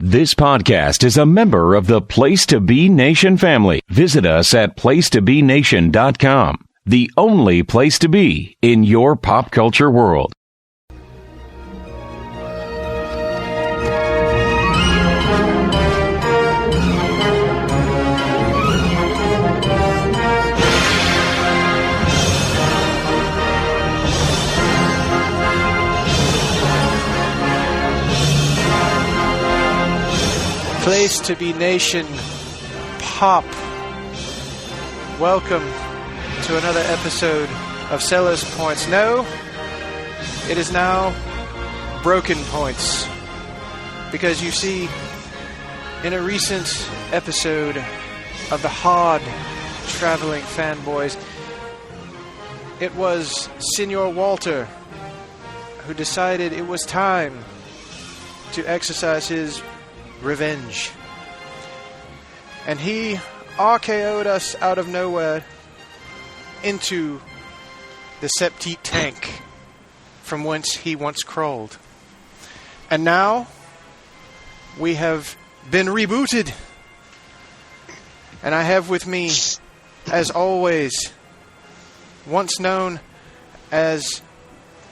This podcast is a member of the Place to Be Nation family. Visit us at placetobenation.com, the only place to be in your pop culture world. Place to Be Nation Pop. Welcome to another episode of Seller's Points. No, it is now Broken Points. Because you see, in a recent episode of the Hard Traveling Fanboys, it was Senor Walter who decided it was time to exercise his revenge. And he RKO'd us out of nowhere into the septic tank from whence he once crawled. And now we have been rebooted. And I have with me, as always, once known as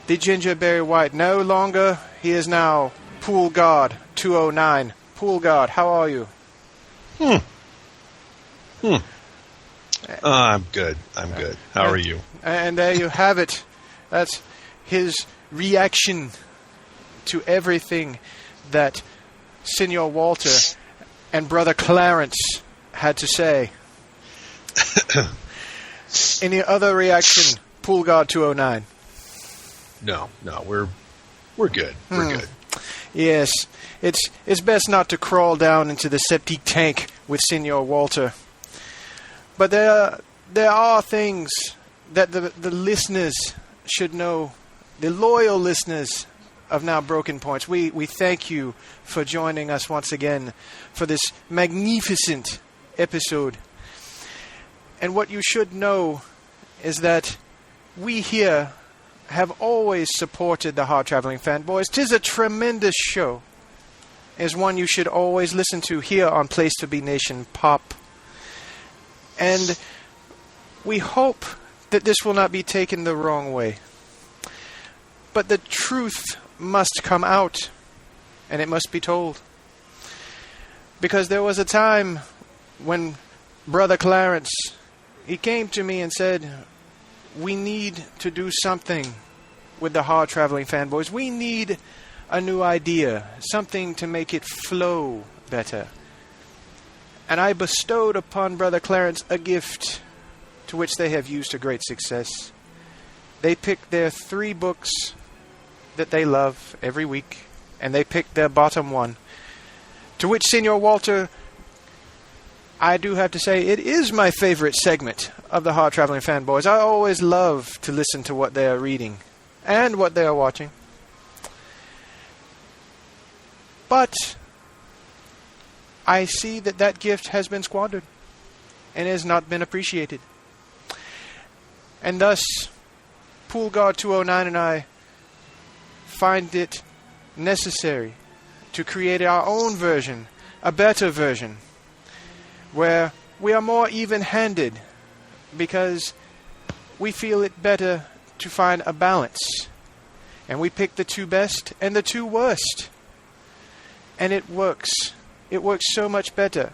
the Gingerberry White. No longer, he is now Pool Guard 209. Pool Guard, how are you? I'm good. How are you? And there you have it. That's his reaction to everything that Senor Walter and Brother Clarence had to say. Any other reaction, Pool Guard 209? No, we're good. We're good. Yes, it's best not to crawl down into the septic tank with Senor Walter. But there are things that the listeners should know, the loyal listeners of Now Broken Points. We thank you for joining us once again for this magnificent episode. And what you should know is that we here have always supported the Hard Traveling Fanboys. 'Tis a tremendous show. It's one you should always listen to here on Place to Be Nation Pop. And we hope that this will not be taken the wrong way. But the truth must come out, and it must be told. Because there was a time when Brother Clarence, he came to me and said, we need to do something with the Hard Traveling Fanboys. We need a new idea, something to make it flow better. And I bestowed upon Brother Clarence a gift to which they have used to great success. They picked their 3 books that they love every week, and they picked their bottom one, to which Senor Walter, I do have to say, it is my favorite segment of the Hard Traveling Fanboys. I always love to listen to what they are reading and what they are watching. But I see that gift has been squandered and has not been appreciated. And thus, Pool Guard 209 and I find it necessary to create our own version, a better version, where we are more even-handed, because we feel it better to find a balance. And we pick the 2 best and the 2 worst. And it works. It works so much better.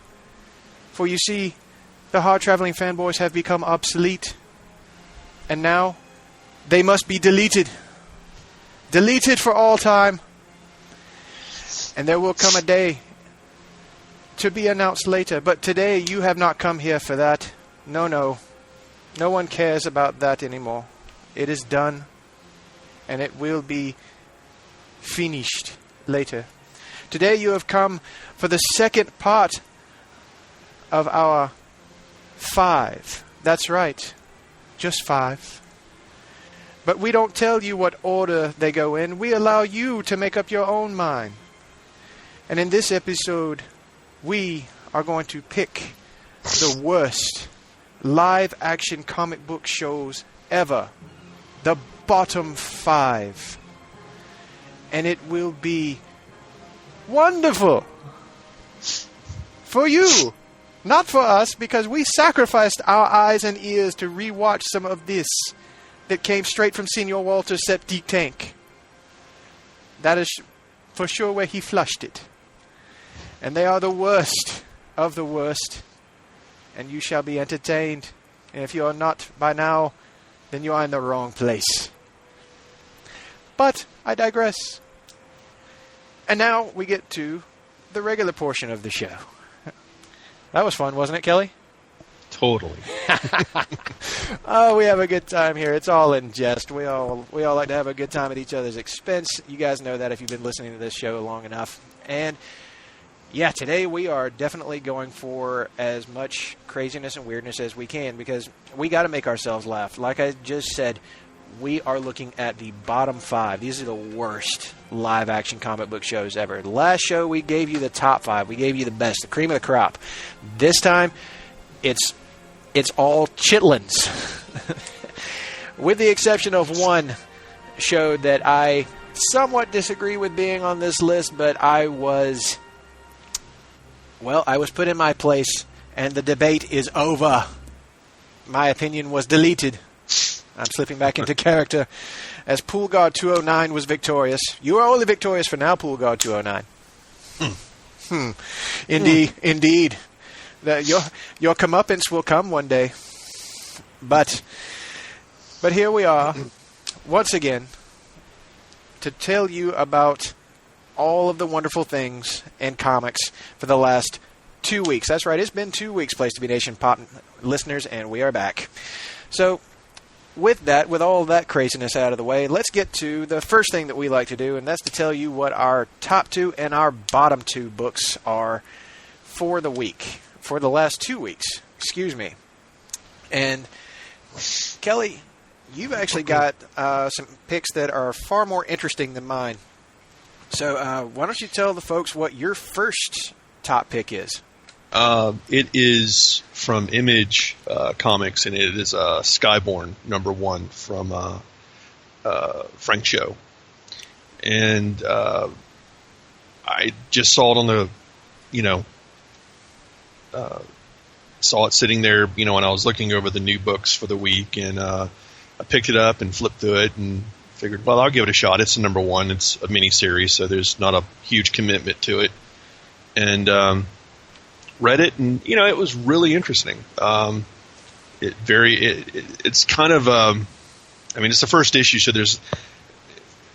For you see, the Hard Traveling Fanboys have become obsolete. And now, they must be deleted. Deleted for all time. And there will come a day to be announced later. But today, you have not come here for that. No. No one cares about that anymore. It is done. And it will be finished later. Today you have come for the second part of our 5. That's right. Just 5. But we don't tell you what order they go in. We allow you to make up your own mind. And in this episode, we are going to pick the worst live-action comic book shows ever. The bottom 5. And it will be wonderful. For you. Not for us, because we sacrificed our eyes and ears to rewatch some of this that came straight from Senior Walter's septic tank. That is for sure where he flushed it. And they are the worst of the worst. And you shall be entertained. And if you are not by now, then you are in the wrong place. But I digress. And now we get to the regular portion of the show. That was fun, wasn't it, Kelley? Totally. Oh, we have a good time here. It's all in jest. We all like to have a good time at each other's expense. You guys know that if you've been listening to this show long enough. And yeah, today we are definitely going for as much craziness and weirdness as we can, because we got to make ourselves laugh. Like I just said, we are looking at the bottom 5. These are the worst live-action comic book shows ever. The last show, we gave you the top 5. We gave you the best, the cream of the crop. This time, it's all chitlins. With the exception of one show that I somewhat disagree with being on this list, but I was put in my place, and the debate is over. My opinion was deleted. I'm slipping back into character as Pool Guard 209 was victorious. You are only victorious for now, Pool Guard 209. Indeed. Your comeuppance will come one day. But here we are, once again, to tell you about all of the wonderful things in comics for the last 2 weeks. That's right, it's been 2 weeks, Place to Be Nation Pop listeners, and we are back. So, with all that craziness out of the way, let's get to the first thing that we like to do, and that's to tell you what our top 2 and our bottom 2 books are for the week. For the last 2 weeks, excuse me. And, Kelley, you've actually got some picks that are far more interesting than mine. So, why don't you tell the folks what your first top pick is? It is from Image Comics, and it is Skyborn #1 from Frank Cho. And I just saw it on the, saw it sitting there, when I was looking over the new books for the week, and I picked it up and flipped through it and figured, well, I'll give it a shot. It's a #1. It's a mini-series, so there's not a huge commitment to it. And read it, and it was really interesting. It's kind of it's the first issue, so there's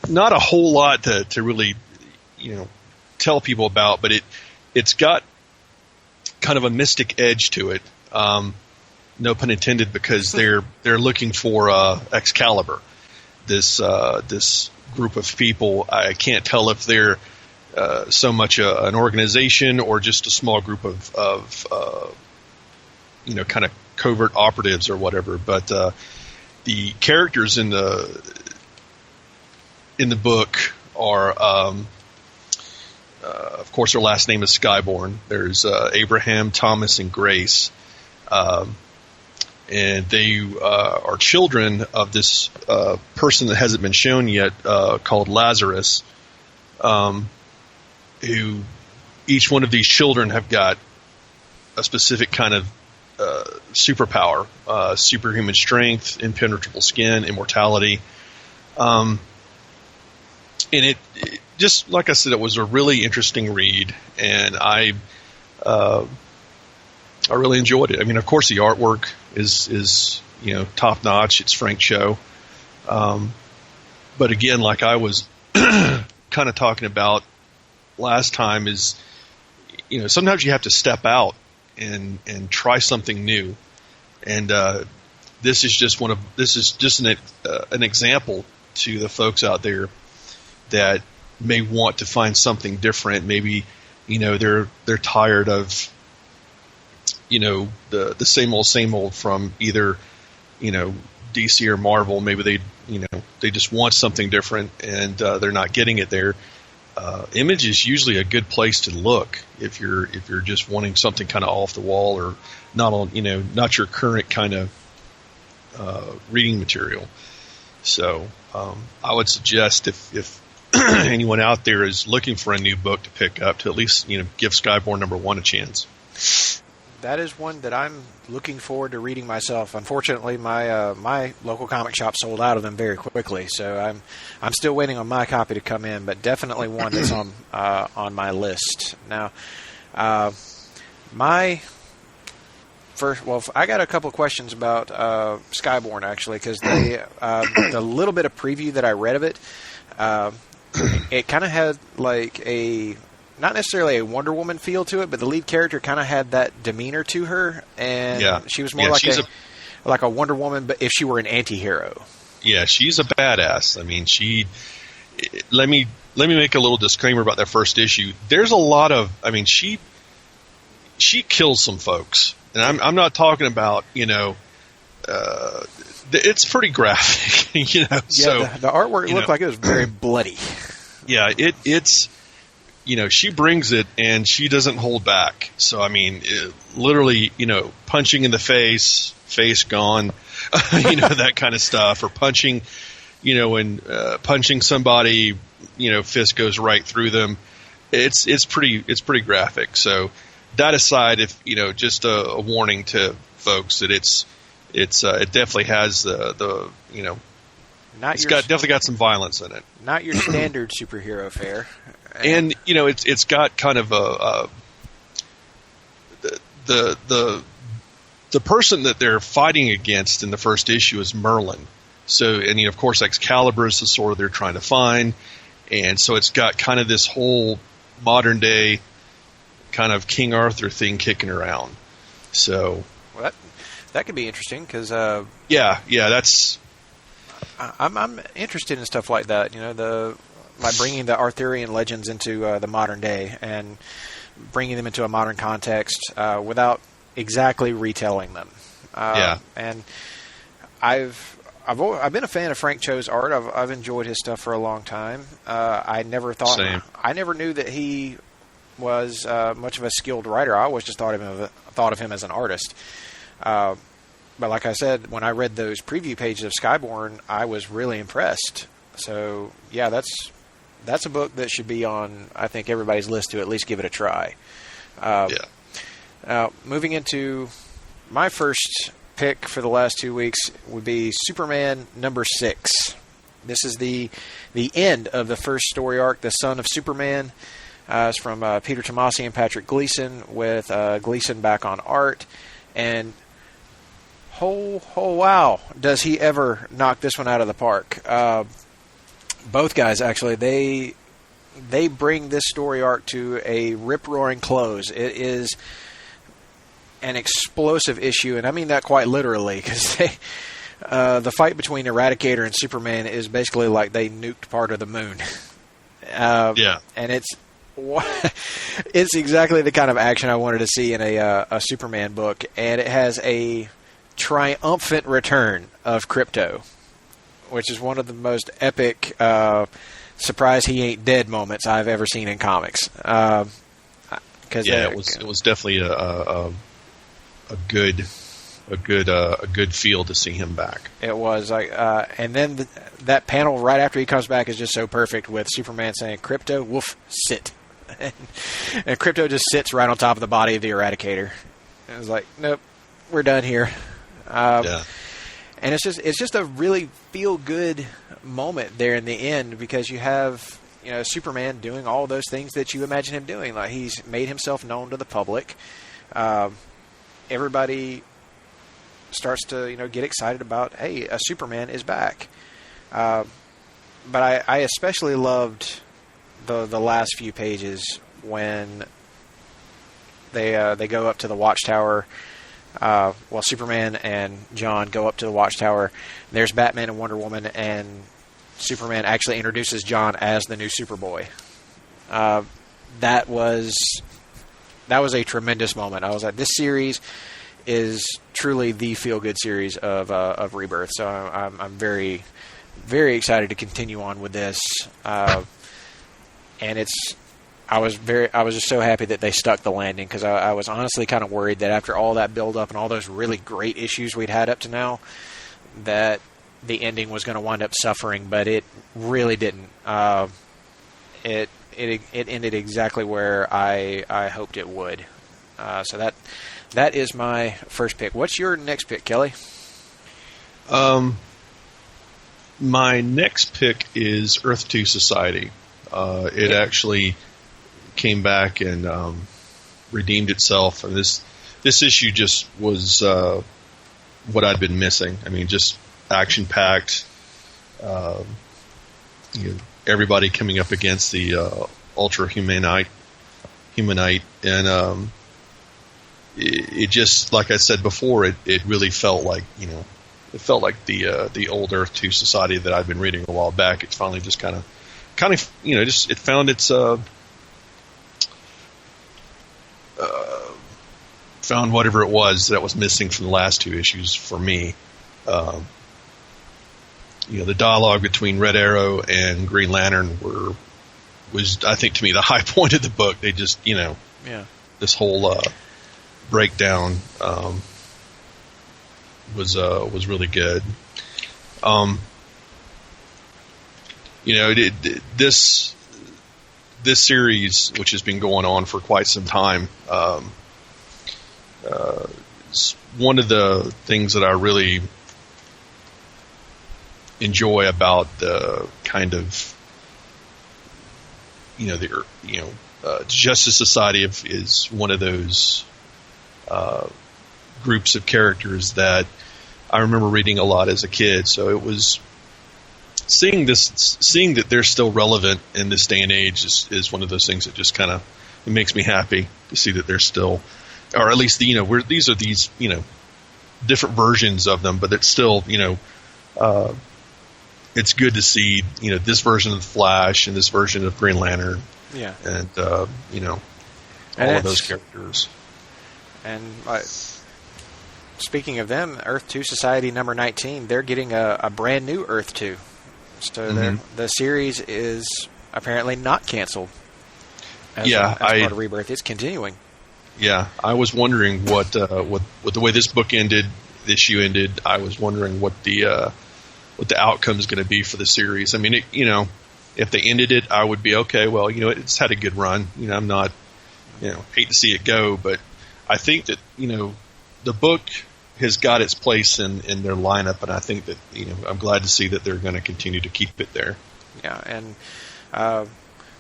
not a whole lot to really tell people about, but it's got kind of a mystic edge to it. No pun intended, because they're looking for Excalibur, this group of people. I can't tell if they're so much an organization or just a small group of kind of covert operatives or whatever. But the characters in the book are, of course, their last name is Skyborn. There's Abraham, Thomas, and Grace, and they are children of this person that hasn't been shown yet, called Lazarus. Who each one of these children have got a specific kind of superpower, superhuman strength, impenetrable skin, immortality. And it just, like I said, it was a really interesting read, and I really enjoyed it. I mean, of course, the artwork is top notch. It's Frank Cho. But again, like I was kind of talking about last time, is sometimes you have to step out and try something new, and this is just an example to the folks out there that may want to find something different. Maybe they're tired of the same old from either DC or Marvel. Maybe they just want something different, and they're not getting it there. Image is usually a good place to look if you're just wanting something kind of off the wall, or not your current kind of reading material. So I would suggest if anyone out there is looking for a new book to pick up, to at least give Skyborn #1 a chance. That is one that I'm looking forward to reading myself. Unfortunately, my my local comic shop sold out of them very quickly, so I'm still waiting on my copy to come in. But definitely one that's on my list now. My first, well, I got a couple of questions about Skyborn actually, because the little bit of preview that I read of it, it kind of had like not necessarily a Wonder Woman feel to it, but the lead character kind of had that demeanor to her, and she was more like a Wonder Woman, but if she were an anti-hero. Yeah, she's a badass. I mean, let me make a little disclaimer about that first issue. There's a lot of, I mean, she kills some folks, and I'm not talking about, it's pretty graphic, Yeah, so the artwork looked like it was very bloody. Yeah, it's. She brings it, and she doesn't hold back. So, I mean, literally, punching in the face gone, that kind of stuff, or punching, when punching somebody, fist goes right through them. It's pretty graphic. So, that aside, if just a warning to folks that it definitely has the definitely got some violence in it. Not your standard superhero fare. And it's got kind of the person that they're fighting against in the first issue is Merlin. So, and of course Excalibur is the sword they're trying to find, and so it's got kind of this whole modern day kind of King Arthur thing kicking around. So, well, that could be interesting because that's. I'm interested in stuff like that. By bringing the Arthurian legends into the modern day and bringing them into a modern context without exactly retelling them. And I've been a fan of Frank Cho's art. I've enjoyed his stuff for a long time. I never knew that he was much of a skilled writer. I always just thought of him as an artist. But like I said, when I read those preview pages of Skyborn, I was really impressed. So yeah, that's a book that should be on, I think, everybody's list to at least give it a try. Now, moving into my first pick for the last 2 weeks would be Superman number 6. This is the end of the first story arc, The Son of Superman. It's from Peter Tomasi and Patrick Gleason, with Gleason back on art. And oh wow, does he ever knock this one out of the park. Both guys, actually, they bring this story arc to a rip-roaring close. It is an explosive issue, and I mean that quite literally, because the fight between Eradicator and Superman is basically like they nuked part of the moon. And it's exactly the kind of action I wanted to see in a Superman book, and it has a triumphant return of Krypto, which is one of the most epic surprise he ain't dead moments I've ever seen in comics. It was definitely a good feel to see him back. It was like, and then that panel right after he comes back is just so perfect, with Superman saying, "Krypto, woof, sit," and Krypto just sits right on top of the body of the Eradicator. And it was like, nope, we're done here. And it's just a really feel good moment there in the end, because you have Superman doing all those things that you imagine him doing. Like, he's made himself known to the public. Everybody starts to get excited about, hey, a Superman is back. But I especially loved the last few pages when they go up to the Watchtower. Superman and John go up to the Watchtower. There's Batman and Wonder Woman, and Superman actually introduces John as the new Superboy. That was a tremendous moment. I was like, this series is truly the feel-good series of Rebirth. So I'm very, very excited to continue on with this. And I was just so happy that they stuck the landing, because I was honestly kind of worried that after all that build-up and all those really great issues we'd had up to now, that the ending was going to wind up suffering, but it really didn't. It ended exactly where I hoped it would. So that is my first pick. What's your next pick, Kelley? My next pick is Earth 2 Society. It actually came back and redeemed itself, and this issue just was what I'd been missing. I mean, just action-packed. Everybody coming up against the ultra humanite, and it just, like I said before, it really felt like the old Earth 2 Society that I'd been reading a while back. It's finally just kind of just it found its found whatever it was that was missing from the last two issues for me. The dialogue between Red Arrow and Green Lantern was I think to me the high point of the book. They just this whole breakdown was really good. This series, which has been going on for quite some time, is one of the things that I really enjoy about the kind of Justice Society is one of those groups of characters that I remember reading a lot as a kid. So it was seeing that they're still relevant in this day and age is one of those things that just kind of it makes me happy to see that they're still, or at least these are different versions of them, but it's still it's good to see this version of the Flash and this version of Green Lantern, and all of those characters. And speaking of them, Earth 2 Society number 19, they're getting a brand new Earth 2. So the series is apparently not canceled. As part of Rebirth, it's continuing. Yeah, I was wondering what the way this issue ended. I was wondering what the outcome is going to be for the series. I mean, if they ended it, I would be okay. Well, it's had a good run. I'm not, hate to see it go, but I think that the book has got its place in their lineup, and I think that I'm glad to see that they're going to continue to keep it there. Yeah, and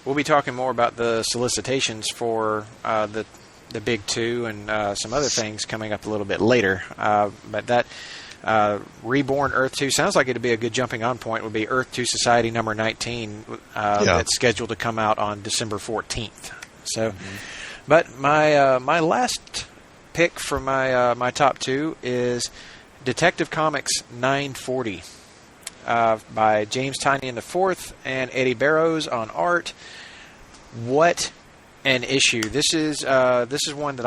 we'll be talking more about the solicitations for the big two and some other things coming up a little bit later. But that Reborn Earth 2 sounds like it'd be a good jumping on point. Would be Earth 2 Society number 19 that's scheduled to come out on December 14th. So, but my last pick for my top two is Detective Comics 940 by James Tynion IV and Eddie Barrows on art. What an issue! This is one that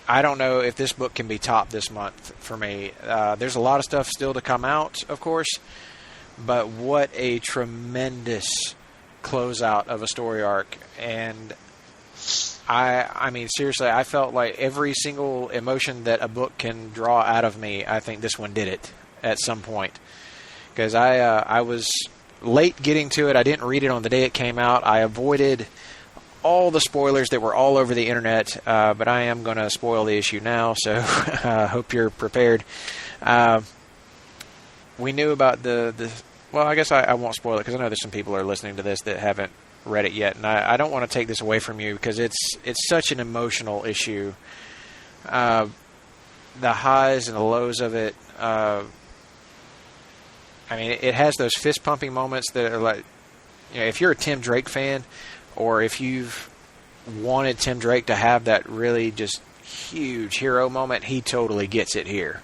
I don't know if this book can be topped this month for me. There's a lot of stuff still to come out, of course, but what a tremendous closeout of a story arc. And I mean, seriously, I felt like every single emotion that a book can draw out of me, I think this one did it at some point. Because I was late getting to it. I didn't read it on the day it came out. I avoided all the spoilers that were all over the internet, but I am going to spoil the issue now, so I hope you're prepared. We knew about well, I guess I won't spoil it, because I know there's some people that are listening to this that haven't read it yet, and I don't want to take this away from you, because it's such an emotional issue. The highs and the lows of it, I mean, it has those fist-pumping moments that are like, if you're a Tim Drake fan, or if you've wanted Tim Drake to have that really just huge hero moment, he totally gets it here.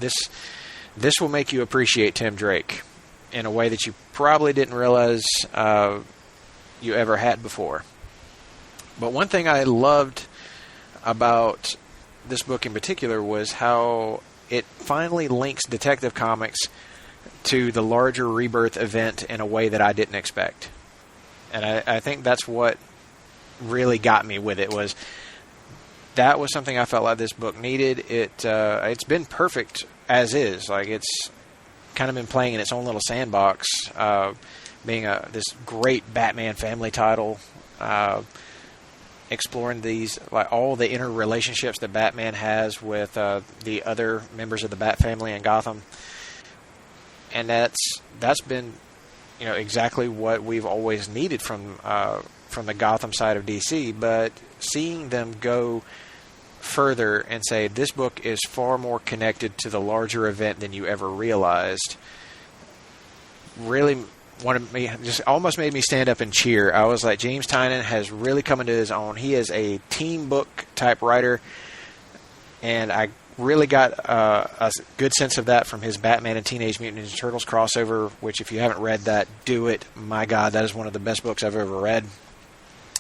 This will make you appreciate Tim Drake in a way that you probably didn't realize you ever had before. But one thing I loved about this book in particular was how it finally links Detective Comics to the larger Rebirth event in a way that I didn't expect. And I think that's what really got me with it, was that was something I felt like this book needed. It's been perfect as is. Like, it's kind of been playing in its own little sandbox, being this great Batman family title. exploring these, like all the interrelationships that Batman has with the other members of the Bat family in Gotham, and that's been, exactly what we've always needed from the Gotham side of DC. But seeing them go further and say this book is far more connected to the larger event than you ever realized, really just almost made me stand up and cheer. I was like, James Tynion has really come into his own. He is a team book type writer, and I really got a good sense of that from his Batman and Teenage Mutant Ninja Turtles crossover, which if you haven't read that, do it. My God, that is one of the best books I've ever read.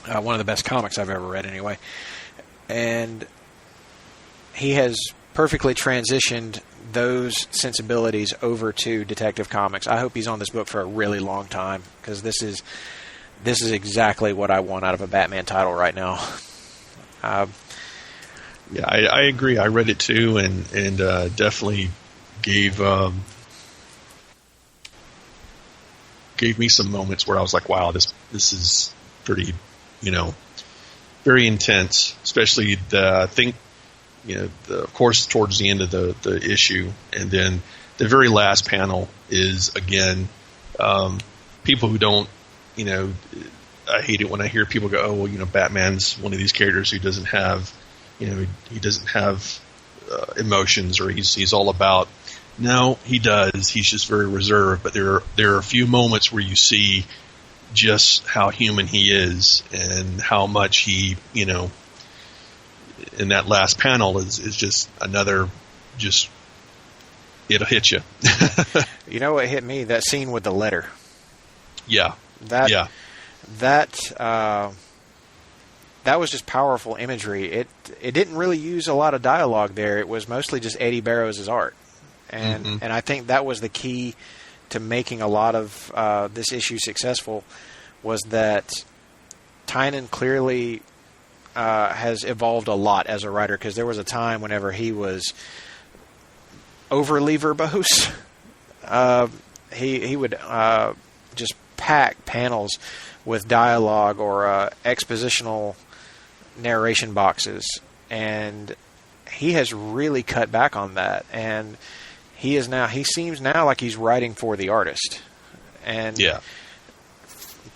One of the best comics I've ever read, anyway. And he has perfectly transitioned those sensibilities over to Detective Comics. I hope he's on this book for a really long time, because this is exactly what I want out of a Batman title right now. Yeah, I agree. I read it too, and definitely gave me some moments where I was like, wow, this is pretty, very intense. Especially I think, of course, towards the end of the issue, and then the very last panel is, again, people who don't, I hate it when I hear people go, oh, well, Batman's one of these characters who doesn't have, he doesn't have emotions, or he's all about. No, he does. He's just very reserved. But there are a few moments where you see just how human he is, and how much he, in that last panel is just another, it'll hit you. You know what hit me? That scene with the letter. Yeah. That was just powerful imagery. It didn't really use a lot of dialogue there. It was mostly just Eddie Barrows' art. And I think that was the key to making a lot of this issue successful, was that Tynion clearly has evolved a lot as a writer, because there was a time whenever he was overly verbose. He would just pack panels with dialogue or expositional narration boxes, and he has really cut back on that, and he seems now like he's writing for the artist. And yeah,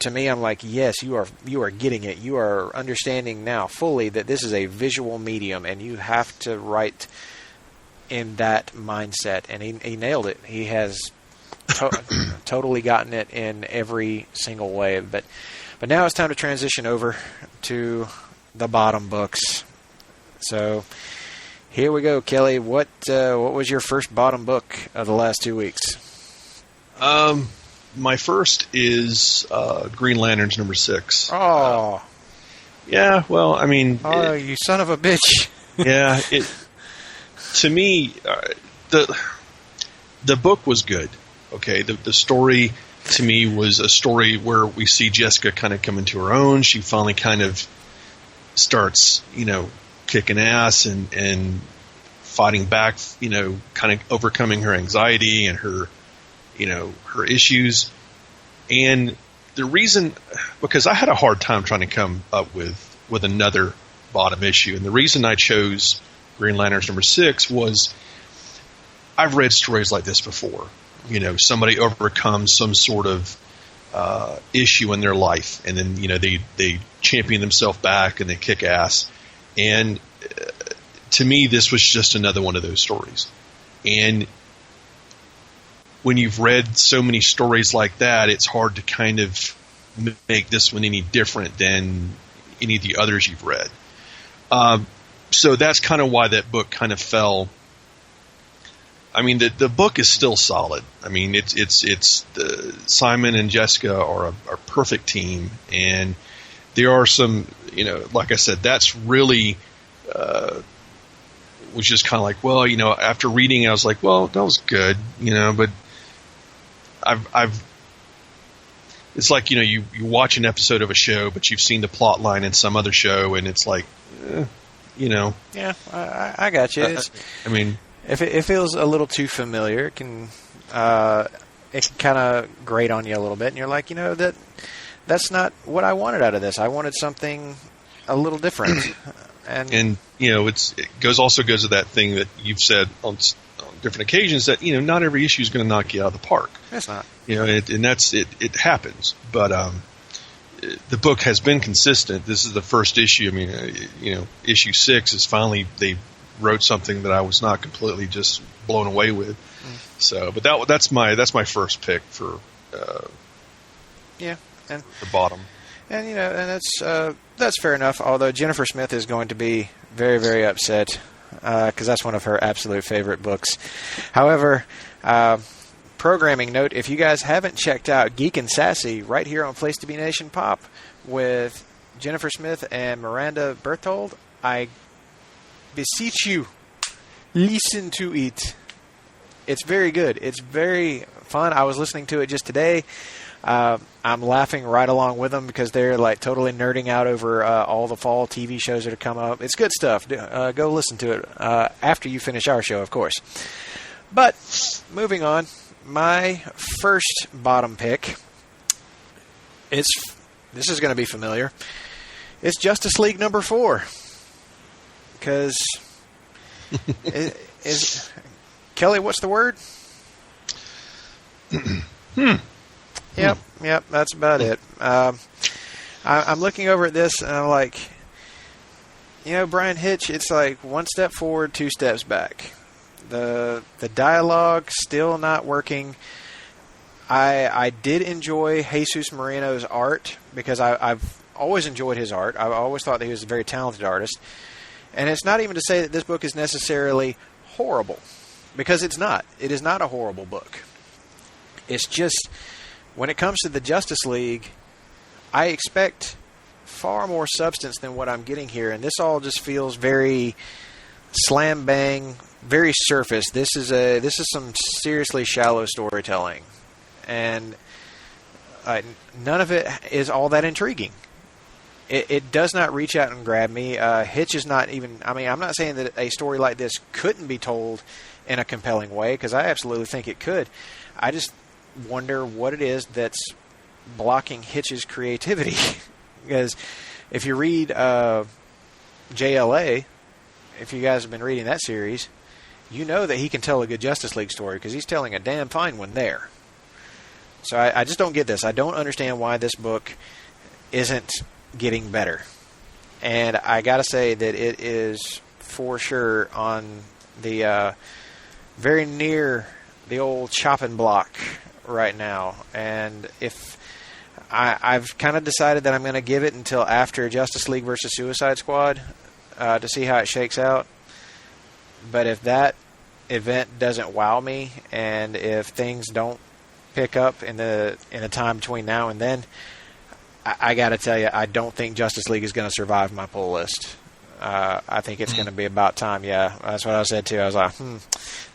to me, I'm like, yes, you are getting it. You are understanding now fully that this is a visual medium, and you have to write in that mindset. And he nailed it. He has totally gotten it in every single way. But now it's time to transition over to the bottom books. So here we go, Kelley. What was your first bottom book of the last 2 weeks? My first is Green Lanterns #6. Oh. Yeah, well, I mean... Oh, you son of a bitch. Yeah, to me, the book was good. Okay, the story, to me, was a story where we see Jessica kind of come into her own. She finally kind of starts, kicking ass and fighting back, kind of overcoming her anxiety and her issues. And the reason, because I had a hard time trying to come up with another bottom issue, and the reason I chose Green Lanterns #6 was I've read stories like this before. Somebody overcomes some sort of issue in their life, and then they champion themselves back and they kick ass. And to me, this was just another one of those stories. And when you've read so many stories like that, it's hard to kind of make this one any different than any of the others you've read. So that's kind of why that book kind of fell. I mean, the book is still solid. I mean, it's Simon and Jessica are a perfect team, and there are some, like I said, that's really was just kind of like, well, after reading, I was like, well, that was good, but it's like, you watch an episode of a show, but you've seen the plot line in some other show, and it's like, Yeah, I got you. I mean, if it feels a little too familiar, it can kind of grate on you a little bit, and you're like, that's not what I wanted out of this. I wanted something a little different. And it also goes to that thing that you've said on different occasions that, not every issue is going to knock you out of the park. It's not. And that's it. It happens. But the book has been consistent. This is the first issue. I mean, issue 6 is finally they wrote something that I was not completely just blown away with. So, but that's my first pick for and the bottom. And and that's fair enough. Although Jennifer Smith is going to be very, very upset because that's one of her absolute favorite books. However, programming note: if you guys haven't checked out Geek and Sassy right here on Place to Be Nation Pop with Jennifer Smith and Miranda Berthold, I beseech you, listen to it. It's very good. It's very fun. I was listening to it just today. I'm laughing right along with them because they're like totally nerding out over all the fall TV shows that are coming up. It's good stuff. Go listen to it after you finish our show, of course. But moving on, my first bottom pick. This is going to be familiar. It's Justice League number 4 because Kelley, what's the word? Yep, that's about it. I'm looking over at this, and I'm like, Brian Hitch, it's like one step forward, 2 steps back. The dialogue still not working. I did enjoy Jesus Moreno's art because I've always enjoyed his art. I've always thought that he was a very talented artist. And it's not even to say that this book is necessarily horrible, because it's not. It is not a horrible book. It's just, when it comes to the Justice League, I expect far more substance than what I'm getting here, and this all just feels very slam bang, very surface. This is some seriously shallow storytelling, and none of it is all that intriguing. It does not reach out and grab me. Hitch is not even... I mean, I'm not saying that a story like this couldn't be told in a compelling way, because I absolutely think it could. I just wonder what it is that's blocking Hitch's creativity. Because if you read JLA, if you guys have been reading that series, you know that he can tell a good Justice League story, because he's telling a damn fine one there. So I just don't get this. I don't understand why this book isn't getting better. And I gotta say that it is for sure on the very near the old chopping block right now. And if I've kind of decided that I'm going to give it until after Justice League versus Suicide Squad to see how it shakes out. But if that event doesn't wow me, and if things don't pick up in the time between now and then, I got to tell you, I don't think Justice League is going to survive my pull list. I think it's going to be about time. Yeah, that's what I said too. I was like,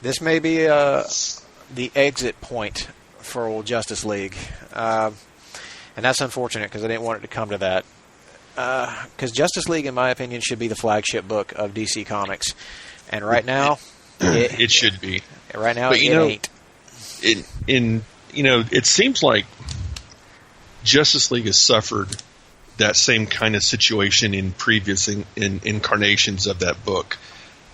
this may be the exit point for old Justice League. And that's unfortunate, because I didn't want it to come to that. Because Justice League, in my opinion, should be the flagship book of DC Comics. And right now... it should be. Right now, but it ain't. It seems like Justice League has suffered that same kind of situation in previous incarnations of that book.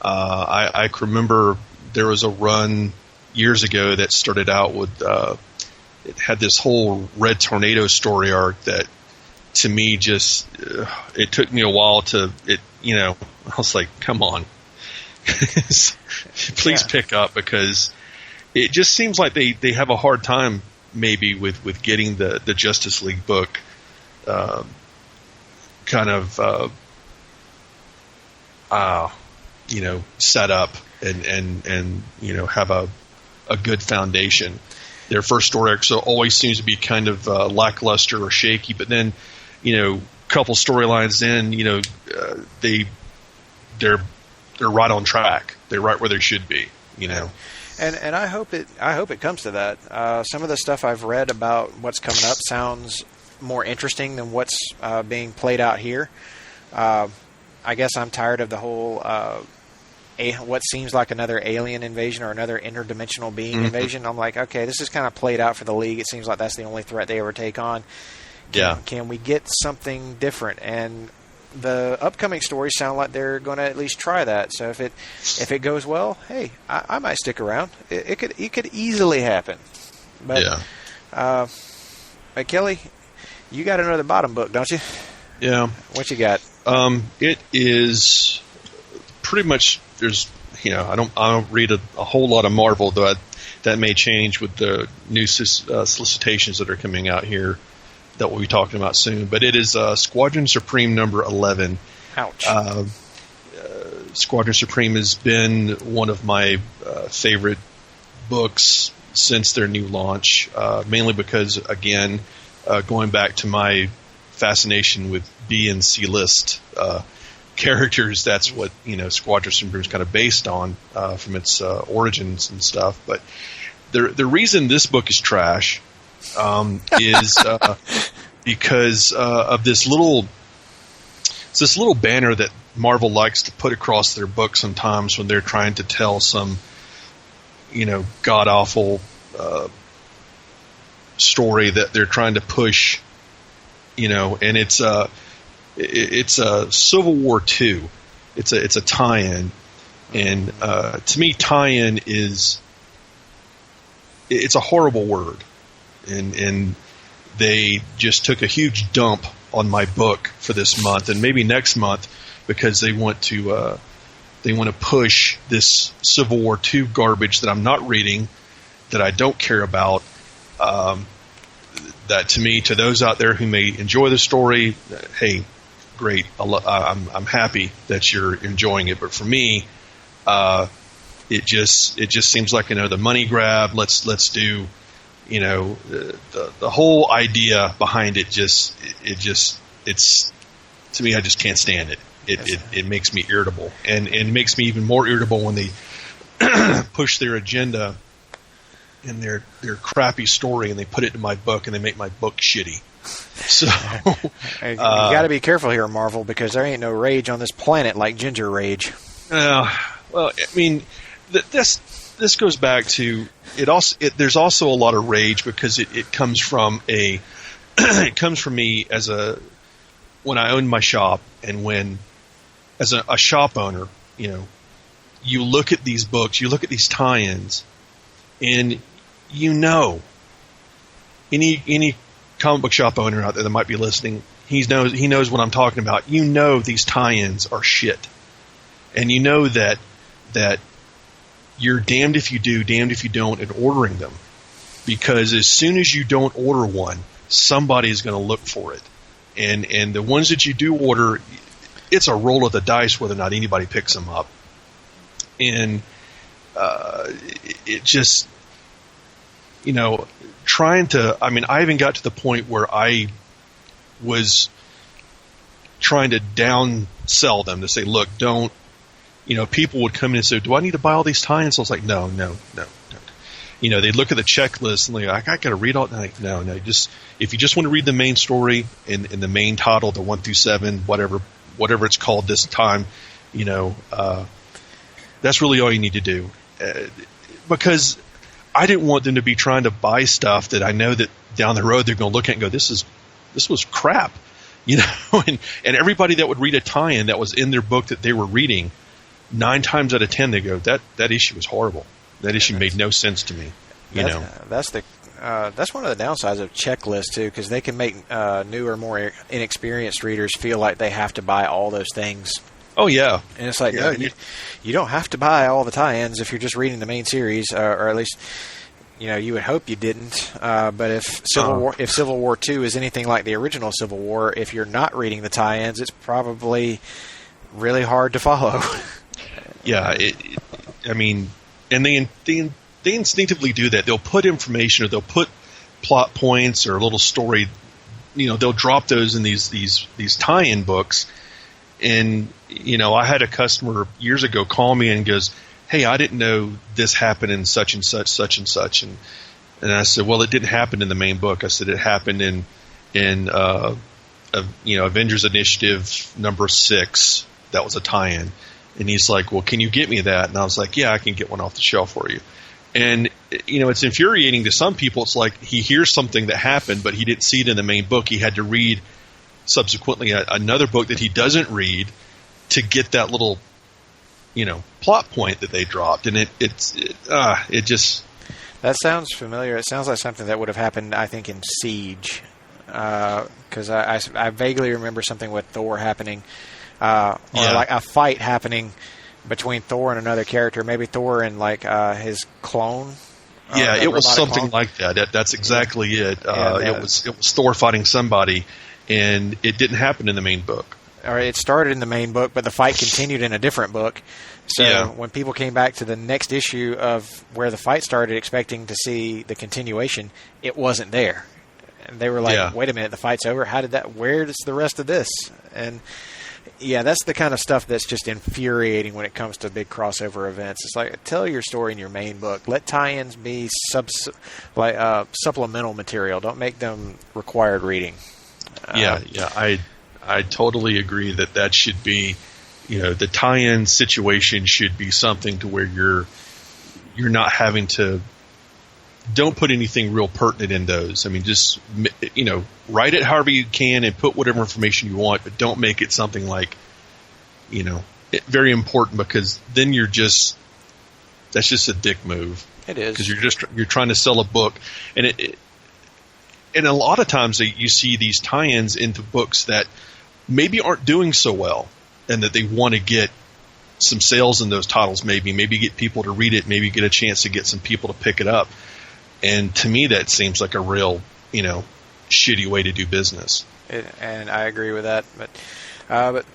I can remember there was a run years ago that started out with it had this whole Red Tornado story arc that, to me, just it took me a while to I was like, come on, please pick up, because it just seems like they have a hard time maybe with getting the Justice League book kind of set up and have a good foundation. Their first story arc always seems to be kind of lackluster or shaky, but then couple storylines in, they're right on track. They're right where they should be. And I hope it comes to that. Some of the stuff I've read about what's coming up sounds more interesting than what's being played out here. I guess I'm tired of the whole what seems like another alien invasion or another interdimensional being invasion. I'm like, okay, this is kind of played out for the League. It seems like that's the only threat they ever take on. Can we get something different? And the upcoming stories sound like they're going to at least try that. So if it goes well, hey, I might stick around. It could easily happen. But Kelley, you got another bottom book, don't you? Yeah. What you got? It is pretty much, there's, I don't read a whole lot of Marvel, though that may change with the new solicitations that are coming out here that we'll be talking about soon. But it is Squadron Supreme number 11. Ouch. Squadron Supreme has been one of my favorite books since their new launch, mainly because, again, going back to my fascination with B and C list characters, that's what Squadron Supreme is kind of based on from its origins and stuff. But the reason this book is trash is because of this little banner that Marvel likes to put across their book sometimes when they're trying to tell some god awful story that they're trying to push, and it's Civil War II. It's a tie-in, and to me, tie-in it's a horrible word, and they just took a huge dump on my book for this month, and maybe next month, because they want to push this Civil War II garbage that I'm not reading, that I don't care about. That to me, to those out there who may enjoy the story, hey, great. I'm happy that you're enjoying it. But for me, it just seems like the money grab. Let's do, the whole idea behind it. It's to me, I just can't stand it. It makes me irritable, and it makes me even more irritable when they push their agenda and their crappy story, and they put it in my book, and they make my book shitty. So you got to be careful here, Marvel, because there ain't no rage on this planet like ginger rage. Well, I mean, this goes back to it. Also, there's also a lot of rage because it comes from it comes from me when I owned my shop, and when as a shop owner, you look at these books, you look at these tie-ins, and any comic book shop owner out there that might be listening, he knows what I'm talking about. These tie-ins are shit, and that you're damned if you do, damned if you don't in ordering them, because as soon as you don't order one, somebody is going to look for it, and the ones that you do order, it's a roll of the dice whether or not anybody picks them up, and it just. Trying to, I even got to the point where I was trying to downsell them to say, look, don't, people would come in and say, do I need to buy all these tie-ins? So I was like, no, don't. They'd look at the checklist and they're like, I got to read all that. No, if you just want to read the main story in the main title, the 1 through 7, whatever it's called this time, that's really all you need to do. Because I didn't want them to be trying to buy stuff that I know that down the road they're going to look at and go, this was crap, and everybody that would read a tie-in that was in their book that they were reading, 9 times out of 10 they go, that issue was horrible. That issue made no sense to me. That's one of the downsides of checklists too, because they can make newer, more inexperienced readers feel like they have to buy all those things. Oh, yeah. And it's like, no, you don't have to buy all the tie-ins if you're just reading the main series, or at least, you would hope you didn't. But if Civil War II is anything like the original Civil War, if you're not reading the tie-ins, it's probably really hard to follow. Yeah, and they instinctively do that. They'll put information, or they'll put plot points or a little story. They'll drop those in these tie-in books. And, I had a customer years ago call me and goes, hey, I didn't know this happened in such and such, such and such. And I said, well, it didn't happen in the main book. I said it happened in Avengers Initiative number 6. That was a tie-in. And he's like, well, can you get me that? And I was like, yeah, I can get one off the shelf for you. And it's infuriating to some people. It's like he hears something that happened, but he didn't see it in the main book. He had to read subsequently another book that he doesn't read to get that little, plot point that they dropped. And it just... That sounds familiar. It sounds like something that would have happened, I think, in Siege. Because I vaguely remember something with Thor happening, or like a fight happening between Thor and another character, maybe Thor and like his clone. Yeah, it was something like that. That's exactly it. It was Thor fighting somebody, and it didn't happen in the main book. Or it started in the main book, but the fight continued in a different book. So when people came back to the next issue of where the fight started, expecting to see the continuation, it wasn't there. And they were like, wait a minute, the fight's over? Where's the rest of this? And that's the kind of stuff that's just infuriating when it comes to big crossover events. It's like, tell your story in your main book. Let tie-ins be supplemental material. Don't make them required reading. I totally agree that should be, the tie-in situation should be something to where you're not having to. Don't put anything real pertinent in those. I mean, just, write it however you can and put whatever information you want, but don't make it something like, very important, because then that's just a dick move. It is. Because you're trying to sell a book. And and a lot of times you see these tie-ins into books that maybe aren't doing so well, and that they want to get some sales in those titles, maybe get people to read it, maybe get a chance to get some people to pick it up. And to me, that seems like a real, shitty way to do business. And I agree with that. But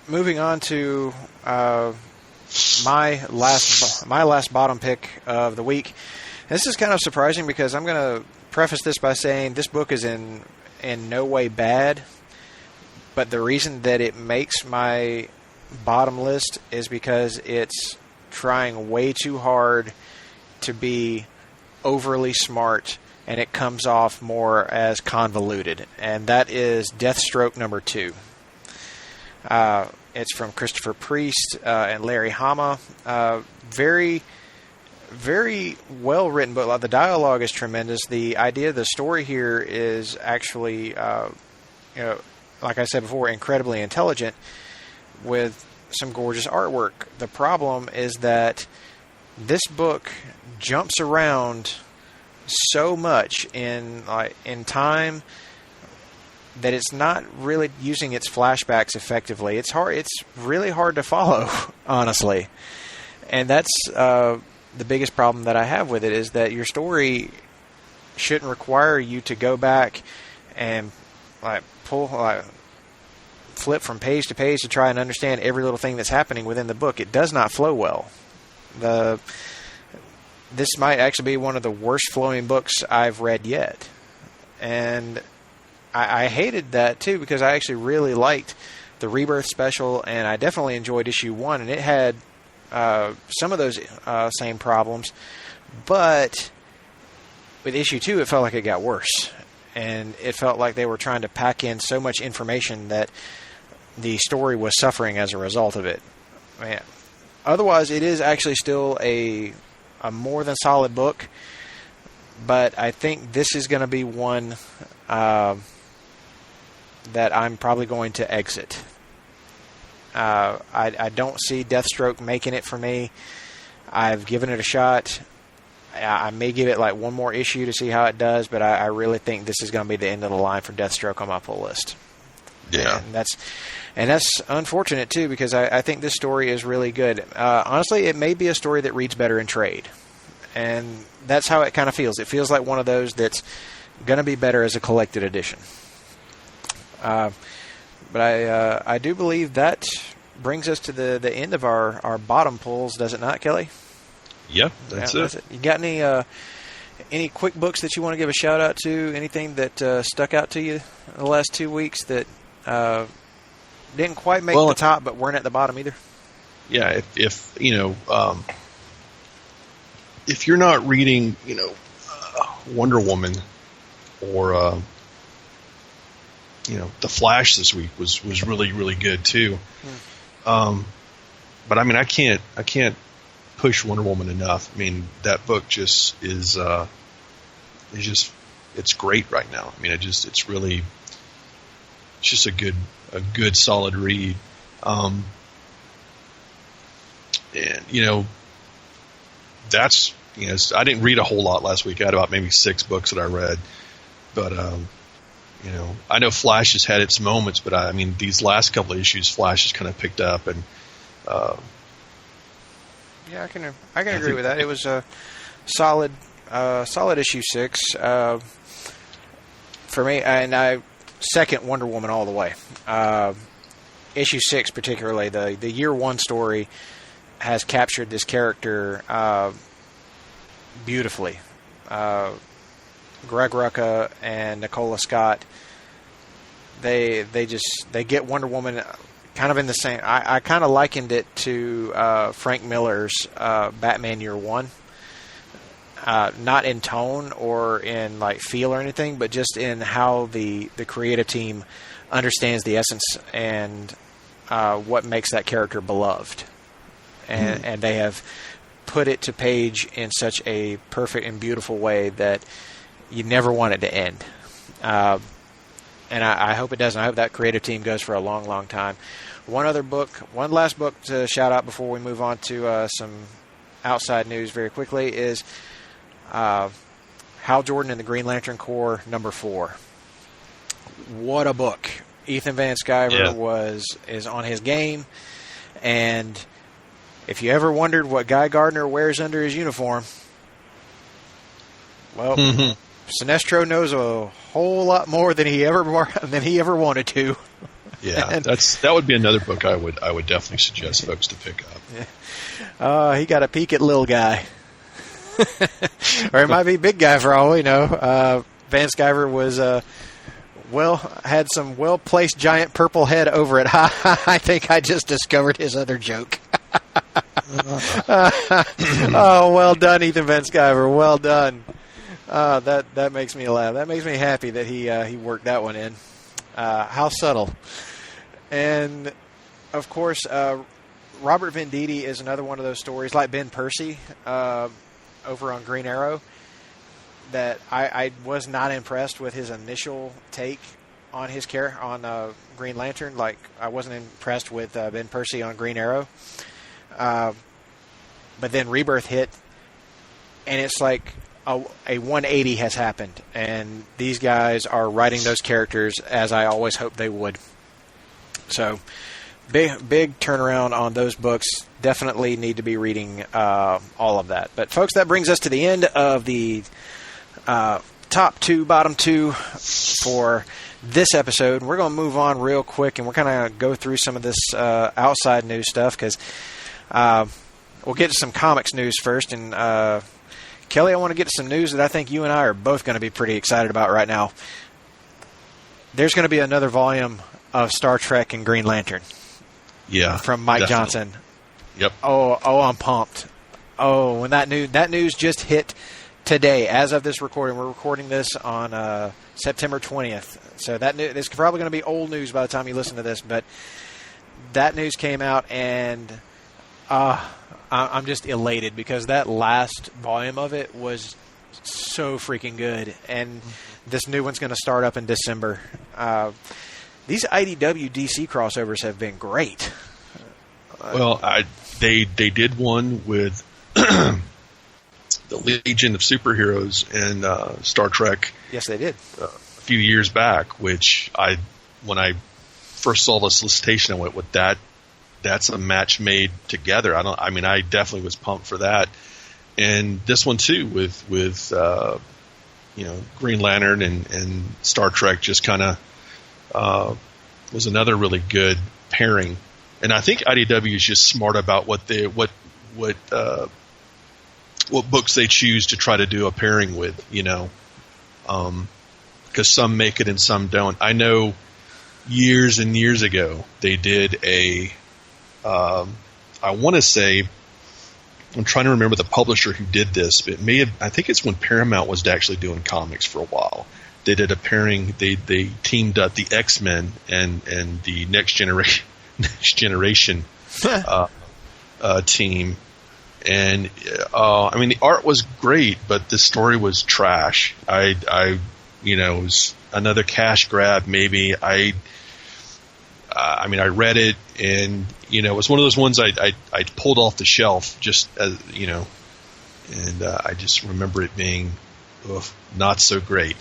moving on to my last bottom pick of the week. This is kind of surprising because I'm going to preface this by saying this book is in no way bad. But the reason that it makes my bottom list is because it's trying way too hard to be overly smart, and it comes off more as convoluted. And that is Deathstroke #2. It's from Christopher Priest and Larry Hama. Very, very well written book. The dialogue is tremendous. The idea of the story here is actually, like I said before, incredibly intelligent with some gorgeous artwork. The problem is that this book jumps around so much in time that it's not really using its flashbacks effectively. It's really hard to follow, honestly. And that's the biggest problem that I have with it, is that your story shouldn't require you to go back and flip from page to page to try and understand every little thing that's happening within the book. It does not flow well. This might actually be one of the worst flowing books I've read yet. And I hated that too, because I actually really liked the Rebirth special, and I definitely enjoyed issue 1, and it had some of those same problems. But with issue 2, it felt like it got worse. And it felt like they were trying to pack in so much information that the story was suffering as a result of it. Man. Otherwise, it is actually still a more than solid book, but I think this is going to be one that I'm probably going to exit. I don't see Deathstroke making it for me. I've given it a shot. I may give it like one more issue to see how it does, but I really think this is going to be the end of the line for Deathstroke on my pull list. Yeah. And that's unfortunate, too, because I think this story is really good. Honestly, it may be a story that reads better in trade. And that's how it kind of feels. It feels like one of those that's going to be better as a collected edition. But I do believe that brings us to the end of our bottom pulls, does it not, Kelley? Yeah, that's it. You got any quick books that you want to give a shout out to? Anything that stuck out to you in the last 2 weeks that didn't quite make the top, but weren't at the bottom either? Yeah, if you're not reading, Wonder Woman or The Flash this week was really, really good too. But I mean, I can't push Wonder Woman enough. I mean, that book just is it's great right now. I mean, it's just a good solid read. And that's, I didn't read a whole lot last week. I had about maybe 6 books that I read, but I know Flash has had its moments, but I mean, these last couple of issues, Flash has kind of picked up, and yeah, I can agree with that. It was a solid issue 6 for me, and I second Wonder Woman all the way. Issue 6 particularly, the year 1 story has captured this character beautifully. Greg Rucka and Nicola Scott, they get Wonder Woman kind of in the same. I kind of likened it to Frank Miller's Batman Year 1. Not in tone or in like feel or anything, but just in how the creative team understands the essence and what makes that character beloved. And they have put it to page in such a perfect and beautiful way that you never want it to end. And I hope it doesn't. I hope that creative team goes for a long, long time. One last book to shout out before we move on to some outside news very quickly is Hal Jordan and the Green Lantern Corps #4. What a book. Ethan Van Sciver is on his game, and if you ever wondered what Guy Gardner wears under his uniform, well, Sinestro knows a whole lot more than he ever wanted to. Yeah, that would be another book I would definitely suggest folks to pick up. Yeah. He got a peek at little guy. Or it might be big guy for all we know. Van Sciver was had some well-placed giant purple head over it. I think I just discovered his other joke. Oh, well done, Ethan Van Sciver. Well done. That makes me laugh. That makes me happy that he worked that one in. How subtle. And, of course, Robert Venditti is another one of those stories, like Ben Percy over on Green Arrow, that I was not impressed with his initial take on his on Green Lantern. Like, I wasn't impressed with Ben Percy on Green Arrow. But then Rebirth hit, and it's like a 180 has happened, and these guys are writing those characters as I always hoped they would. So, big turnaround on those books. Definitely need to be reading all of that. But, folks, that brings us to the end of the top 2, bottom 2 for this episode. We're going to move on real quick, and we're going to go through some of this outside news stuff, because we'll get to some comics news first. And, Kelley, I want to get to some news that I think you and I are both going to be pretty excited about right now. There's going to be another volume of Star Trek and Green Lantern. Yeah. From Mike definitely. Johnson. Yep. Oh, I'm pumped. Oh, when that news just hit today, as of this recording. We're recording this on September 20th. So this is probably going to be old news by the time you listen to this, but that news came out, and I'm just elated because that last volume of it was so freaking good, and this new one's going to start up in December. These IDW DC crossovers have been great. Well, they did one with the Legion of Superheroes and Star Trek. Yes, they did. A few years back, which when I first saw the solicitation, I went, "With that, that's a match made together." I definitely was pumped for that. And this one too, with Green Lantern and Star Trek, just kind of was another really good pairing. And I think IDW is just smart about what books they choose to try to do a pairing with, because some make it and some don't. I know years and years ago they did I want to say, I'm trying to remember the publisher who did this, but I think it's when Paramount was actually doing comics for a while. They did a pairing. They teamed up the X-Men and the Next Generation team, And I mean, the art was great, but the story was trash. It was another cash grab. Maybe I mean, I read it, and it was one of those ones I pulled off the shelf, just as and I just remember it being not so great.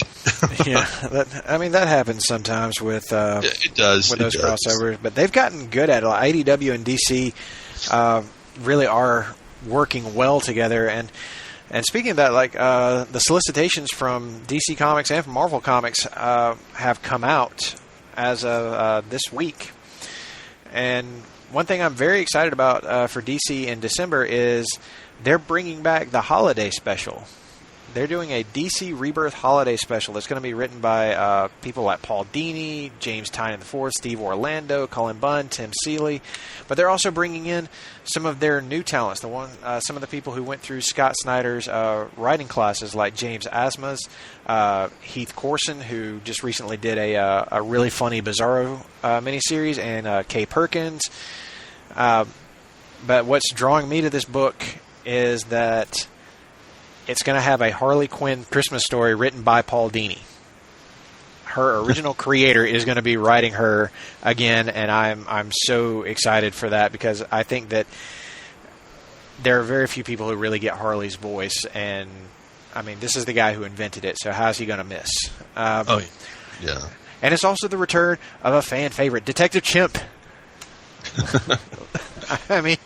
Yeah, that happens sometimes with it does with those it crossovers, but they've gotten good at it. Like IDW and DC really are working well together. And speaking of that, like the solicitations from DC Comics and from Marvel Comics have come out as of this week. And one thing I'm very excited about for DC in December is they're bringing back the holiday special. They're doing a DC Rebirth holiday special that's going to be written by people like Paul Dini, James Tynion IV, Steve Orlando, Cullen Bunn, Tim Seeley. But they're also bringing in some of their new talents, some of the people who went through Scott Snyder's writing classes, like James Asmas, Heath Corson, who just recently did a really funny Bizarro miniseries, and Kay Perkins. But what's drawing me to this book is that it's going to have a Harley Quinn Christmas story written by Paul Dini. Her original creator is going to be writing her again, and I'm so excited for that, because I think that there are very few people who really get Harley's voice, and I mean, this is the guy who invented it, so how's he going to miss? Yeah. And it's also the return of a fan favorite, Detective Chimp. I mean,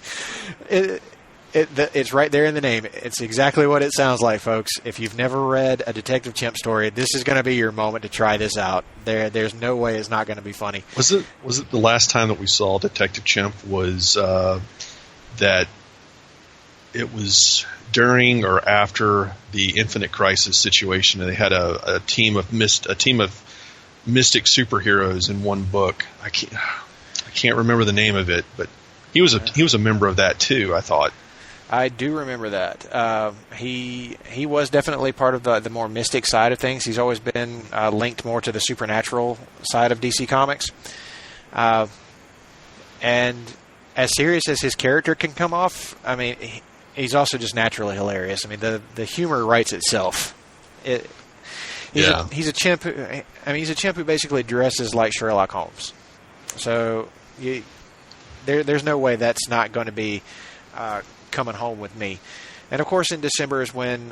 it's right there in the name. It's exactly what it sounds like, folks. If you've never read a Detective Chimp story, this is going to be your moment to try this out. There's no way it's not going to be funny. Was it the last time that we saw Detective Chimp was that it was during or after the Infinite Crisis situation, and they had a team of mystic superheroes in one book. I can't remember the name of it, but he was a member of that too, I thought. I do remember that. He was definitely part of the more mystic side of things. He's always been linked more to the supernatural side of DC Comics. And as serious as his character can come off, I mean, he's also just naturally hilarious. I mean, the humor writes itself. He's a chimp. He's a chimp who basically dresses like Sherlock Holmes. So there's no way that's not going to be coming home with me. And of course, in December is when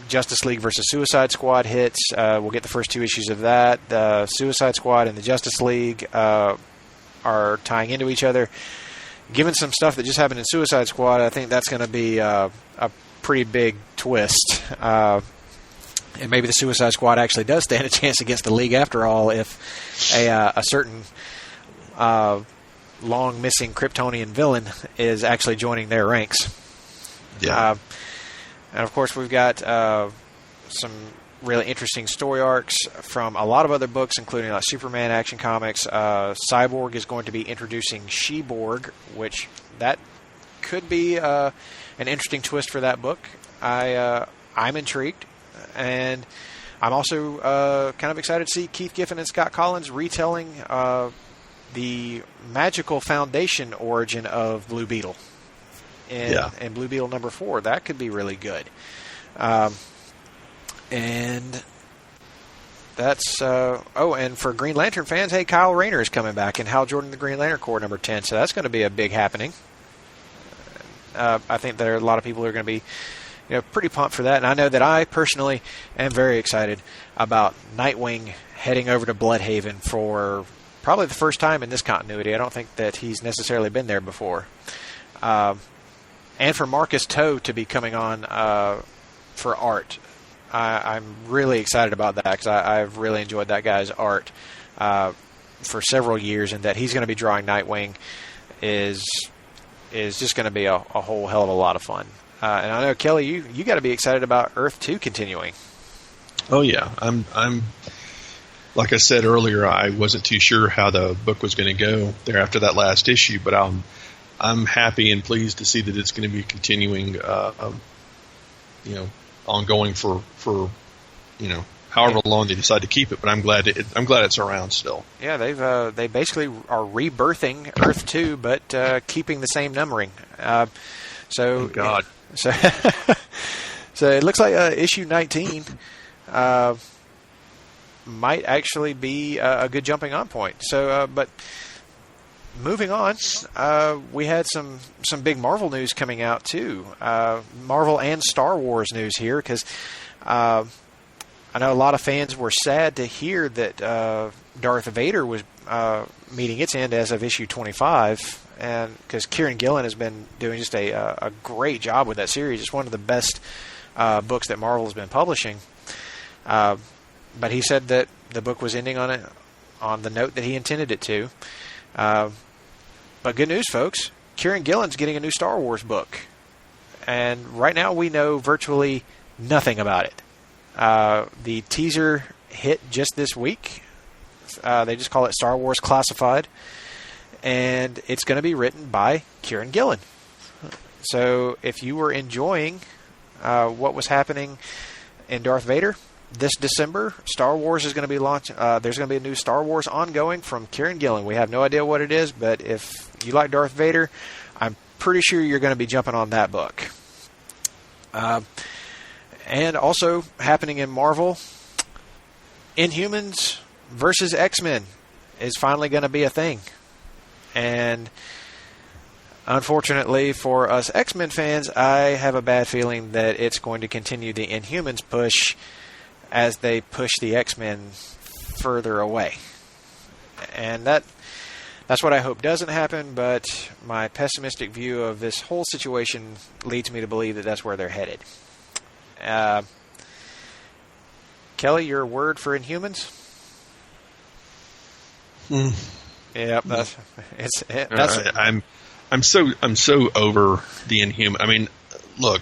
Justice League versus Suicide Squad hits. We'll get the first two issues of that. The Suicide Squad and the Justice League are tying into each other. Given some stuff that just happened in Suicide Squad, I think that's going to be a pretty big twist. And maybe the Suicide Squad actually does stand a chance against the League after all, if a certain long-missing Kryptonian villain is actually joining their ranks. Yeah. And, of course, we've got some really interesting story arcs from a lot of other books, including like Superman Action Comics. Cyborg is going to be introducing She-Borg, which that could be an interesting twist for that book. I'm intrigued. And I'm also kind of excited to see Keith Giffen and Scott Collins retelling the magical Foundation origin of Blue Beetle in Blue Beetle number 4. That could be really good. And that's and for Green Lantern fans, hey, Kyle Rayner is coming back in Hal Jordan the Green Lantern Corps number 10, so that's going to be a big happening. I think there are a lot of people who are going to be pretty pumped for that, and I know that I personally am very excited about Nightwing heading over to Bloodhaven for probably the first time in this continuity. I don't think that he's necessarily been there before. And for Marcus Toe to be coming on for art. I'm really excited about that, because I've really enjoyed that guy's art for several years, and that he's going to be drawing Nightwing is just going to be a whole hell of a lot of fun. And I know, Kelley, you got to be excited about Earth 2 continuing. Oh yeah, I'm like I said earlier, I wasn't too sure how the book was going to go there after that last issue, but I'm happy and pleased to see that it's going to be continuing, ongoing for however long they decide to keep it. But I'm glad it's around still. Yeah, they basically are rebirthing Earth 2, but keeping the same numbering. So, Thank God. So, so it looks like issue 19 might actually be a good jumping on point. So, but moving on, we had some big Marvel news coming out too. Marvel and Star Wars news here, because I know a lot of fans were sad to hear that Darth Vader was meeting its end as of issue 25. And because Kieran Gillen has been doing just a great job with that series. It's one of the best books that Marvel has been publishing. But he said that the book was ending on the note that he intended it to. But good news, folks. Kieran Gillen's getting a new Star Wars book. And right now we know virtually nothing about it. The teaser hit just this week. They just call it Star Wars Classified. And it's going to be written by Kieran Gillen. So if you were enjoying what was happening in Darth Vader, this December, Star Wars is going to be launched. There's going to be a new Star Wars ongoing from Kieran Gillen. We have no idea what it is, but if you like Darth Vader, I'm pretty sure you're going to be jumping on that book. And also happening in Marvel, Inhumans versus X-Men is finally going to be a thing. And unfortunately for us X-Men fans, I have a bad feeling that it's going to continue the Inhumans push as they push the X-Men further away. And that's what I hope doesn't happen, but my pessimistic view of this whole situation leads me to believe that that's where they're headed. Kelley, your word for Inhumans? Yep, I'm so over the Inhuman. I mean, look,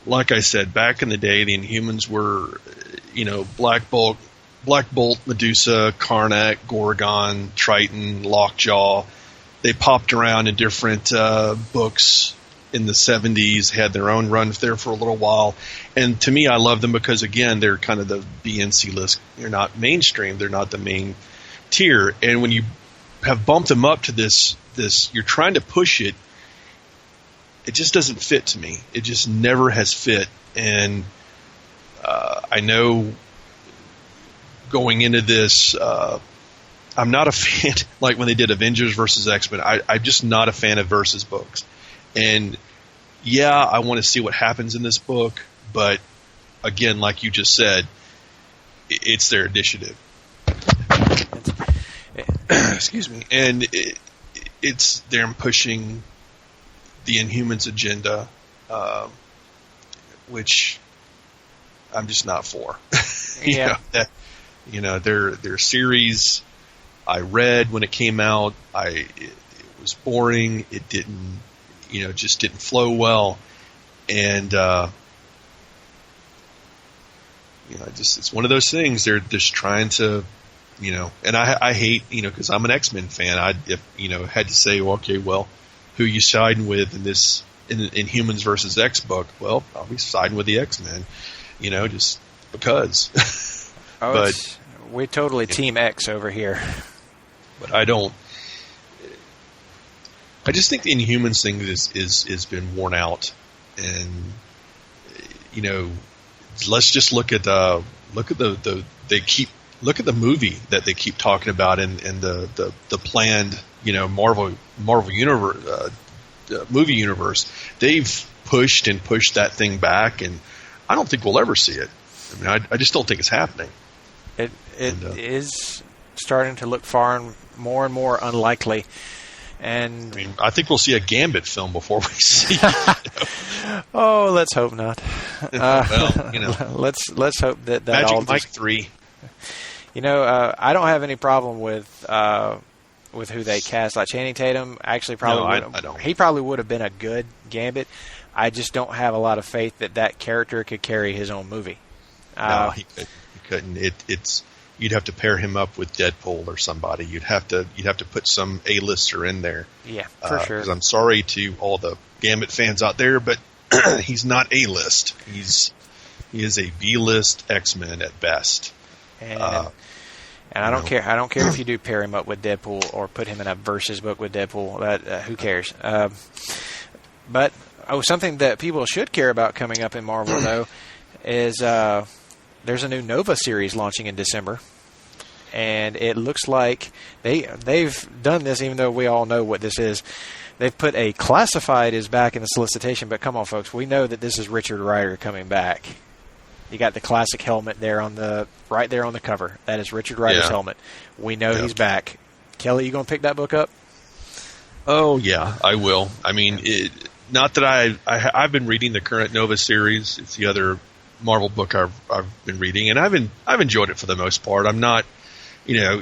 like I said, back in the day, the Inhumans were, Black Bolt, Medusa, Karnak, Gorgon, Triton, Lockjaw. They popped around in different books in the 70s, had their own run there for a little while. And to me, I love them because, again, they're kind of the B and C list. They're not mainstream. They're not the main tier. And when you have bumped them up to this, you're trying to push it. It just doesn't fit to me. It just never has fit. And I know going into this, I'm not a fan, like when they did Avengers versus X-Men, I'm just not a fan of versus books. And yeah, I want to see what happens in this book, but again, like you just said, it's their initiative. Excuse me. And it's them pushing the Inhumans agenda, which I'm just not for. Their series I read when it came out. It was boring. It didn't, just didn't flow well. And, it's one of those things. They're just trying to, and I hate, because I'm an X-Men fan. Had to say, well, okay, well, who you siding with in Humans versus X book? Well, I'll be siding with the X-Men, just because. But we're totally Team X over here. But I just think the Inhumans thing is been worn out, and let's just look at the movie that they keep talking about and the planned Marvel universe movie universe. They've pushed that thing back, and I don't think we'll ever see it. I mean, I just don't think it's happening. It is starting to look more and more unlikely. And I mean, I think we'll see a Gambit film before we see it. Oh, let's hope not. Let's hope that Magic all Mike 3. I don't have any problem with who they cast. Like Channing Tatum, actually I don't. He probably would have been a good Gambit. I just don't have a lot of faith that character could carry his own movie. No, he couldn't. You'd have to pair him up with Deadpool or somebody. You'd have to put some A-lister in there. Yeah, for sure. Because I'm sorry to all the Gambit fans out there, but he's not A-list. He is a B-list X-Men at best. And I don't care. I don't care if you do pair him up with Deadpool or put him in a versus book with Deadpool. Who cares? But something that people should care about coming up in Marvel, though, is there's a new Nova series launching in December. And it looks like they've done this, even though we all know what this is. They've put a classified is back in the solicitation, but come on, folks, we know that this is Richard Rider coming back. You got the classic helmet there right there on the cover. That is Richard Rider's helmet. We know he's back. Kelley, you going to pick that book up? Oh yeah, I will. I mean, not that I've been reading the current Nova series. It's the other Marvel book I've been reading, and I've enjoyed it for the most part. I'm not.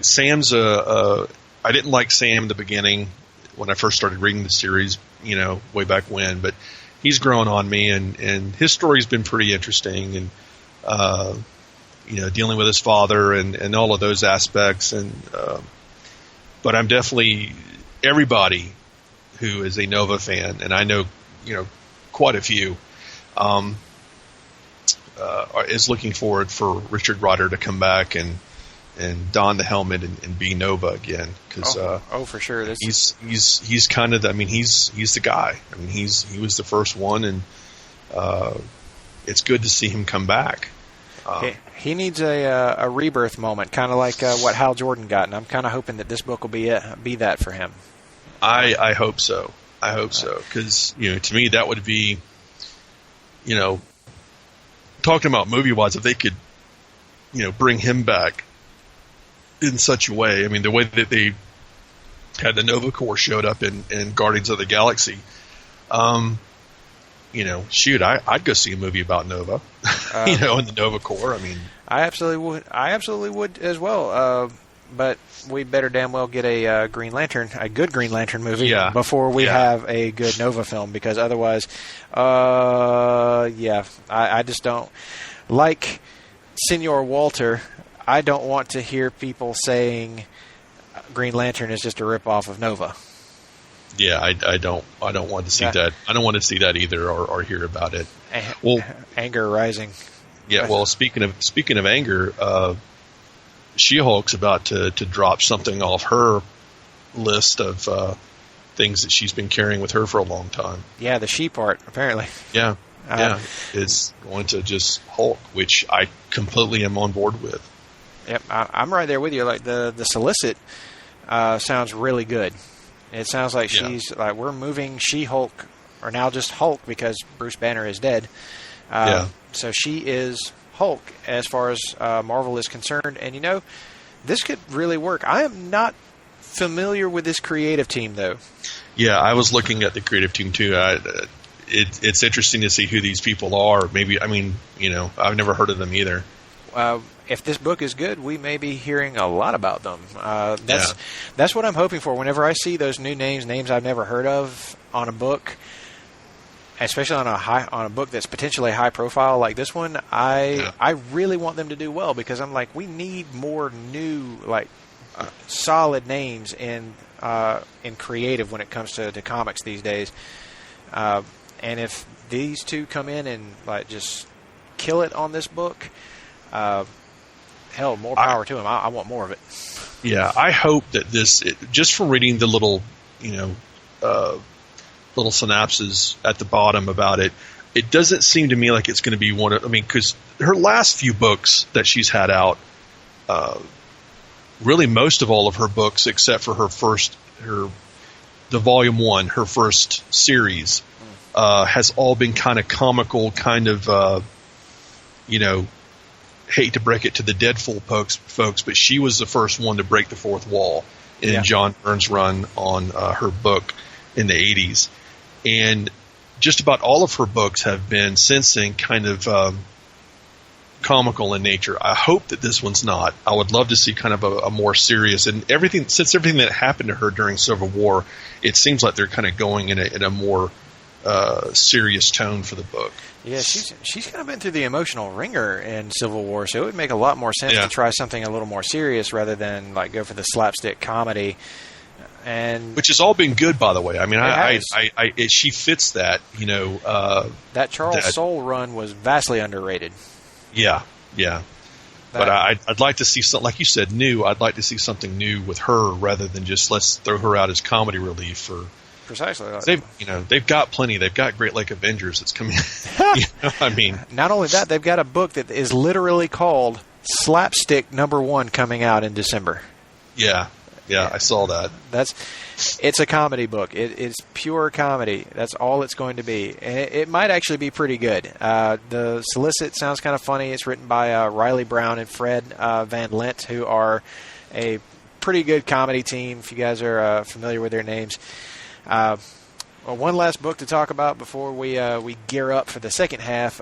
Sam's I didn't like Sam in the beginning when I first started reading the series, way back when, but he's grown on me, and his story's been pretty interesting, and dealing with his father and all of those aspects, but I'm definitely everybody who is a Nova fan, and I know quite a few, is looking forward for Richard Rider to come back and don the helmet and be Nova again, because for sure he's kind of he's the guy. I mean, he was the first one, and it's good to see him come back. He needs a rebirth moment, kind of like what Hal Jordan got, and I'm kind of hoping that this book will be that for him. I hope so. I hope so, because to me that would be talking about movie wise, if they could bring him back in such a way. I mean, the way that they had the Nova Corps showed up in Guardians of the Galaxy, I'd go see a movie about Nova, in the Nova Corps. I mean, I absolutely would as well. But we better damn well get a good Green Lantern movie before we have a good Nova film, because otherwise, I just don't like Senor Walter. I don't want to hear people saying Green Lantern is just a ripoff of Nova. Yeah, I don't want to see that. I don't want to see that either, or hear about it. Anger rising. Yeah. Well, speaking of anger, She-Hulk's about to drop something off her list of things that she's been carrying with her for a long time. Yeah, the she part, apparently. Yeah. It's going to just Hulk, which I completely am on board with. Yep, I'm right there with you. Like the solicit sounds really good. It sounds like she's like, we're moving She-Hulk, or now just Hulk, because Bruce Banner is dead. So she is Hulk as far as Marvel is concerned, and this could really work. I am not familiar with this creative team, though. Yeah, I was looking at the creative team too. It's interesting to see who these people are. Maybe I've never heard of them either. If this book is good, we may be hearing a lot about them. That's what I'm hoping for. Whenever I see those new names I've never heard of on a book, especially on a book that's potentially high profile like this one, I really want them to do well, because I'm like, we need more new solid names in creative when it comes to comics these days. And if these two come in and just kill it on this book, more power to him. I want more of it. Yeah, I hope that just from reading the little synopses at the bottom about it, it doesn't seem to me like it's going to be one of. I mean, because her last few books that she's had out, really most of all of her books, except for the volume 1, her first series, has all been kind of comical, kind of hate to break it to the Deadpool folks, but she was the first one to break the fourth wall in John Byrne's run on her book in the 80s. And just about all of her books have been since then kind of comical in nature. I hope that this one's not. I would love to see kind of a more serious, and everything that happened to her during Civil War, it seems like they're kind of going in a more serious tone for the book. Yeah, she's kind of been through the emotional ringer in Civil War, so it would make a lot more sense to try something a little more serious rather than go for the slapstick comedy. And which has all been good, by the way. I mean, she fits that. That Charles Soule run was vastly underrated. Yeah. But I'd like to see something, like you said, new. I'd like to see something new with her rather than just let's throw her out as comedy relief for Precisely. They've got plenty. They've got Great Lake Avengers that's coming. I mean, not only that, they've got a book that is literally called Slapstick #1 coming out in December. Yeah, I saw that. It's a comedy book. It's pure comedy. That's all it's going to be. And it might actually be pretty good. The solicit sounds kind of funny. It's written by Riley Brown and Fred Van Lent, who are a pretty good comedy team, if you guys are familiar with their names. One last book to talk about before we gear up for the second half.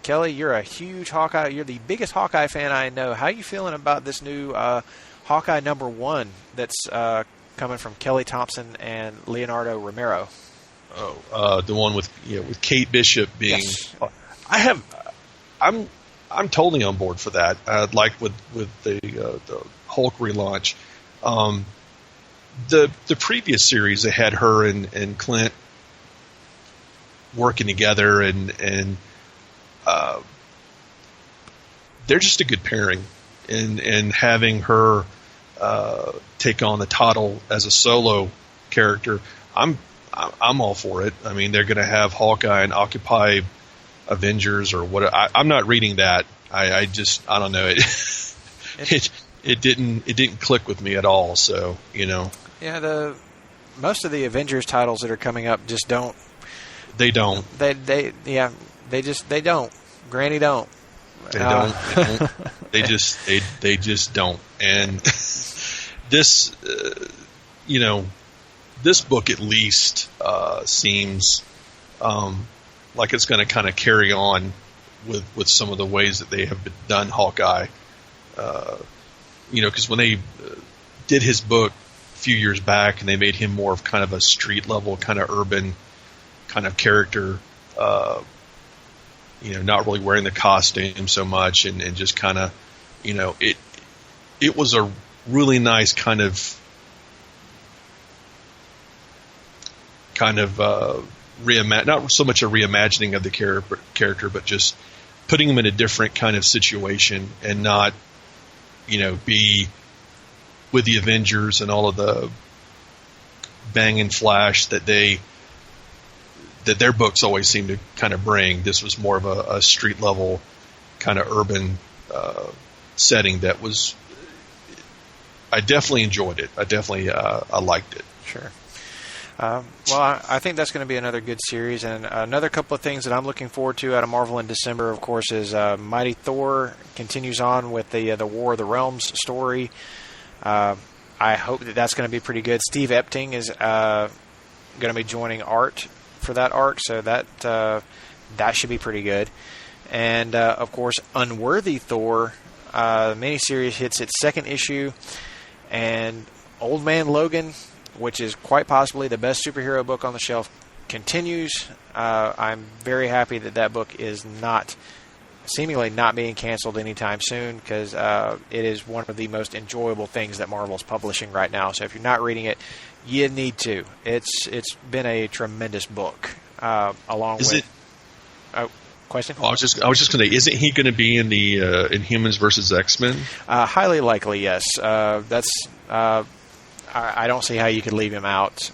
Kelley, you're a huge Hawkeye. You're the biggest Hawkeye fan I know. How are you feeling about this new Hawkeye #1 that's coming from Kelly Thompson and Leonardo Romero? The one with Kate Bishop being. Yes. I'm totally on board for that. Like with the Hulk relaunch. The previous series, they had her and Clint working together, and they're just a good pairing. And having her take on the title as a solo character, I'm all for it. I mean, they're going to have Hawkeye and Occupy Avengers or what. I'm not reading that. I don't know it didn't click with me at all. So Yeah, most of the Avengers titles that are coming up just don't. They don't. They don't. Granny don't. They don't. They just don't. And this, this book at least seems like it's going to kind of carry on with some of the ways that they have done Hawkeye. Because when they did his book a few years back, and they made him more of kind of a street level, kind of urban kind of character, not really wearing the costume so much, and just kind of, it was a really nice kind of not so much a reimagining of the character, but just putting him in a different kind of situation, and not, be with the Avengers and all of the bang and flash that their books always seem to kind of bring. This was more of a street level kind of urban setting that was. I definitely enjoyed it. I liked it. Sure. I think that's going to be another good series. And another couple of things that I'm looking forward to out of Marvel in December, of course, is Mighty Thor continues on with the War of the Realms story. I hope that's going to be pretty good. Steve Epting is going to be joining art for that arc, so that should be pretty good. And, of course, Unworthy Thor miniseries hits its second issue, and Old Man Logan, which is quite possibly the best superhero book on the shelf, continues. I'm very happy that book is seemingly not being canceled anytime soon, because it is one of the most enjoyable things that Marvel's publishing right now. So if you're not reading it, you need to. It's been a tremendous book. Question? I was just going to say, isn't he going to be in the Inhumans versus X-Men? Highly likely, yes. I don't see how you could leave him out,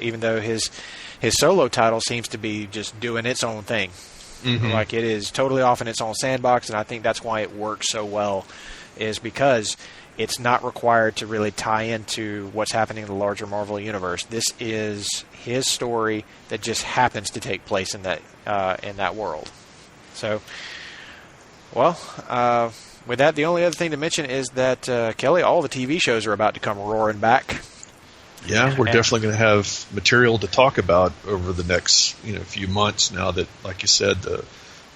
even though his solo title seems to be just doing its own thing. Mm-hmm. Like, it is totally off in its own sandbox, and I think that's why it works so well, is because it's not required to really tie into what's happening in the larger Marvel universe. This is his story that just happens to take place in that world. So, with that, the only other thing to mention is that, Kelley, all the TV shows are about to come roaring back. Yeah, we're definitely going to have material to talk about over the next few months now that, like you said, the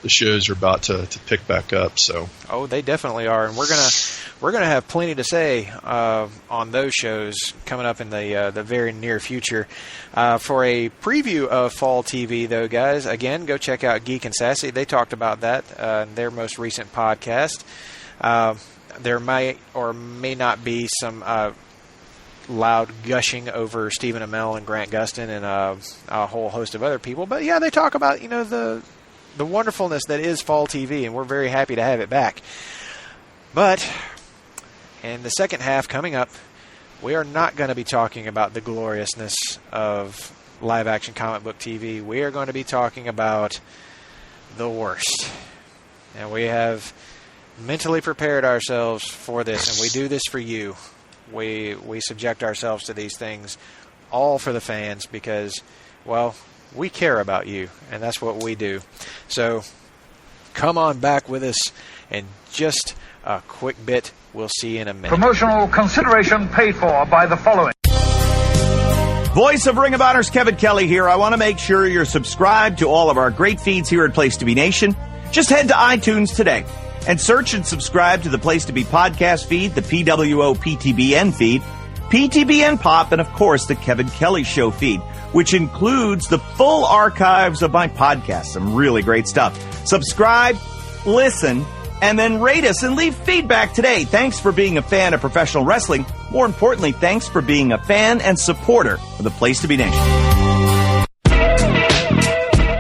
shows are about to pick back up. So they definitely are, and we're gonna have plenty to say on those shows coming up in the very near future. For a preview of fall TV, though, guys, again, go check out Geek and Sassy. They talked about that in their most recent podcast. There may or may not be some loud gushing over Stephen Amell and Grant Gustin and a whole host of other people. But yeah, they talk about the wonderfulness that is fall TV, and we're very happy to have it back. But in the second half coming up, we are not going to be talking about the gloriousness of live-action comic book TV. We are going to be talking about the worst. And we have mentally prepared ourselves for this, and we do this for you. We subject ourselves to these things all for the fans because, well, we care about you, and that's what we do. So come on back with us, and just a quick bit. We'll see you in a minute. Promotional consideration paid for by the following. Voice of Ring of Honor's Kevin Kelley here. I want to make sure you're subscribed to all of our great feeds here at Place to Be Nation. Just head to iTunes today and search and subscribe to the Place to Be podcast feed, the PWO PTBN feed, PTBN Pop, and of course the Kevin Kelley Show feed, which includes the full archives of my podcast. Some really great stuff. Subscribe, listen, and then rate us and leave feedback today. Thanks for being a fan of professional wrestling. More importantly, thanks for being a fan and supporter of the Place to Be Nation.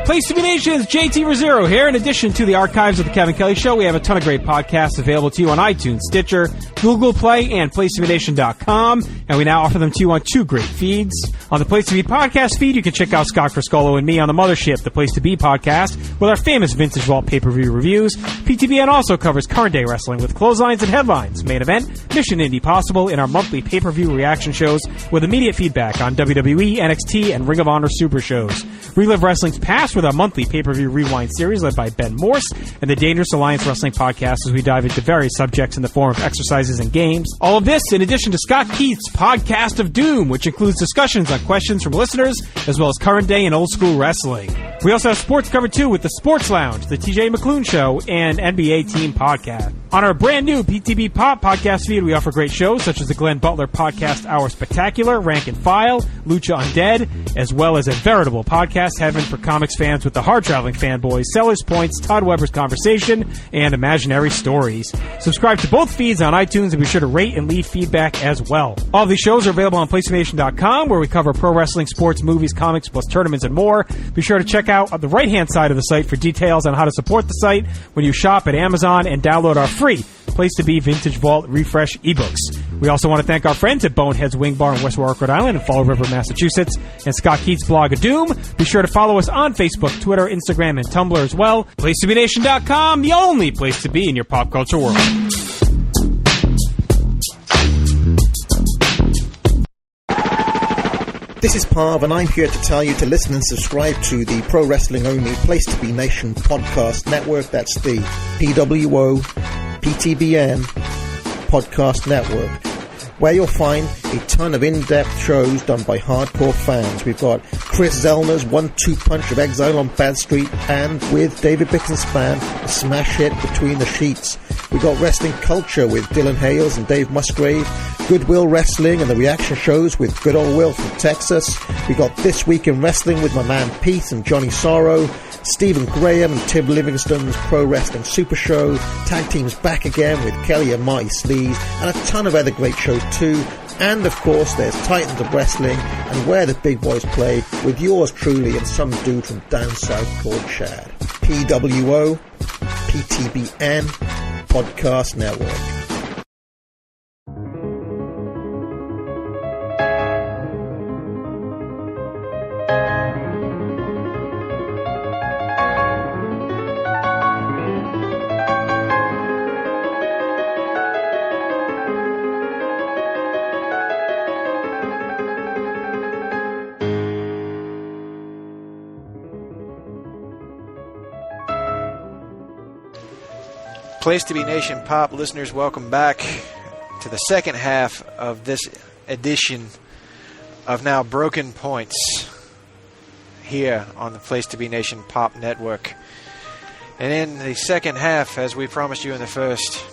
Place to Be Nation's JT Rosero here. In addition to the archives of the Kevin Kelley Show, we have a ton of great podcasts available to you on iTunes, Stitcher, Google Play, and PlaceToBeNation.com. And we now offer them to you on two great feeds. On the Place to Be podcast feed, you can check out Scott Friscolo and me on the Mothership, the Place to Be podcast, with our famous Vintage Vault pay-per-view reviews. PTBN also covers current day wrestling with clotheslines and headlines, main event, Mission Indy Possible, in our monthly pay-per-view reaction shows with immediate feedback on WWE, NXT, and Ring of Honor Super shows. Relive wrestling's past with our monthly pay-per-view rewind series led by Ben Morse and the Dangerous Alliance Wrestling podcast as we dive into various subjects in the form of exercises and games. All of this in addition to Scott Keith's Podcast of Doom, which includes discussions on questions from listeners as well as current day and old school wrestling. We also have sports covered too with the Sports Lounge, the TJ McClune Show, and NBA Team Podcast. On our brand new PTB Pop podcast feed, we offer great shows such as the Glenn Butler Podcast Hour Spectacular, Rank and File, Lucha Undead, as well as a veritable podcast heaven for comics fans with the hard-traveling fanboys, Sellers Points, Todd Weber's Conversation, and Imaginary Stories. Subscribe to both feeds on iTunes and be sure to rate and leave feedback as well. All of these shows are available on PlayStation.com, where we cover pro wrestling, sports, movies, comics, plus tournaments and more. Be sure to check out on the right-hand side of the site for details on how to support the site when you shop at Amazon and download our free Place to Be Vintage Vault Refresh ebooks. We also want to thank our friends at Bonehead's Wing Bar in West Warwick, Rhode Island, and Fall River, Massachusetts, and Scott Keith's Blog of Doom. Be sure to follow us on Facebook, Twitter, Instagram, and Tumblr as well. PlaceToBeNation.com, the only place to be in your pop culture world. This is Parv, and I'm here to tell you to listen and subscribe to the Pro Wrestling Only Place to Be Nation podcast network. That's the PWO PTBN podcast network, where you'll find a ton of in-depth shows done by hardcore fans. We've got Chris Zellner's 1-2 punch of Exile on Bad Street, and with David Bixenspan, a smash hit Between the Sheets. We got Wrestling Culture with Dylan Hales and Dave Musgrave, Goodwill Wrestling and the reaction shows with Good Old Will from Texas. We got This Week in Wrestling with my man Pete and Johnny Sorrow, Stephen Graham and Tim Livingston's Pro Wrestling Super Show, Tag Teams Back Again with Kelley and Marty Sleaze, and a ton of other great shows too. And of course there's Titans of Wrestling and Where the Big Boys Play with yours truly and some dude from down south called Chad. PWO PTBN Podcast Network. Place to Be Nation Pop listeners, welcome back to the second half of this edition of now Broken Points here on the Place to Be Nation Pop Network. And in the second half, as we promised you in the first,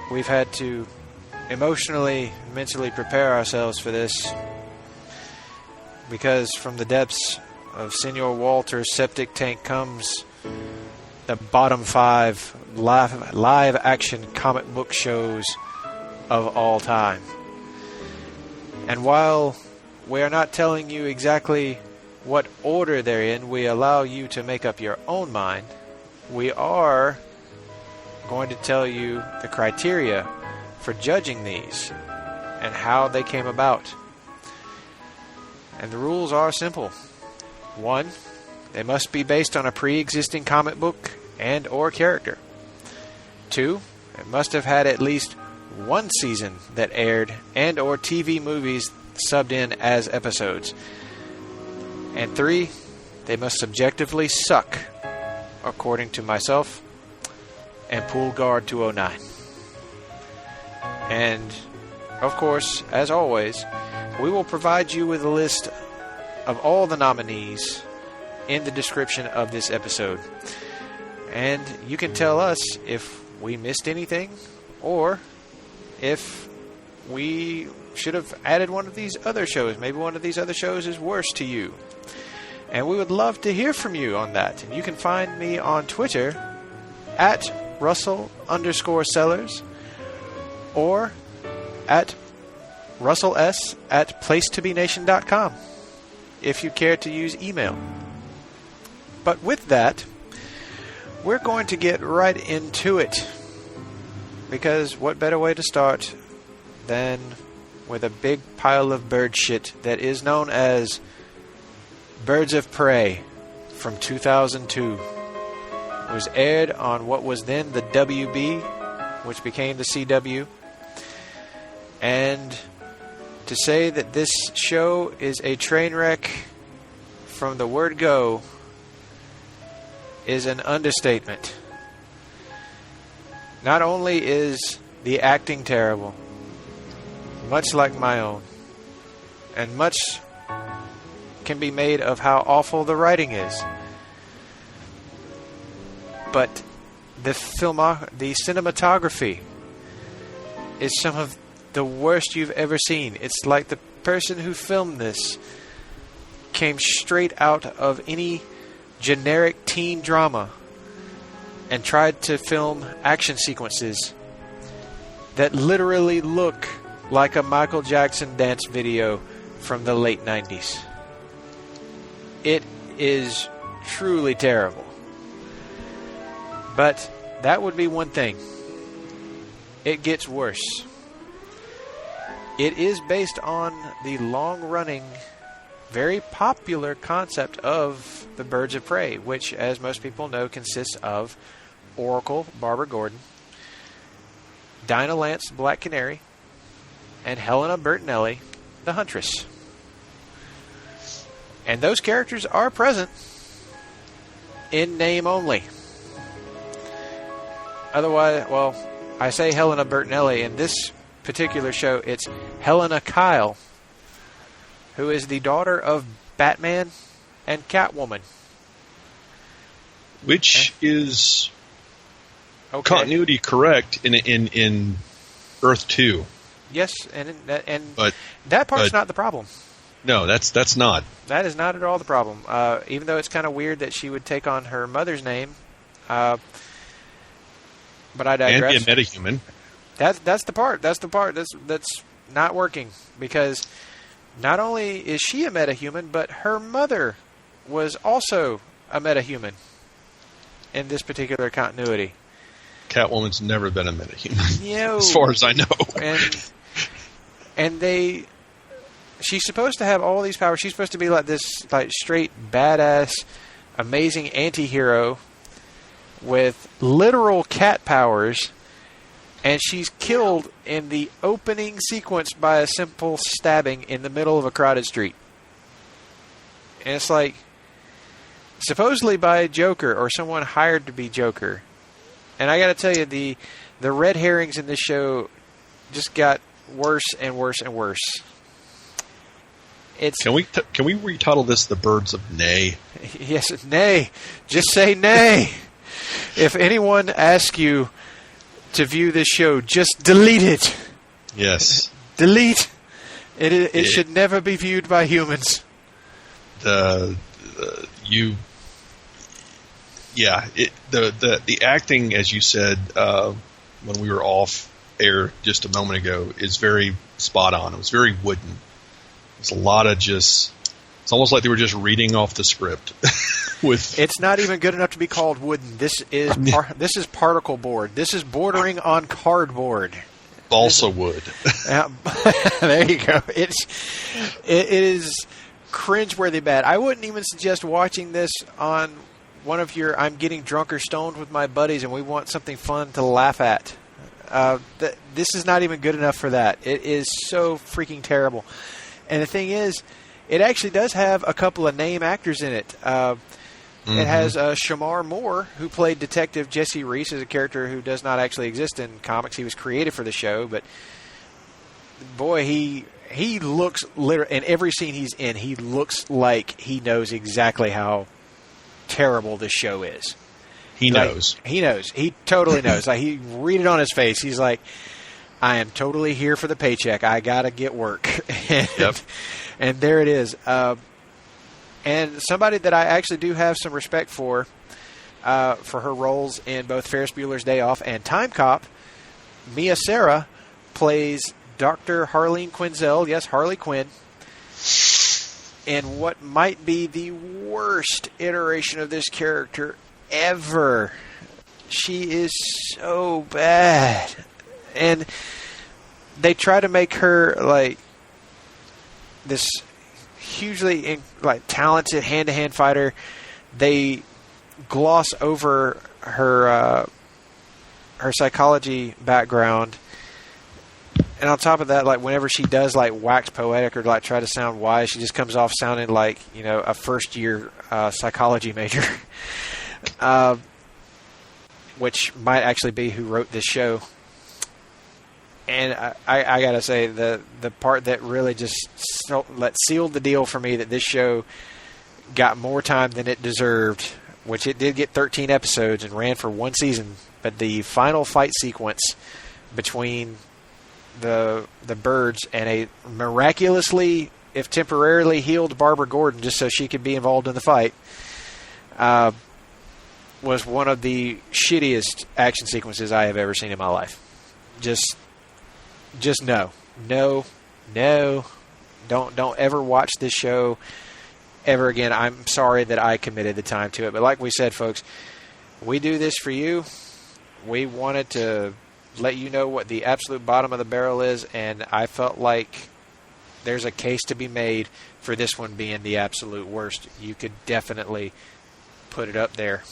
we've had to emotionally, mentally prepare ourselves for this, because from the depths of Senor Walter's septic tank comes the bottom 5 live action comic book shows of all time. And while we are not telling you exactly what order they're in, we allow you to make up your own mind. We are going to tell you the criteria for judging these and how they came about. And the rules are simple. 1, they must be based on a pre-existing comic book and or character. 2, it must have had at least one season that aired and or TV movies subbed in as episodes. And 3, they must subjectively suck, according to myself and Pool Guard 209. And, of course, as always, we will provide you with a list of all the nominees in the description of this episode. And you can tell us if we missed anything or if we should have added one of these other shows. Maybe one of these other shows is worse to you. And we would love to hear from you on that. And you can find me on Twitter at Russell_Sellers or at Russell S at placetobenation.com if you care to use email. But with that, we're going to get right into it. Because what better way to start than with a big pile of bird shit that is known as Birds of Prey from 2002. It was aired on what was then the WB, which became the CW. And to say that this show is a train wreck from the word go is an understatement. Not only is the acting terrible, much like my own, and much can be made of how awful the writing is, but the cinematography is some of the worst you've ever seen. It's like the person who filmed this came straight out of any generic teen drama and tried to film action sequences that literally look like a Michael Jackson dance video from the late 90s. It is truly terrible. But that would be one thing. It gets worse. It is based on the long-running, very popular concept of the Birds of Prey, which, as most people know, consists of Oracle, Barbara Gordon, Dinah Lance, Black Canary, and Helena Bertinelli, the Huntress. And those characters are present in name only. Otherwise, well, I say Helena Bertinelli. In this particular show, it's Helena Kyle, who is the daughter of Batman and Catwoman. Which is continuity correct in Earth 2. Yes, but that part's not the problem. No, that's not. That is not at all the problem. Even though it's kind of weird that she would take on her mother's name. But I digress. And be a metahuman. That's the part. That's not working, because not only is she a metahuman, but her mother was also a metahuman in this particular continuity. Catwoman's never been a metahuman, no. As far as I know. And she's supposed to have all these powers. She's supposed to be like this, like straight badass, amazing anti-hero with literal cat powers, and she's killed in the opening sequence by a simple stabbing in the middle of a crowded street. And it's like, supposedly by Joker or someone hired to be Joker. And I got to tell you, the red herrings in this show just got worse and worse and worse. Can we retitle this The Birds of Nay? Yes, nay. Just say nay. If anyone asks you to view this show, just delete it. Yes. Delete. It should never be viewed by humans. The acting, as you said when we were off air just a moment ago, is very spot on. It was very wooden. It's a lot of it's almost like they were just reading off the script. It's not even good enough to be called wooden. This is particle board. This is bordering on cardboard. Balsa wood. There you go. It is cringeworthy bad. I wouldn't even suggest watching this on one of your I'm getting drunk or stoned with my buddies and we want something fun to laugh at. This is not even good enough for that. It is so freaking terrible. And the thing is, it actually does have a couple of name actors in it. It has Shamar Moore, who played Detective Jesse Reese, as a character who does not actually exist in comics. He was created for the show, but boy, he looks literally in every scene he's in. He looks like he knows exactly how terrible this show is. He knows. He knows. He totally knows. Like, he read it on his face. He's like, I am totally here for the paycheck. I gotta get work. And there it is. And somebody that I actually do have some respect for her roles in both Ferris Bueller's Day Off and Time Cop, Mia Sara plays Dr. Harleen Quinzel, yes, Harley Quinn, in what might be the worst iteration of this character ever. She is so bad. And they try to make her like this hugely talented hand-to-hand fighter. They gloss over her psychology background, and on top of that, like whenever she does like wax poetic or like try to sound wise, she just comes off sounding like, you know, a first-year psychology major, which might actually be who wrote this show. And I gotta say, the part that really just sealed the deal for me, that this show got more time than it deserved, which it did get 13 episodes and ran for one season, but the final fight sequence between the birds and a miraculously, if temporarily, healed Barbara Gordon just so she could be involved in the fight, was one of the shittiest action sequences I have ever seen in my life. Just no. Don't ever watch this show ever again. I'm sorry that I committed the time to it. But like we said, folks, we do this for you. We wanted to let you know what the absolute bottom of the barrel is, and I felt like there's a case to be made for this one being the absolute worst. You could definitely put it up there.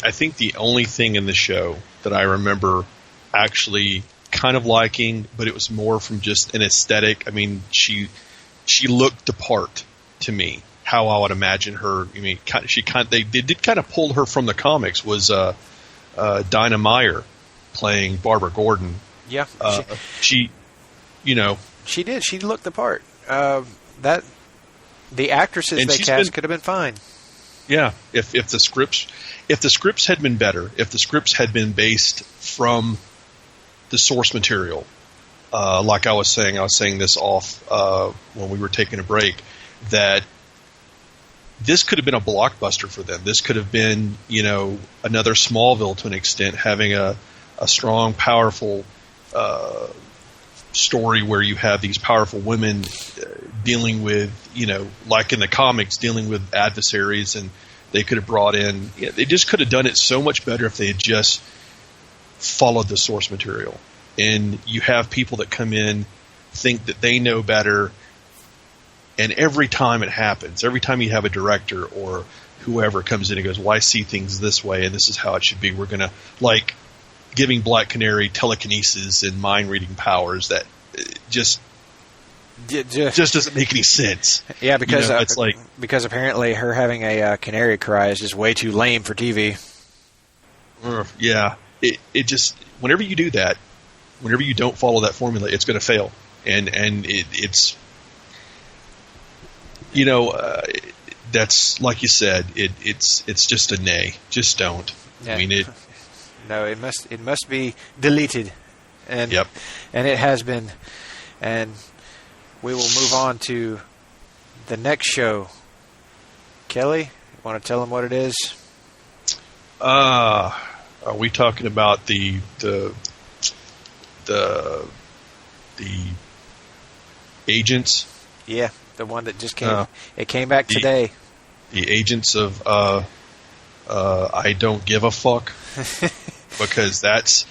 I think the only thing in the show that I remember actually kind of liking, but it was more from just an aesthetic. I mean, she looked the part to me, how I would imagine her. I mean, they did kind of pull her from the comics. Was Dinah Meyer playing Barbara Gordon? Yeah, she did. She looked the part. That the actresses they cast could have been fine. Yeah, if the scripts had been better, if the scripts had been based from the source material, like I was saying this off when we were taking a break, that this could have been a blockbuster for them. This could have been, another Smallville to an extent, having a strong, powerful story where you have these powerful women dealing with, like in the comics, dealing with adversaries, and they could have brought in. They just could have done it so much better if they had just followed the source material. And you have people that come in, think that they know better, and every time it happens, every time you have a director or whoever comes in and goes, well, I see things this way and this is how it should be, we're going to, like giving Black Canary telekinesis and mind-reading powers, that just doesn't make any sense. Yeah, because it's because apparently her having a canary cry is just way too lame for TV. Yeah, it just, whenever you do that, whenever you don't follow that formula, it's going to fail, and it's that's, like you said, it's just a nay. Just don't. Yeah. I mean it. No, it must be deleted, and Yep. And it has been, and we will move on to the next show. Kelley, you want to tell them what it is? Are we talking about the agents? Yeah, the one that just came. It came back today. The agents of I don't give a fuck, because that's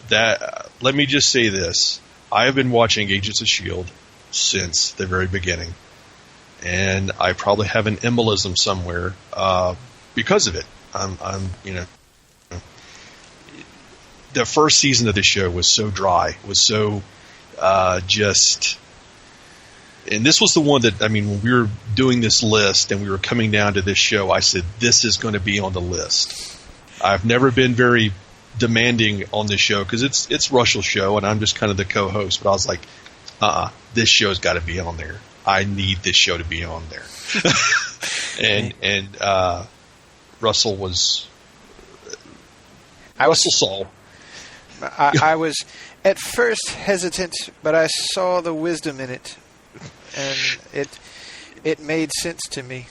that. Let me just say this: I have been watching Agents of S.H.I.E.L.D. since the very beginning, and I probably have an embolism somewhere because of it. I'm the first season of the show was so dry, was so just. And this was the one that, I mean, when we were doing this list and we were coming down to this show, I said, this is going to be on the list. I've never been very demanding on this show because it's Russell's show and I'm just kind of the co-host. But I was like, this show's got to be on there. I need this show to be on there. and Russell was. Russell saw. I was at first hesitant, but I saw the wisdom in it. And it made sense to me.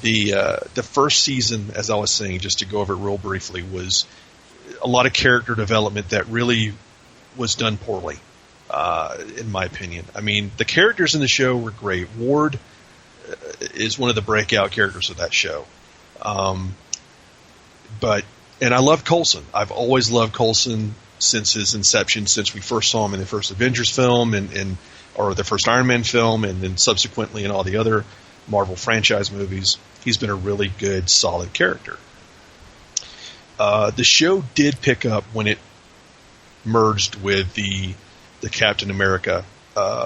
The first season, as I was saying, just to go over it real briefly, was a lot of character development that really was done poorly, in my opinion. I mean, the characters in the show were great. Ward is one of the breakout characters of that show. And I love Coulson. I've always loved Coulson since his inception, since we first saw him in the first Avengers film or the first Iron Man film, and then subsequently in all the other Marvel franchise movies. He's been a really good, solid character. The show did pick up when it merged with the Captain America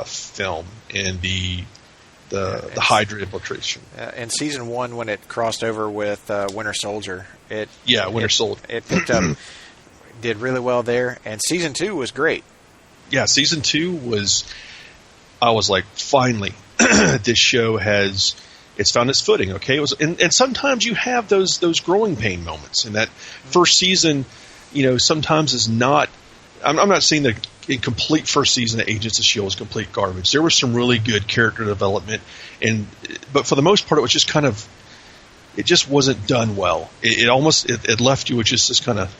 film and the Hydra infiltration. In season 1, when it crossed over with Winter Soldier, Winter Soldier. It picked up, did really well there, and season 2 was great. Yeah, season 2 was. I was like, finally, this show it's found its footing. Okay, it was, and sometimes you have those growing pain moments. And that first season, sometimes is not. I'm not saying that a complete first season of Agents of S.H.I.E.L.D. is complete garbage. There was some really good character development, but for the most part, it was just kind of. It just wasn't done well. It left you with just this kind of.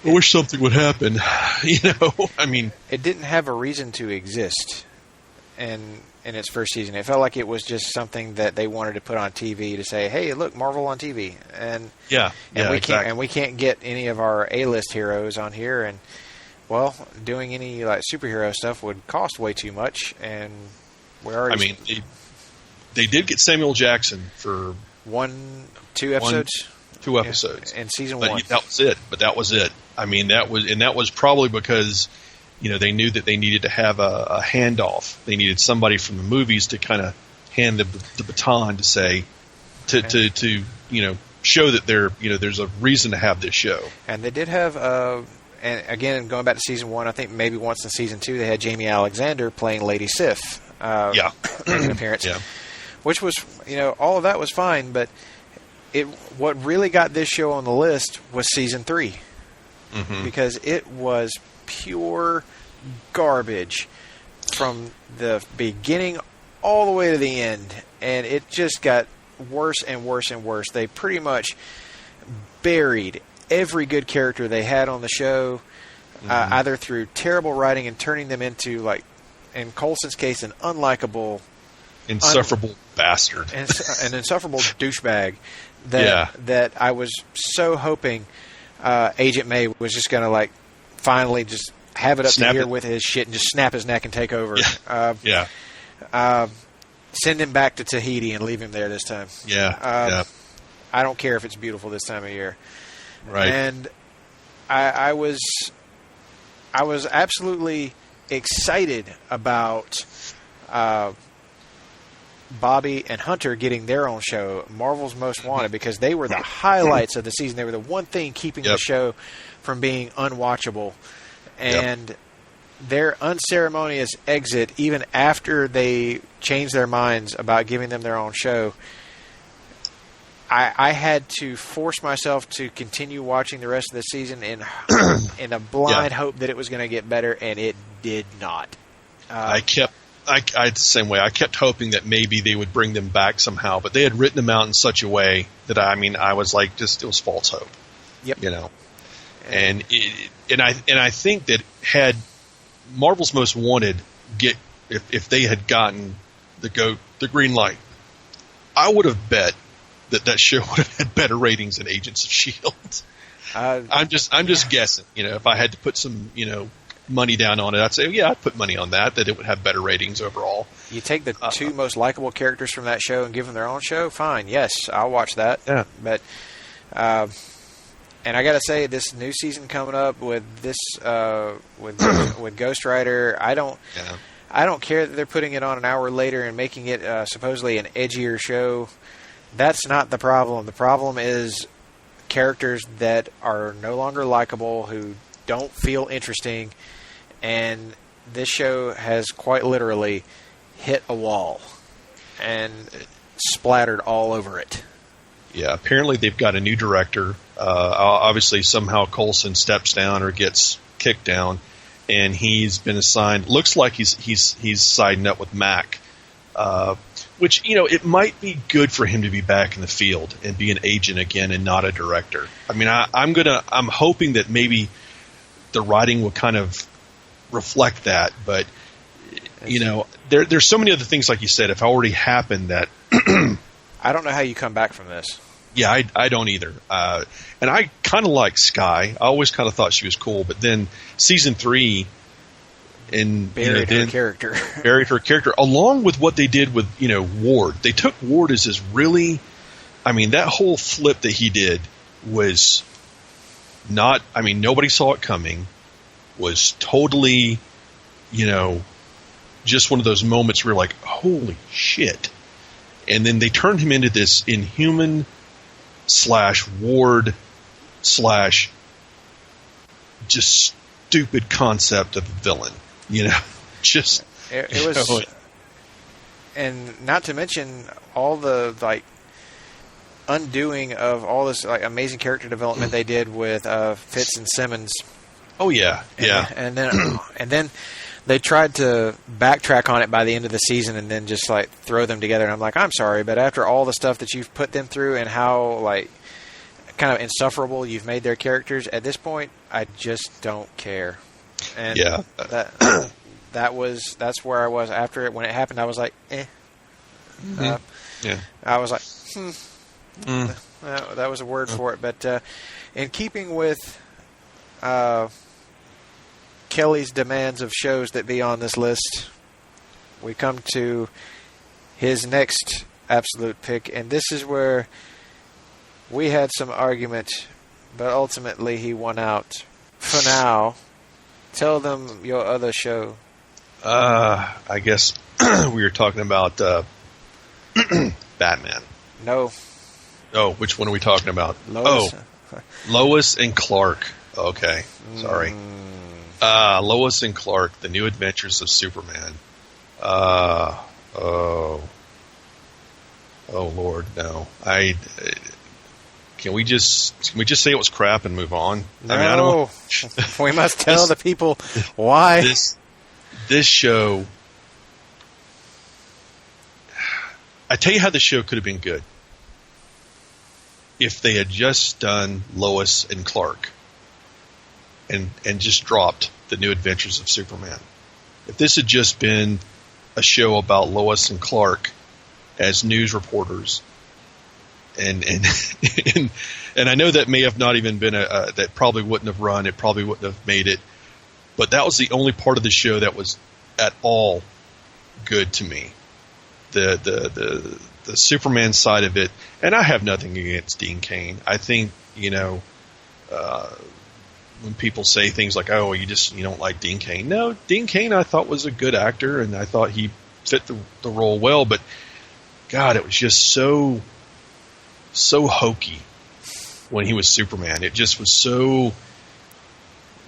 I wish something would happen. I mean, it didn't have a reason to exist. In its first season, it felt like it was just something that they wanted to put on TV to say, "Hey, look, Marvel on TV," and we can't get any of our A-list heroes on here, and doing any like superhero stuff would cost way too much, and we're already. I mean, they did get Samuel Jackson for 2 episodes. 2 episodes in season 1. One. That was it. I mean, that was probably because. They knew that they needed to have a handoff. They needed somebody from the movies to kind of hand the baton to say, to show that there's a reason to have this show. And they did have, and again, going back to season 1, I think maybe once in season 2 they had Jamie Alexander playing Lady Sif, making an appearance, which was, all of that was fine, but what really got this show on the list was season 3, because it was pure garbage from the beginning all the way to the end, and it just got worse and worse and worse. They pretty much buried every good character they had on the show, either through terrible writing and turning them into, like, in Coulson's case, an unlikable, insufferable bastard, an insufferable douchebag. That I was so hoping Agent May was just going to finally just have it up to here with his shit and just snap his neck and take over. Send him back to Tahiti and leave him there this time. I don't care if it's beautiful this time of year. Right. And I was absolutely excited about Bobby and Hunter getting their own show, Marvel's Most Wanted, because they were the highlights of the season. They were the one thing keeping the show from being unwatchable. And their unceremonious exit, even after they changed their minds about giving them their own show, I had to force myself to continue watching the rest of the season in a blind hope that it was going to get better, and it did not. I the same way. I kept hoping that maybe they would bring them back somehow, but they had written them out in such a way that I was like, it was false hope. And I think that had Marvel's Most Wanted if they had gotten the green light, I would have bet that show would have had better ratings than Agents of S.H.I.E.L.D. I'm just guessing. If I had to put some money down on it, I'd say, yeah, I'd put money on that it would have better ratings overall. You take the two most likable characters from that show and give them their own show, fine, yes, I'll watch that. Yeah. But, and I gotta say, this new season coming up with this, with Ghost Rider, I don't care that they're putting it on an hour later and making it supposedly an edgier show. That's not the problem. The problem is characters that are no longer likable, who don't feel interesting, and this show has quite literally hit a wall and splattered all over it. Yeah, apparently they've got a new director. Obviously, somehow Coulson steps down or gets kicked down, and he's been assigned. Looks like he's siding up with Mac, which, you know, it might be good for him to be back in the field and be an agent again and not a director. I mean, I'm hoping that maybe the writing will kind of reflect that, but you know, there's so many other things, like you said, have already happened that I don't know how you come back from this. Yeah, I don't either. And I kind of like Skye. I always kind of thought she was cool, but then season 3 and buried her character. Buried her character, along with what they did with, you know, Ward. They took Ward as this really, I mean, that whole flip that he did was not, I mean, nobody saw it coming, was totally, you know, just one of those moments where you're like, holy shit. And then they turned him into this Inhuman / Ward / just stupid concept of a villain, you know, just it was, and not to mention all the like undoing of all this like amazing character development they did with Fitz and Simmons. Oh yeah, yeah, and then they tried to backtrack on it by the end of the season and then just like throw them together. And I'm like, I'm sorry, but after all the stuff that you've put them through and how like kind of insufferable you've made their characters, at this point, I just don't care. And yeah, that's where I was after it. When it happened, I was like, eh. Yeah. I was like, that was a word for it. But in keeping with Kelley's demands of shows that be on this list, we come to his next absolute pick, and this is where we had some argument, but ultimately he won out. For now, tell them your other show. I guess we were talking about Batman. No. Oh, which one are we talking about? Lois. Oh, Lois and Clark. Okay, sorry. Lois and Clark, The New Adventures of Superman. Oh Lord, no. Can we just say it was crap and move on? No. I mean, I don't. We must tell the people why. This show. I tell you how the show could have been good if they had just done Lois and Clark. And just dropped The New Adventures of Superman. If this had just been a show about Lois and Clark as news reporters, and I know that may have not even been that probably wouldn't have run. It probably wouldn't have made it. But that was the only part of the show that was at all good to me. The Superman side of it, and I have nothing against Dean Cain. I think, you know. When people say things like, "Oh, you don't like Dean Cain," no, Dean Cain I thought was a good actor, and I thought he fit the role well. But God, it was just so hokey when he was Superman. It just was so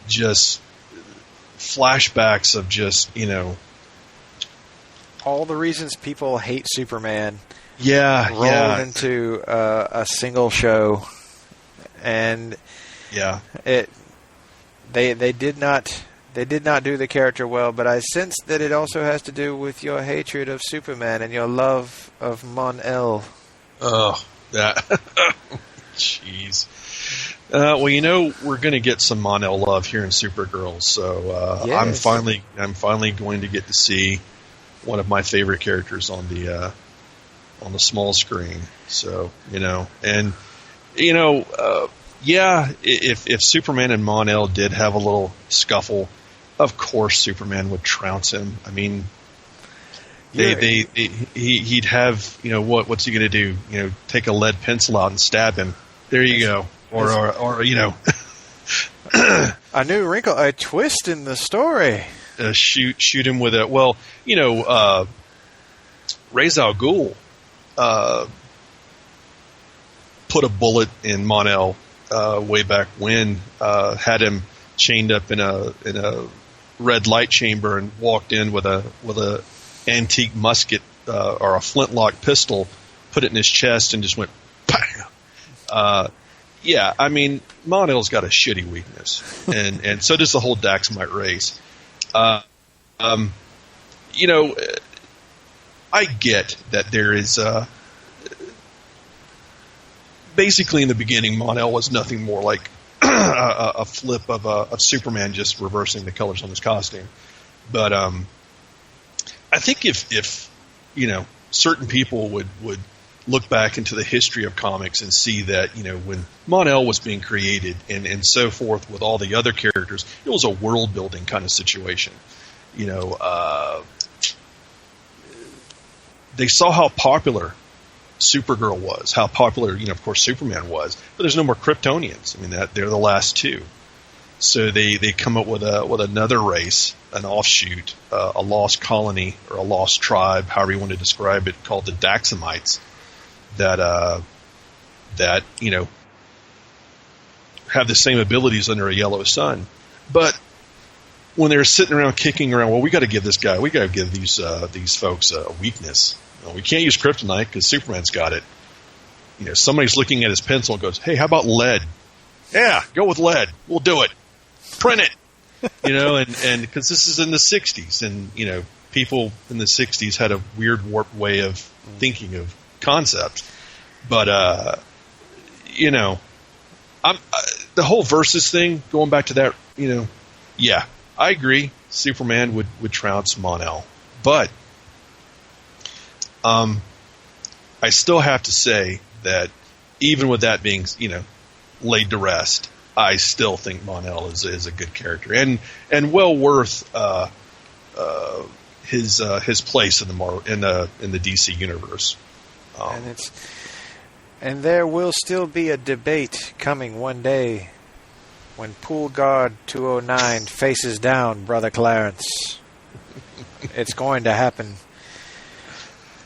just flashbacks of just, you know, all the reasons people hate Superman. Yeah, rolled into a single show, and yeah, They did not do the character well, but I sense that it also has to do with your hatred of Superman and your love of Mon-El. Oh, that. Jeez. Well, you know, we're going to get some Mon-El love here in Supergirl, so yes. I'm finally going to get to see one of my favorite characters on the small screen. So, you know, and you know. Yeah, if Superman and Mon-El did have a little scuffle, of course Superman would trounce him. I mean, he'd have, what's he going to do? Take a lead pencil out and stab him. There you go. Or a new wrinkle, a twist in the story. Shoot him with Ra's al Ghul put a bullet in Mon-El way back when, had him chained up in a red light chamber and walked in with a antique musket or a flintlock pistol, put it in his chest and just went bang. Yeah, I mean, Mon-El's got a shitty weakness, and so does the whole Daxamite race. I get that there is basically in the beginning, Mon-El was nothing more like a flip of Superman just reversing the colors on his costume. But I think if certain people would look back into the history of comics and see that, when Mon-El was being created and so forth with all the other characters, it was a world building kind of situation. They saw how popular Supergirl was, how popular, of course, Superman was, but there's no more Kryptonians. I mean, they're the last two. So they come up with another race, an offshoot, a lost colony or a lost tribe, however you want to describe it, called the Daxamites, that have the same abilities under a yellow sun. But when they're sitting around kicking around, well, we got to give these folks a weakness. We can't use kryptonite because Superman's got it. Somebody's looking at his pencil and goes, "Hey, how about lead?" Yeah, go with lead. We'll do it. Print it. And because this is in the 60s, and people in the 60s had a weird warped way of thinking of concepts. But the whole versus thing, going back to that, yeah, I agree. Superman would trounce Mon-El, but I still have to say that even with that being, laid to rest, I still think Mon-El is a good character and well worth his place in the DC universe. And there will still be a debate coming one day when Pool Guard 209 faces down Brother Clarence. It's going to happen.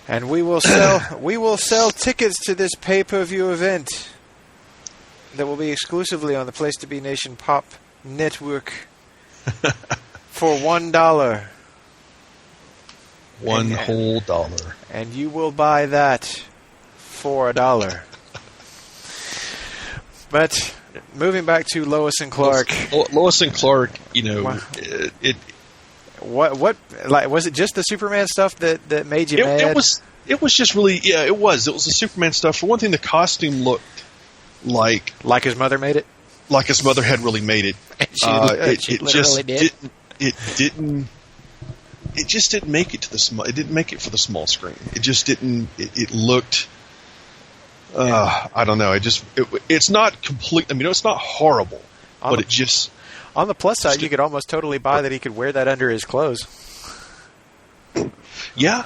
And we will sell tickets to this pay-per-view event that will be exclusively on the Place to Be Nation Pop Network for $1. One whole dollar. And you will buy that for $1. But moving back to Lois and Clark. Lois and Clark, wow. What was it just the Superman stuff that made you mad? It was just really, it was the Superman stuff. For one thing, the costume looked like his mother made it. Like his mother had really made it. She literally did. It just didn't make it to the small. It didn't make it for the small screen. It just didn't. It looked. I don't know. It's not complete. I mean, it's not horrible, but it just. On the plus side, you could almost totally buy that he could wear that under his clothes. Yeah.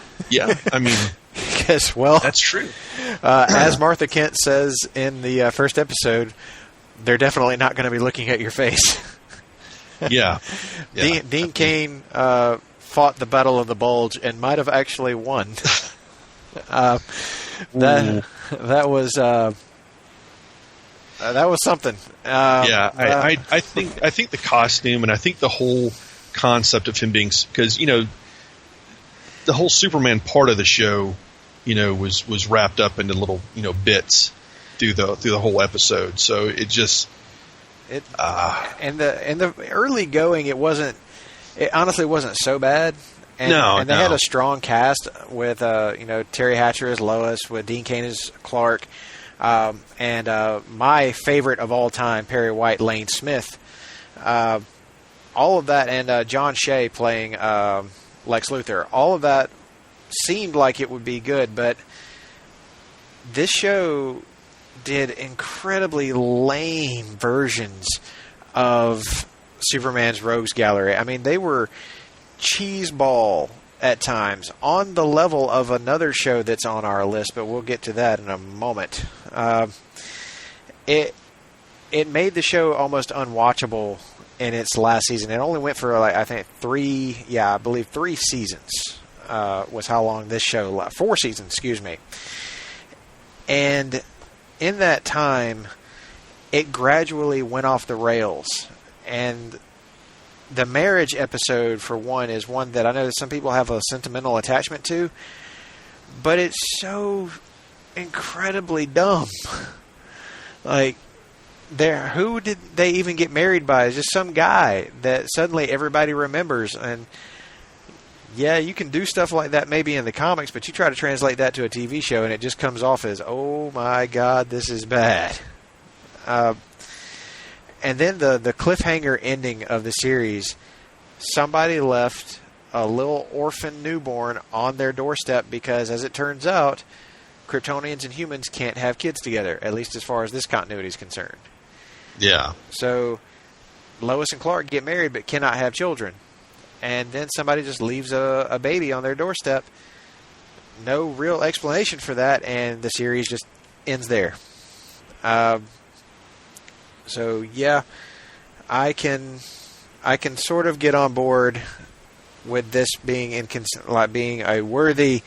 I mean, because that's true. As Martha Kent says in the first episode, they're definitely not going to be looking at your face. Yeah. Dean Cain fought the Battle of the Bulge and might have actually won. That was something. I think the costume and I think the whole concept of him being, because the whole Superman part of the show, was wrapped up into little bits through the whole episode. So it just in the early going, it honestly wasn't so bad. And they had a strong cast with Terry Hatcher as Lois, with Dean Cain as Clark. And my favorite of all time, Perry White, Lane Smith. All of that, and John Shea playing Lex Luthor. All of that seemed like it would be good, but this show did incredibly lame versions of Superman's Rogues Gallery. I mean, they were cheeseball at times, on the level of another show that's on our list, but we'll get to that in a moment. It made the show almost unwatchable in its last season. It only went for, like, I think 3 seasons was how long this show lasted. 4 seasons, excuse me. And in that time, it gradually went off the rails. And the marriage episode, for one, is one that I know that some people have a sentimental attachment to, but it's so incredibly dumb. Like, who did they even get married by? It's just some guy that suddenly everybody remembers. And yeah, you can do stuff like that maybe in the comics, but you try to translate that to a TV show and it just comes off as, oh my God, this is bad. And then the cliffhanger ending of the series, somebody left a little orphan newborn on their doorstep because, as it turns out, Kryptonians and humans can't have kids together, at least as far as this continuity is concerned. Yeah. So Lois and Clark get married but cannot have children. And then somebody just leaves a baby on their doorstep. No real explanation for that, and the series just ends there. So yeah, I can sort of get on board with this being being a worthy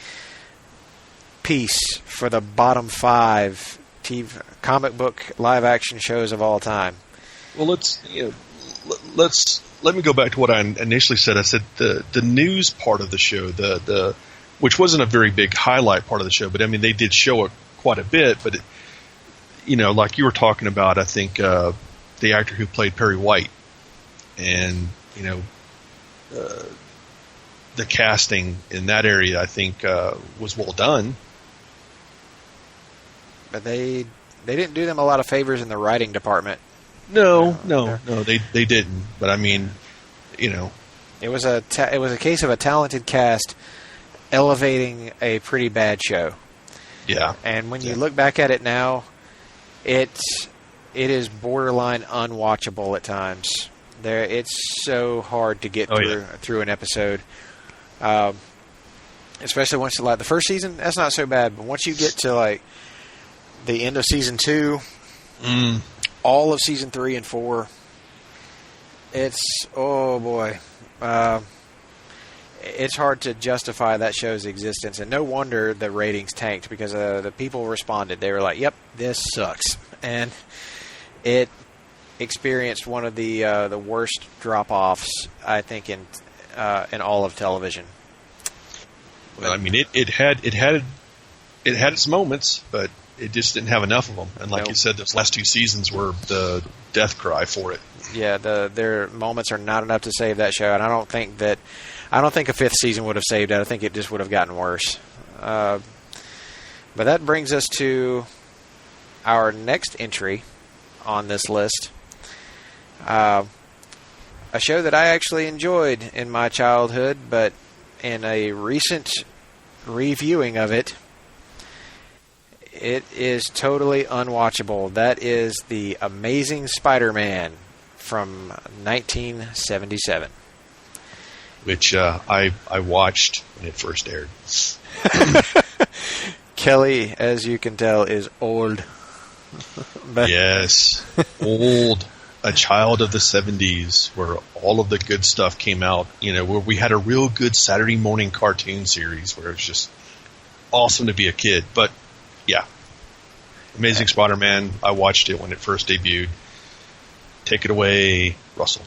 piece for the bottom 5 TV, comic book live action shows of all time. Well, let me go back to what I initially said. I said the news part of the show, the which wasn't a very big highlight part of the show, but I mean they did show it quite a bit. But like you were talking about, I think the actor who played Perry White, and the casting in that area, I think was well done. But they didn't do them a lot of favors in the writing department. No, they didn't. But I mean, it was a case of a talented cast elevating a pretty bad show. Yeah. And when you look back at it now, it is borderline unwatchable at times. It's so hard to get through an episode. Especially once the first season, that's not so bad. But once you get to like the end of season 2, all of season 3 and 4, it's, oh boy, it's hard to justify that show's existence. And no wonder the ratings tanked, because the people responded. They were like, "Yep, this sucks," and it experienced one of the worst drop-offs, I think, in all of television. Well, I mean, it had its moments, but it just didn't have enough of them. And like you said, those last 2 seasons were the death cry for it. Yeah, their moments are not enough to save that show, and I don't think a 5th season would have saved it. I think it just would have gotten worse. But that brings us to our next entry on this list. A show that I actually enjoyed in my childhood, but in a recent reviewing of it, it is totally unwatchable. That is The Amazing Spider-Man from 1977. Which I watched when it first aired. Kelley, as you can tell, is old. Yes, old. A child of the 70s, where all of the good stuff came out. Where we had a real good Saturday morning cartoon series where it was just awesome to be a kid. But yeah, Amazing Spider-Man, I watched it when it first debuted. Take it away, Russell.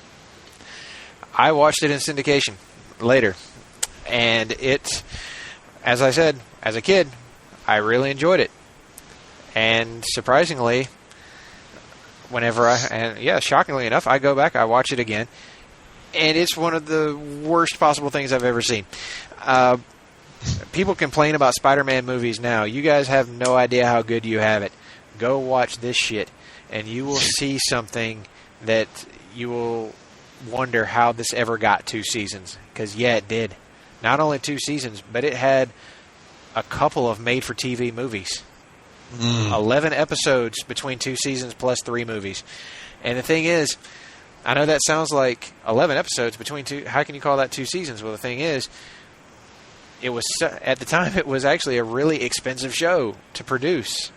I watched it in syndication later, and it, as I said, as a kid, I really enjoyed it. And surprisingly, shockingly enough, I go back, I watch it again, and it's one of the worst possible things I've ever seen. People complain about Spider-Man movies now. You guys have no idea how good you have it. Go watch this shit, and you will see something that you will wonder how this ever got 2 seasons. Because, yeah, it did. Not only 2 seasons, but it had a couple of made-for-TV movies. 11 episodes between 2 seasons plus 3 movies. And the thing is, I know that sounds like 11 episodes between two. How can you call that 2 seasons? Well, the thing is, it was at the time it was actually a really expensive show to produce,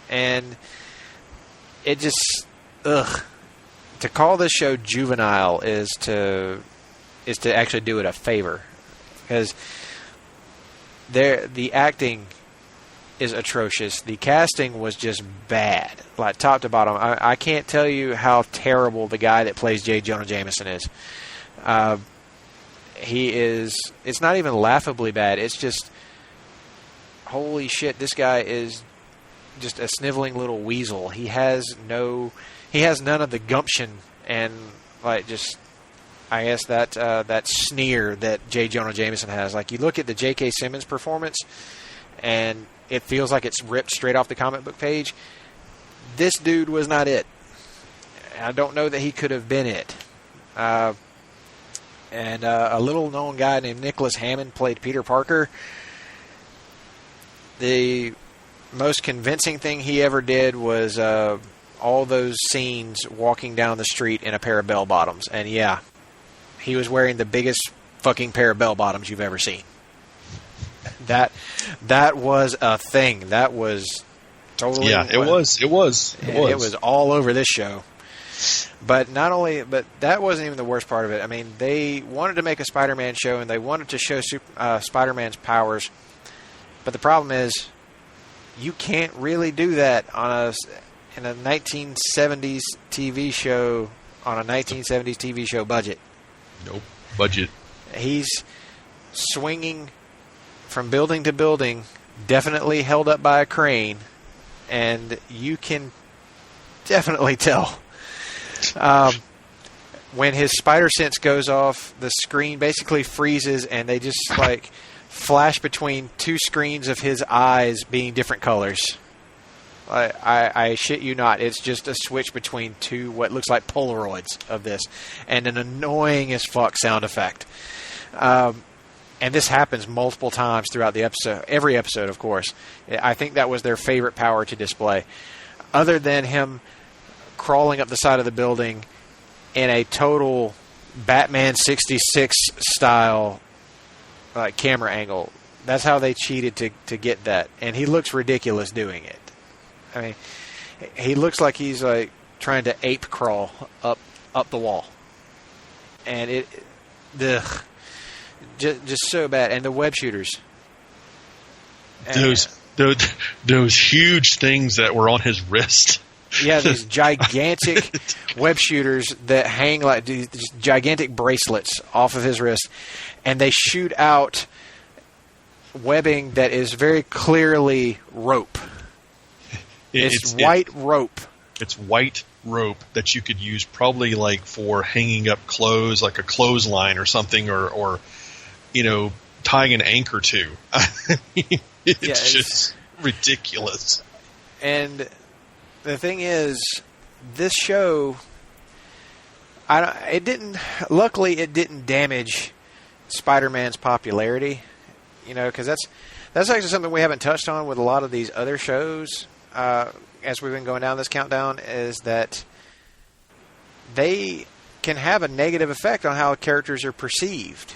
and it just to call this show juvenile is to actually do it a favor, because the acting is atrocious. The casting was just bad, like top to bottom. I can't tell you how terrible the guy that plays J. Jonah Jameson is. He is. It's not even laughably bad. It's just, holy shit, this guy is just a sniveling little weasel. He has none of the gumption and like just, I guess that sneer that J. Jonah Jameson has. Like, you look at the J.K. Simmons performance, and it feels like it's ripped straight off the comic book page. This dude was not it. I don't know that he could have been it. And a little-known guy named Nicholas Hammond played Peter Parker. The most convincing thing he ever did was all those scenes walking down the street in a pair of bell-bottoms. And yeah, he was wearing the biggest fucking pair of bell-bottoms you've ever seen. That was a thing. That was totally... Yeah, it was all over this show. But that wasn't even the worst part of it. I mean, they wanted to make a Spider-Man show, and they wanted to show Spider-Man's powers. But the problem is, you can't really do that in a 1970s TV show, on a 1970s TV show budget. Nope. Budget. He's swinging from building to building, definitely held up by a crane, and you can definitely tell. When his spider sense goes off, the screen basically freezes, and they just like flash between 2 screens of his eyes being different colors. I shit you not. It's just a switch between 2 what looks like Polaroids of this, and an annoying as fuck sound effect. And this happens multiple times throughout the episode. Every episode, of course. I think that was their favorite power to display. Other than him crawling up the side of the building in a total Batman 66 style camera angle. That's how they cheated to get that. And he looks ridiculous doing it. I mean, he looks like he's like trying to ape crawl up the wall. And just so bad. And the web shooters. Those huge things that were on his wrist. Yeah, these gigantic web shooters that hang like these gigantic bracelets off of his wrist, and they shoot out webbing that is very clearly rope. It's white rope. It's white rope that you could use probably like for hanging up clothes, like a clothesline or something, or tying an anchor to. It's just ridiculous. And the thing is, this show, luckily it didn't damage Spider-Man's popularity, because that's actually something we haven't touched on with a lot of these other shows, as we've been going down this countdown, is that they can have a negative effect on how characters are perceived.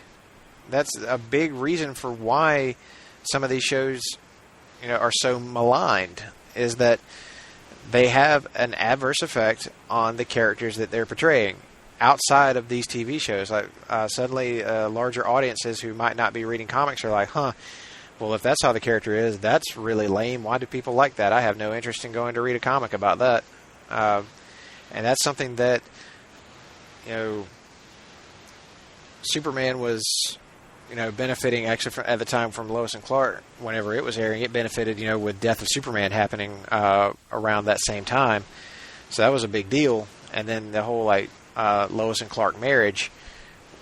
That's a big reason for why some of these shows, are so maligned, is that they have an adverse effect on the characters that they're portraying outside of these TV shows. Like suddenly, larger audiences who might not be reading comics are like, well, if that's how the character is, that's really lame. Why do people like that? I have no interest in going to read a comic about that. And that's something that, Superman was, benefiting actually at the time from Lois and Clark. Whenever it was airing, it benefited, with Death of Superman happening around that same time. So that was a big deal. And then the whole Lois and Clark marriage,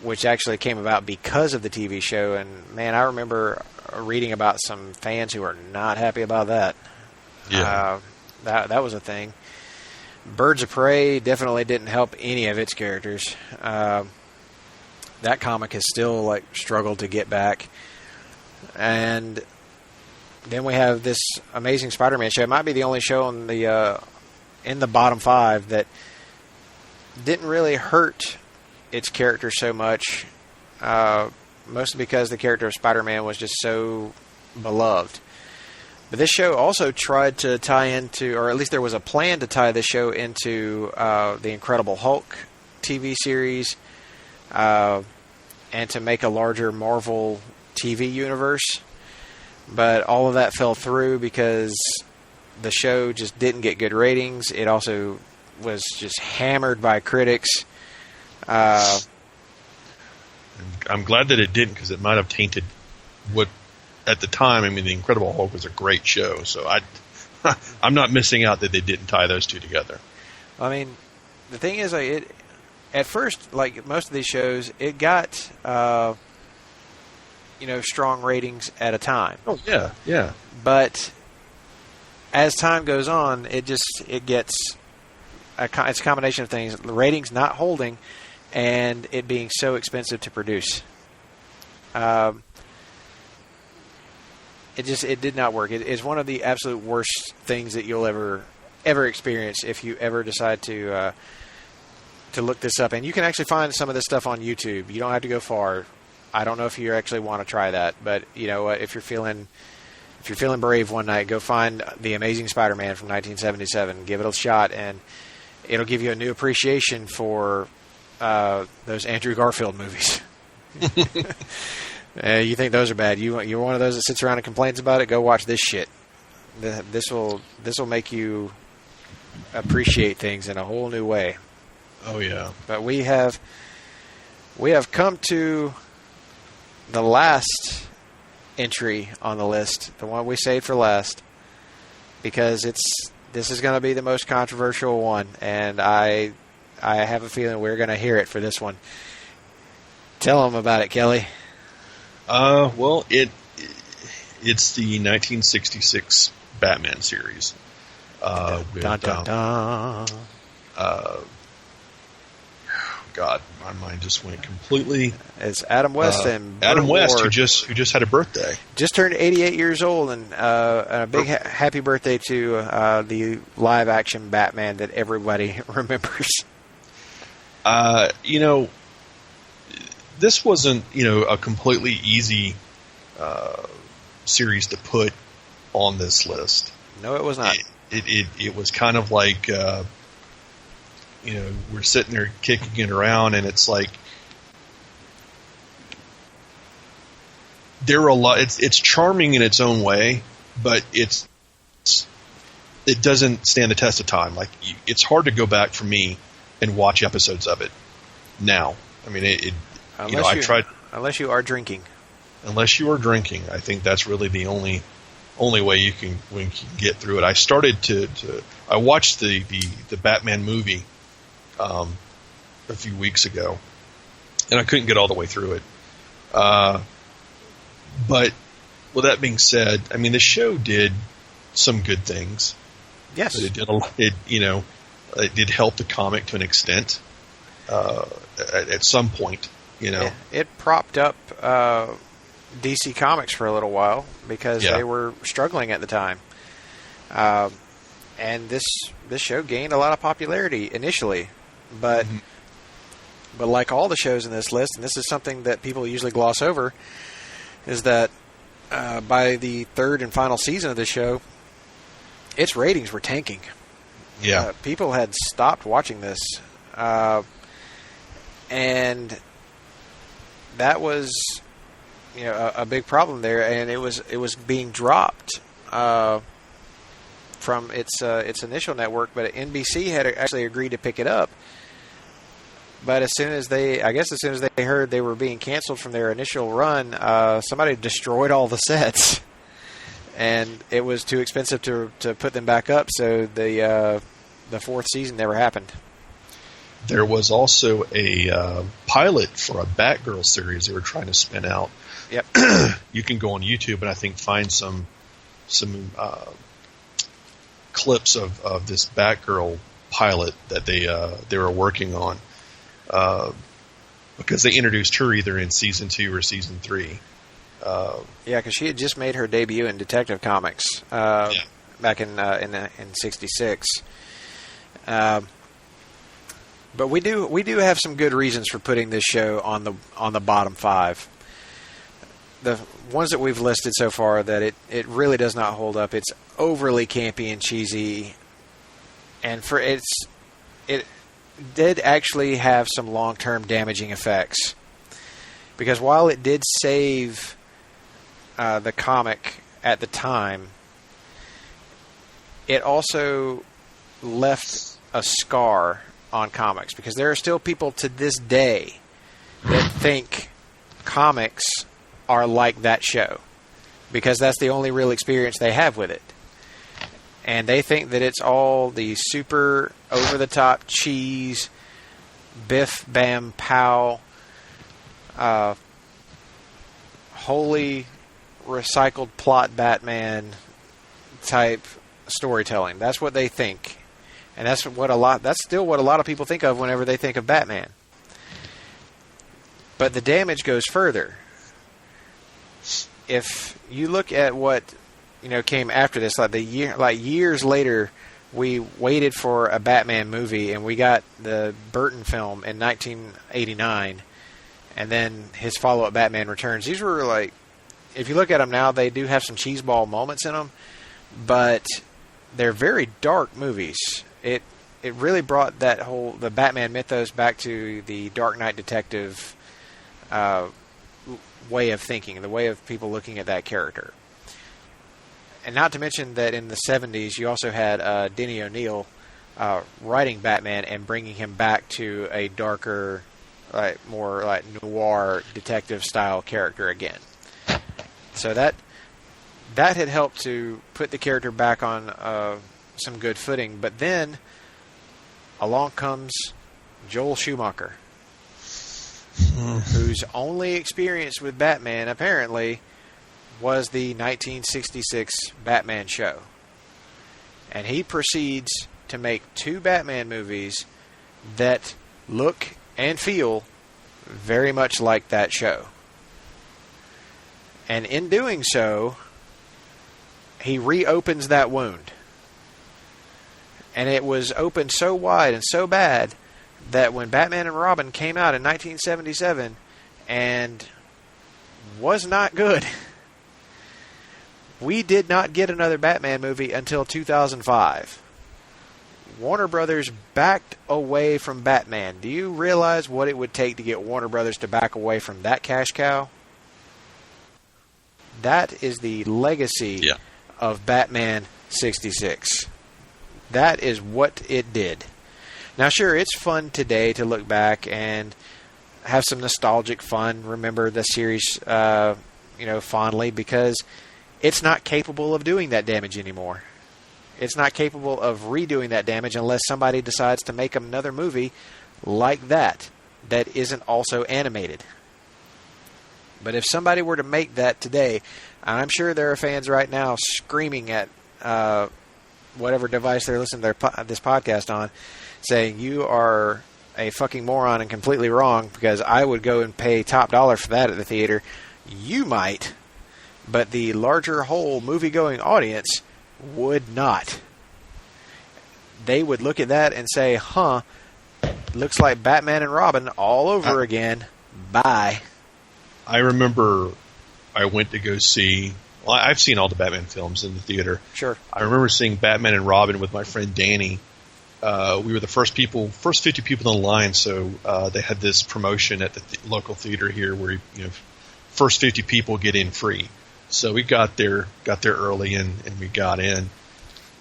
which actually came about because of the TV show. And man, I remember reading about some fans who are not happy about that. Yeah, that was a thing. Birds of Prey definitely didn't help any of its characters. That comic has still struggled to get back. And then we have this Amazing Spider-Man show. It might be the only show on the in the bottom 5 that didn't really hurt its character so much, mostly because the character of Spider-Man was just so beloved. But this show also tried to tie into, or at least there was a plan to tie this show into the Incredible Hulk TV series, and to make a larger Marvel TV universe. But all of that fell through because the show just didn't get good ratings. It also was just hammered by critics. I'm glad that it didn't, because it might have tainted what, at the time, I mean, The Incredible Hulk was a great show, so I'm not missing out that they didn't tie those two together. I mean, the thing is, at first, like most of these shows, it got, strong ratings at a time. Oh, yeah, yeah. But as time goes on, it gets, it's a combination of things. The ratings not holding, and it being so expensive to produce. It did not work. It's one of the absolute worst things that you'll ever experience if you ever decide to look this up. And you can actually find some of this stuff on YouTube. You don't have to go far. I don't know if you actually want to try that, but you know what? If you're feeling brave one night, go find The Amazing Spider-Man from 1977. Give it a shot, and it'll give you a new appreciation for those Andrew Garfield movies. You think those are bad? You're one of those that sits around and complains about it. Go watch this shit. This will make you appreciate things in a whole new way. Oh yeah. But we have come to the last entry on the list, the one we saved for last, because this is going to be the most controversial one, and I have a feeling we're going to hear it for this one. Tell them about it, Kelley. Well, it's the 1966 Batman series. God, my mind just went completely. It's Adam West and Adam West, Ward, who just had a birthday. Just turned 88 years old, and a big happy birthday to the live action Batman that everybody remembers. This wasn't, a completely easy series to put on this list. No, it was not. It was kind of like, we're sitting there kicking it around, and it's like there are a lot. It's charming in its own way, but it doesn't stand the test of time. Like, it's hard to go back for me and watch episodes of it now. I mean, unless you are drinking. Unless you are drinking, I think that's really the only way you can get through it. I started I watched the Batman movie a few weeks ago, and I couldn't get all the way through it. But with that being said, I mean, the show did some good things. Yes, but it did help the comic to an extent. At some point, Yeah, it propped up DC Comics for a little while because they were struggling at the time. And this show gained a lot of popularity initially, but like all the shows in this list, and this is something that people usually gloss over, is that by the third and final season of the show, its ratings were tanking. Yeah, people had stopped watching this, and that was a big problem there, and it was being dropped from its initial network, but NBC had actually agreed to pick it up. But as soon as they heard they were being canceled from their initial run, somebody destroyed all the sets, and it was too expensive to put them back up. So the fourth season never happened. There was also a pilot for a Batgirl series they were trying to spin out. Yep. You can go on YouTube and I think find some clips of this Batgirl pilot that they were working on, because they introduced her either in season 2 or season 3. Because she had just made her debut in Detective Comics back in '66. But we do have some good reasons for putting this show on the bottom 5. The ones that we've listed so far, that it really does not hold up. It's overly campy and cheesy, and it did actually have some long-term damaging effects. Because while it did save the comic at the time, it also left a scar on comics. Because there are still people to this day that think comics are like that show, because that's the only real experience they have with it. And they think that it's all the super over-the-top cheese, biff, bam, pow, wholly recycled plot Batman type storytelling. That's what they think. And that's still what a lot of people think of whenever they think of Batman. But the damage goes further. If you look at what came after this, years later, we waited for a Batman movie, and we got the Burton film in 1989, and then his follow-up Batman Returns. These were if you look at them now, they do have some cheeseball moments in them, but they're very dark movies. It really brought the Batman mythos back to the Dark Knight detective way of thinking, the way of people looking at that character. And not to mention that in the 70s, you also had Denny O'Neil writing Batman and bringing him back to a darker, more noir detective-style character again. So that had helped to put the character back on some good footing. But then along comes Joel Schumacher, whose only experience with Batman, apparently, was the 1966 Batman show. And he proceeds to make 2 Batman movies that look and feel very much like that show. And in doing so, he reopens that wound. And it was opened so wide and so bad that when Batman and Robin came out in 1977 and was not good, we did not get another Batman movie until 2005. Warner Brothers backed away from Batman. Do you realize what it would take to get Warner Brothers to back away from that cash cow? That is the legacy of Batman 66. That is what it did. Now, sure, it's fun today to look back and have some nostalgic fun, remember the series, fondly, because it's not capable of doing that damage anymore. It's not capable of redoing that damage unless somebody decides to make another movie like that isn't also animated. But if somebody were to make that today, I'm sure there are fans right now screaming at whatever device they're listening to this podcast on, saying, you are a fucking moron and completely wrong, because I would go and pay top dollar for that at the theater. You might, but the larger whole movie-going audience would not. They would look at that and say, looks like Batman and Robin all over again. Bye. I remember I went to go see... Well, I've seen all the Batman films in the theater. Sure. I remember seeing Batman and Robin with my friend Danny. We were the first 50 people in line, so they had this promotion at the local theater here where first 50 people get in free. So we got there early and we got in.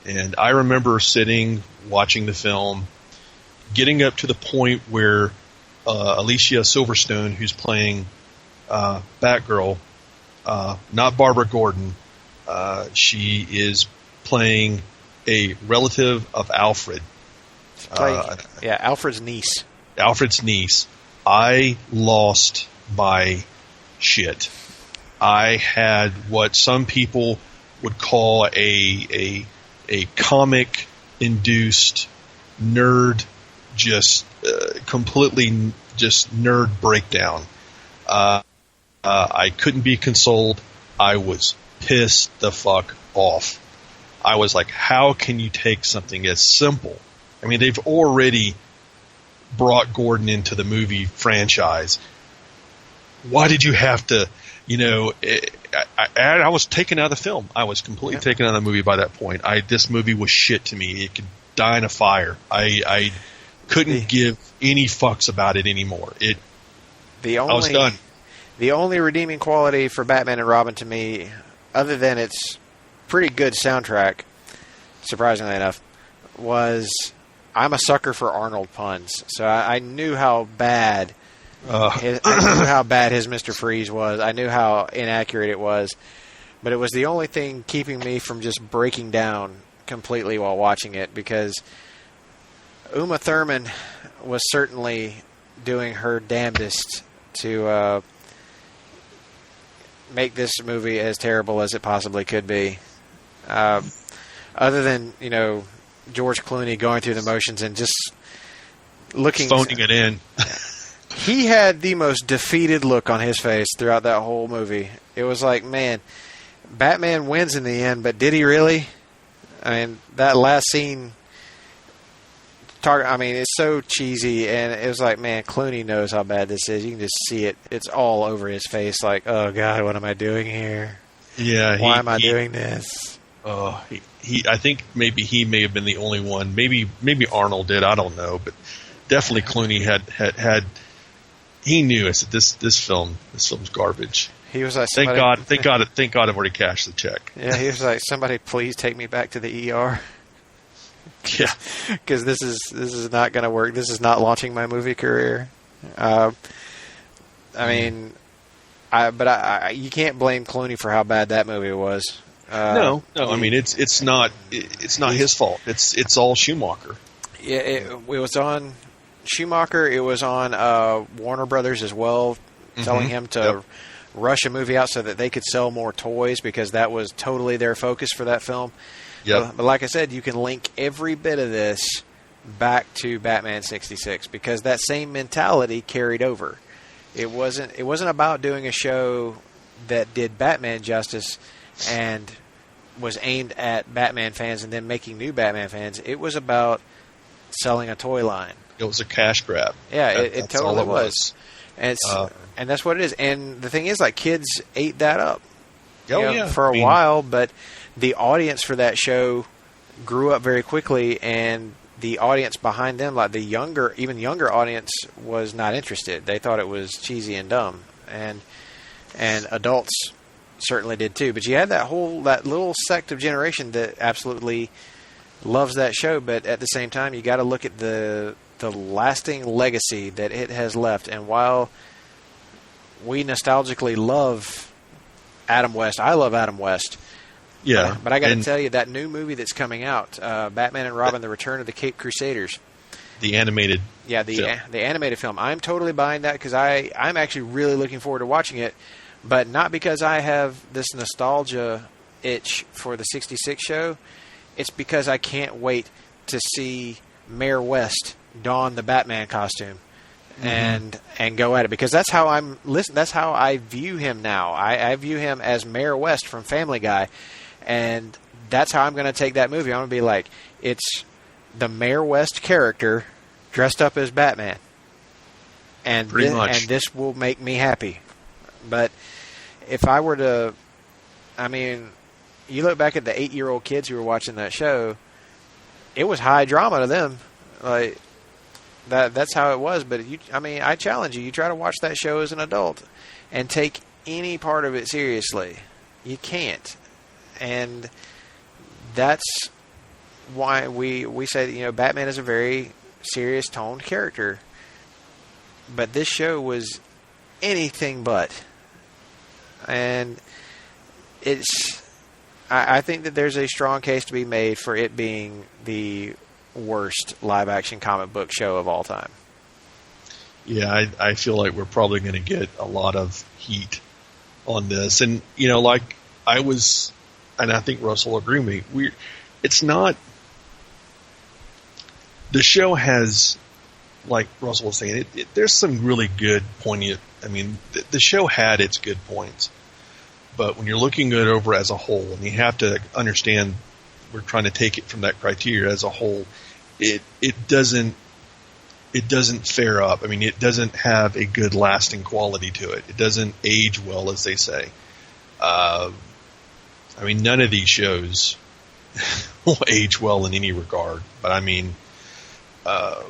And I remember sitting, watching the film, getting up to the point where Alicia Silverstone, who's playing Batgirl, not Barbara Gordon, she is playing a relative of Alfred. Alfred's niece. Alfred's niece. I lost my shit. I had what some people would call a comic-induced nerd, completely nerd breakdown. I couldn't be consoled. I was pissed the fuck off. I was like, how can you take something as simple? I mean, they've already brought Gordon into the movie franchise. Why did you have to, I was taken out of the film. I was completely taken out of the movie by that point. This movie was shit to me. It could die in a fire. I couldn't give any fucks about it anymore. I was done. The only redeeming quality for Batman and Robin to me, other than its pretty good soundtrack, surprisingly enough, was I'm a sucker for Arnold puns. So I knew how bad his Mr. Freeze was. I knew how inaccurate it was. But it was the only thing keeping me from just breaking down completely while watching it, because Uma Thurman was certainly doing her damnedest to make this movie as terrible as it possibly could be. Other than, George Clooney going through the motions and just looking... phoning it in. He had the most defeated look on his face throughout that whole movie. It was like, man, Batman wins in the end, but did he really? I mean, that last scene... it's so cheesy, and it was like, man, Clooney knows how bad this is. You can just see it. It's all over his face, like, oh, God, what am I doing here? Yeah. Why am I doing this? I think maybe he may have been the only one. Maybe Arnold did. I don't know, but definitely Clooney had he knew. I said, this film's garbage. He was like, thank God I've already cashed the check. Yeah, he was like, somebody please take me back to the ER. Yeah, because this is not going to work. This is not launching my movie career. You can't blame Clooney for how bad that movie was. No. I mean, it's not his fault. It's all Schumacher. Yeah, it was on Schumacher. It was on Warner Brothers as well, telling him to rush a movie out so that they could sell more toys, because that was totally their focus for that film. Yep. But like I said, you can link every bit of this back to Batman 66, because that same mentality carried over. It wasn't about doing a show that did Batman justice and was aimed at Batman fans and then making new Batman fans. It was about selling a toy line. It was a cash grab. Yeah, it totally was. And that's what it is. And the thing is, like, kids ate that up for a while, but the audience for that show grew up very quickly, and the audience behind them, like the even younger audience, was not interested. They thought it was cheesy and dumb, and adults certainly did too. But you had that little sect of generation that absolutely loves that show. But at the same time, you got to look at the lasting legacy that it has left. And while we nostalgically love Adam West, I love Adam West. Yeah, but I got to tell you, that new movie that's coming out, Batman and Robin: The Return of the Caped Crusaders, the animated, the animated film. I'm totally buying that, because I'm actually really looking forward to watching it, but not because I have this nostalgia itch for the '66 show. It's because I can't wait to see Mayor West don the Batman costume and go at it, because that's how that's how I view him now. I view him as Mayor West from Family Guy. And that's how I'm going to take that movie. I'm going to be like, it's the Mayor West character dressed up as Batman. And this will make me happy. But if I were to... I mean, you look back at the 8-year-old kids who were watching that show, it was high drama to them. Like, that's how it was. But, I challenge you. You try to watch that show as an adult and take any part of it seriously. You can't. And that's why we say that, Batman is a very serious toned character. But this show was anything but. And I think that there's a strong case to be made for it being the worst live action comic book show of all time. Yeah, I feel like we're probably going to get a lot of heat on this. And, like I was... And I think Russell will agree with me. It's not. The show has, like Russell was saying, there's some really good poignant. I mean, the show had its good points, but when you're looking at it over as a whole, and you have to understand, we're trying to take it from that criteria as a whole. It doesn't it doesn't fare up. I mean, it doesn't have a good lasting quality to it. It doesn't age well, as they say. I mean, none of these shows will age well in any regard. But I mean, the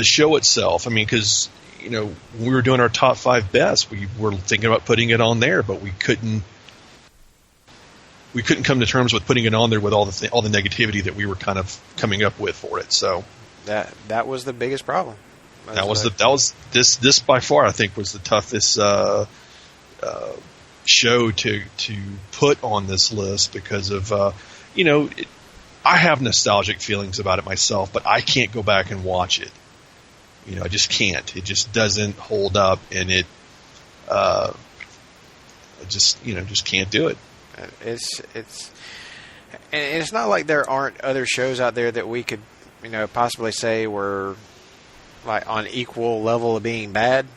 show itself, I mean, because, you know, when we were doing our top 5 best, we were thinking about putting it on there, but we couldn't come to terms with putting it on there with all the negativity that we were kind of coming up with for it. So that was the biggest problem. This by far, I think, was the toughest show to put on this list because of I have nostalgic feelings about it myself, but I can't go back and watch it. You know, I just can't. It just doesn't hold up, and it just can't do it. It's not like there aren't other shows out there that we could, possibly say were like on equal level of being bad.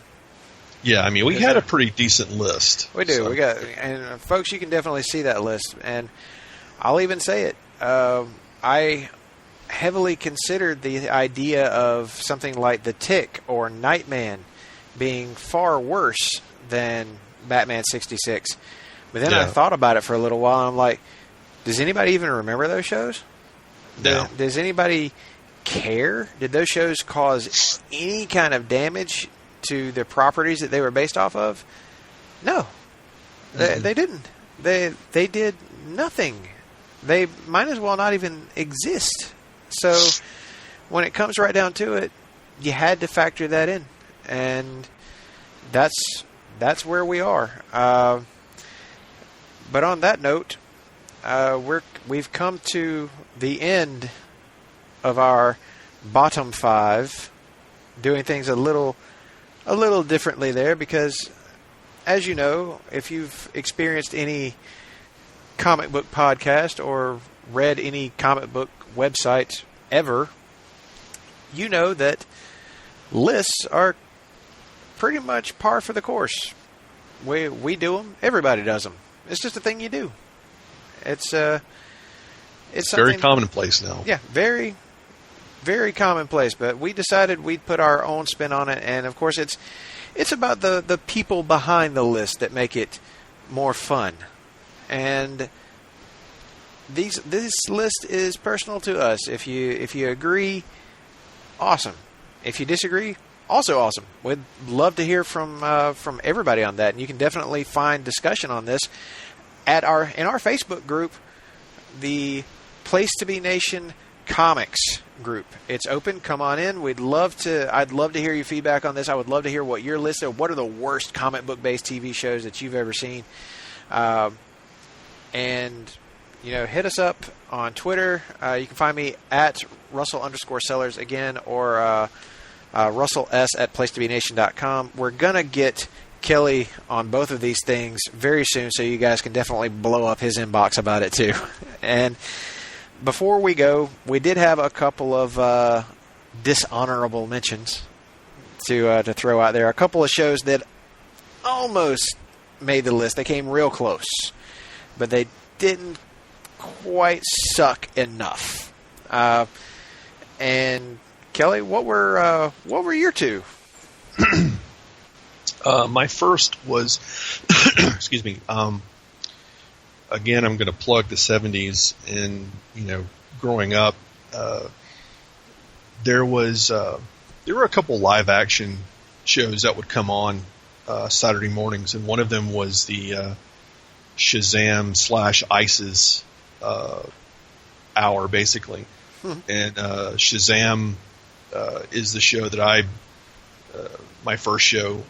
Yeah, I mean, we had a pretty decent list. We do. So. And folks, you can definitely see that list. And I'll even say it. I heavily considered the idea of something like The Tick or Nightman being far worse than Batman 66. But then I thought about it for a little while, and I'm like, does anybody even remember those shows? No. Does anybody care? Did those shows cause any kind of damage to the properties that they were based off of? No. They didn't. They did nothing. They might as well not even exist. So when it comes right down to it, you had to factor that in. And that's where we are. But on that note, we've come to the end of our bottom 5, doing things a little differently there because, as you know, if you've experienced any comic book podcast or read any comic book website ever, you know that lists are pretty much par for the course. We do them. Everybody does them. It's just a thing you do. It's very commonplace now. Yeah, very, very commonplace. But we decided we'd put our own spin on it, and of course, it's about the people behind the list that make it more fun. And this list is personal to us. If you agree, awesome. If you disagree, also awesome. We'd love to hear from everybody on that, and you can definitely find discussion on this in our Facebook group, the Place to Be Nation Comics group. It's open. Come on in. I'd love to hear your feedback on this. I would love to hear what your list of what are the worst comic book based TV shows that you've ever seen. And hit us up on Twitter. You can find me at Russell_Sellers again, or Russell S at placetobenation.com. We're going to get Kelley on both of these things very soon, so you guys can definitely blow up his inbox about it too. And before we go, we did have a couple of dishonorable mentions to throw out there. A couple of shows that almost made the list. They came real close, but they didn't quite suck enough. And Kelley, what were your two? My first was, excuse me. Again, I'm going to plug the 70s, and growing up, there were a couple live action shows that would come on Saturday mornings, and one of them was the Shazam / ISIS hour, basically. And Shazam is the show that my first show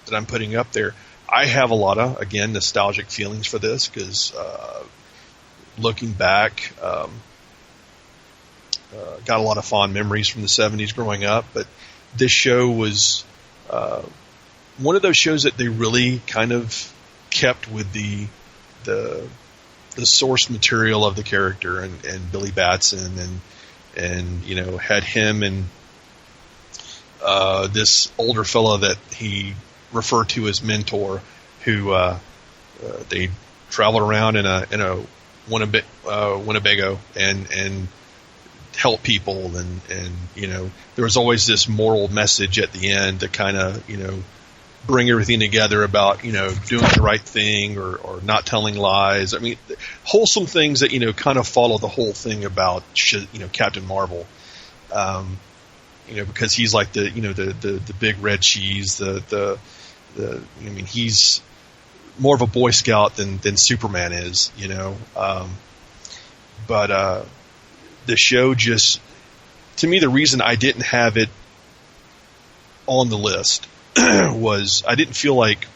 that I'm putting up there. I have a lot of, again, nostalgic feelings for this because looking back, got a lot of fond memories from the 70s growing up. But this show was one of those shows that they really kind of kept with the source material of the character and Billy Batson and had him and this older fellow that he referred to as mentor, who they traveled around in a Winnebago and help people, and there was always this moral message at the end to kind of bring everything together about doing the right thing or not telling lies. I mean, wholesome things that kind of follow the whole thing about Captain Marvel. Because he's like the big red cheese. He's more of a Boy Scout than Superman is. But the show just, to me, the reason I didn't have it on the list was I didn't feel like,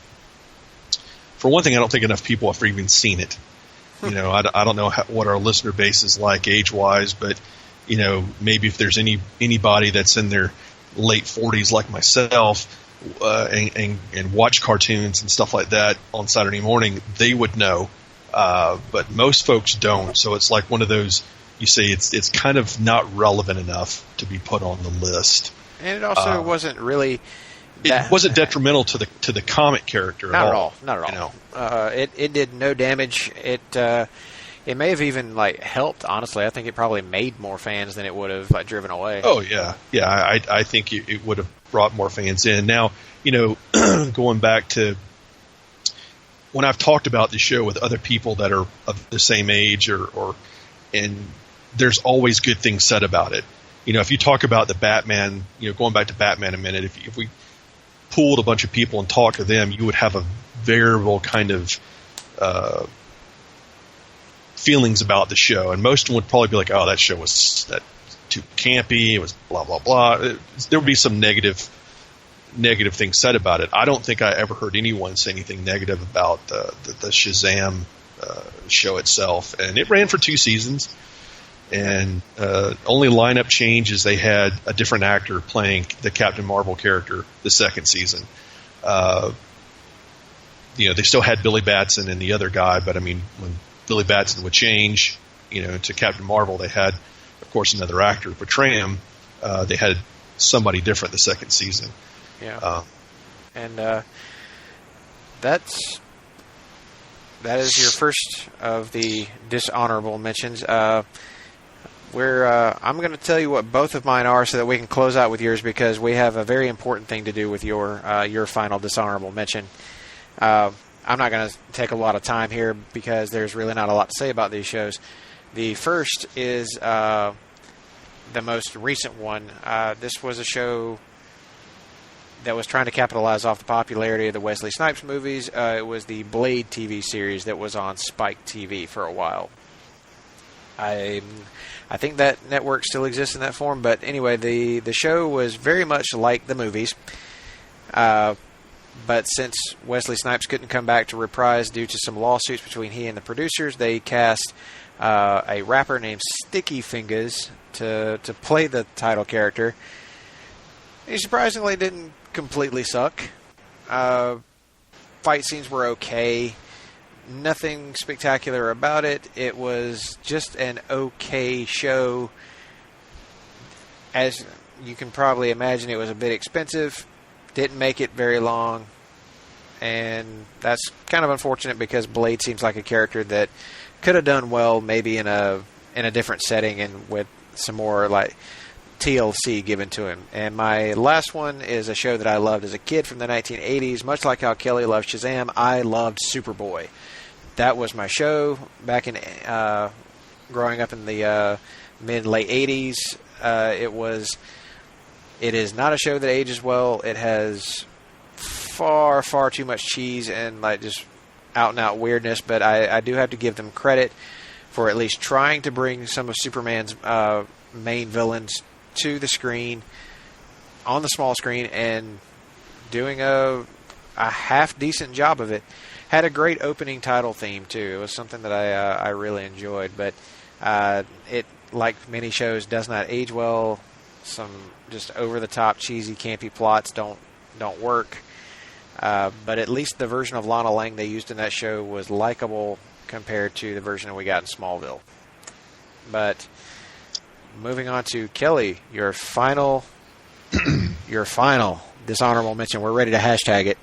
for one thing, I don't think enough people have even seen it. I don't know what our listener base is like age-wise, but maybe if there's anybody that's in their late 40s like myself and watch cartoons and stuff like that on Saturday morning, they would know. But most folks don't. So it's like one of those, you say it's kind of not relevant enough to be put on the list. And it also wasn't really. It wasn't detrimental to the comic character not at all. Not at all. It did no damage. It may have even helped. Honestly, I think it probably made more fans than it would have driven away. Oh yeah. I think it would have brought more fans in. Now going back to when I've talked about the show with other people that are of the same age and there's always good things said about it. If you talk about the Batman, going back to Batman a minute, if we pooled a bunch of people and talked to them, you would have a variable kind of feelings about the show, and most of them would probably be like, "Oh, that show was too campy. It was blah blah blah." There would be some negative things said about it. I don't think I ever heard anyone say anything negative about the Shazam show itself, and it ran for 2 seasons. And only lineup change is they had a different actor playing the Captain Marvel character the second season. They still had Billy Batson and the other guy, but I mean, when Billy Batson would change, to Captain Marvel, they had, of course, another actor portray him. They had somebody different the second season. Yeah, and that is your first of the dishonorable mentions. I'm going to tell you what both of mine are so that we can close out with yours, because we have a very important thing to do with your final dishonorable mention. I'm not going to take a lot of time here because there's really not a lot to say about these shows. The first is the most recent one. This was a show that was trying to capitalize off the popularity of the Wesley Snipes movies. It was the Blade TV series that was on Spike TV for a while. I think that network still exists in that form, but anyway, the show was very much like the movies. But since Wesley Snipes couldn't come back to reprise due to some lawsuits between he and the producers, they cast a rapper named Sticky Fingers to play the title character. He surprisingly didn't completely suck. Fight scenes were okay. Nothing spectacular about it. It was just an okay show. As you can probably imagine, it was a bit expensive. Didn't make it very long. And that's kind of unfortunate because Blade seems like a character that could have done well maybe in a different setting and with some more TLC given to him. And my last one is a show that I loved as a kid from the 1980s. Much like how Kelley loved Shazam, I loved Superboy. That was my show back in growing up in the mid-late 80s. It is not a show that ages well. It has far, far too much cheese and just out-and-out weirdness, but I do have to give them credit for at least trying to bring some of Superman's main villains to the screen, on the small screen, and doing a half-decent job of it. Had a great opening title theme, too. It was something that I really enjoyed, but it, like many shows, does not age well. Some just over-the-top, cheesy, campy plots don't work. But at least the version of Lana Lang they used in that show was likable compared to the version that we got in Smallville. But moving on to Kelley, your final dishonorable mention. We're ready to hashtag it.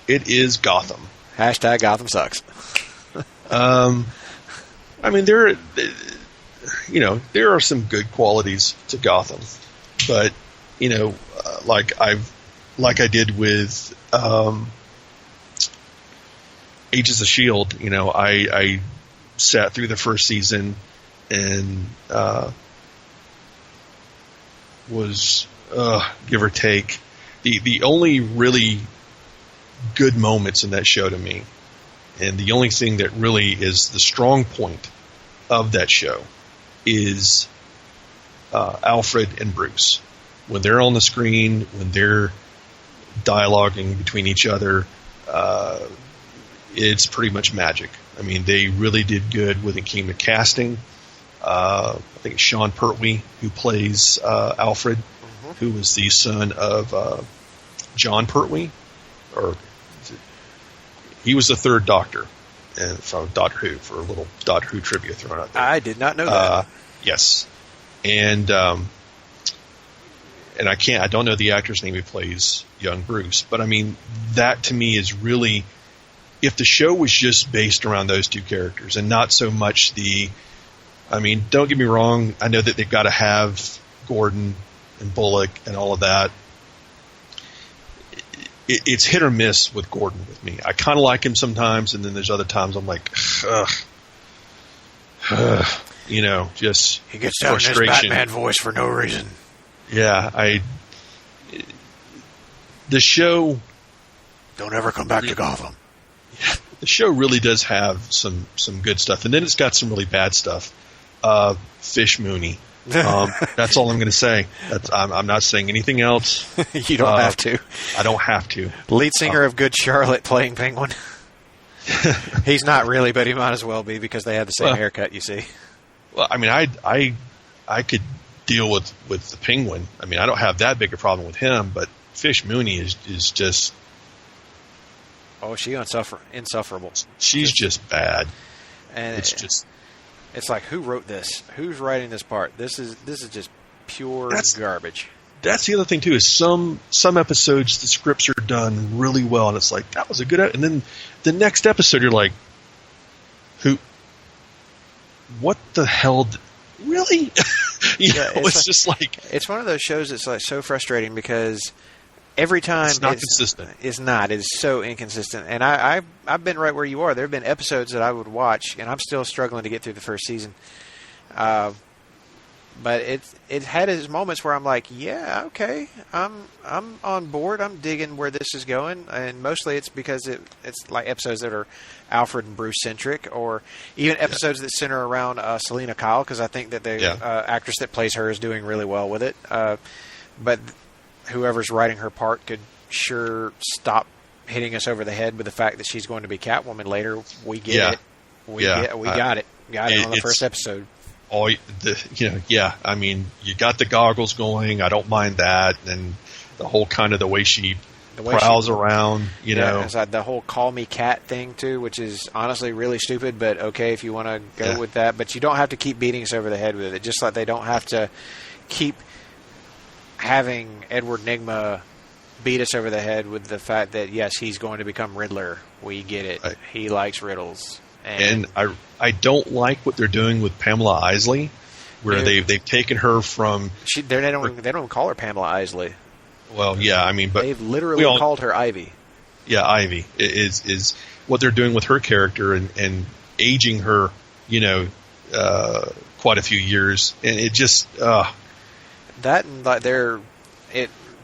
It is Gotham. Hashtag Gotham sucks. I mean, there are some good qualities to Gotham, but like I did with Agents of S.H.I.E.L.D., I sat through the first season and was, give or take, the only really good moments in that show to me, and the only thing that really is the strong point of that show is Alfred and Bruce. When they're on the screen, when they're dialoguing between each other, it's pretty much magic. I mean, they really did good when it came to casting. I think it's Sean Pertwee who plays Alfred, who was the son of John Pertwee, or he was the third Doctor from Doctor Who, for a little Doctor Who trivia thrown out there. I did not know that. Yes, and I don't know the actor's name who plays young Bruce, but I mean, that to me is really, if the show was just based around those two characters and not so much don't get me wrong, I know that they've got to have Gordon and Bullock and all of that. It's hit or miss with Gordon with me. I kind of like him sometimes, and then there's other times I'm like, just he gets down in his Batman voice for no reason. Yeah, the show... Don't ever come back to Gotham. Yeah, the show really does have some good stuff, and then it's got some really bad stuff. Fish Mooney. That's all I'm going to say. I'm not saying anything else. You don't have to. I don't have to. Lead singer of Good Charlotte playing Penguin. He's not really, but he might as well be because they had the same haircut, you see. Well, I mean, I could deal with the Penguin. I mean, I don't have that big a problem with him, but Fish Mooney is just... Oh, she's insufferable. She's just bad. And it's like, who wrote this? Who's writing this part? This is just pure garbage. That's the other thing too. Is some episodes the scripts are done really well, and it's like, that was a good. And then the next episode, you're like, what the hell? Really? It's just like, it's one of those shows that's like so frustrating because every time it's not consistent. It's not. It's so inconsistent. And I've been right where you are. There have been episodes that I would watch, and I'm still struggling to get through the first season. But it had its moments where I'm like, yeah, okay, I'm on board. I'm digging where this is going, and mostly it's because it's like episodes that are Alfred and Bruce centric, or even episodes that center around Selena Kyle, because I think that the actress that plays her is doing really well with it. But whoever's writing her part could sure stop hitting us over the head with the fact that she's going to be Catwoman later. We get it. We got it. Got it on the first episode. I mean, you got the goggles going. I don't mind that, and the whole kind of the way she prowls around. It's like the whole "call me cat" thing too, which is honestly really stupid. But okay, if you want to go with that, but you don't have to keep beating us over the head with it. Just like they don't have to keep having Edward Nygma beat us over the head with the fact that yes, he's going to become Riddler. We get it. Right. He likes riddles. And I don't like what they're doing with Pamela Isley, where they've taken her from. They don't even call her Pamela Isley. Well, yeah, I mean, but they've literally called her Ivy. Yeah, Ivy is what they're doing with her character and aging her, quite a few years, and it just that and like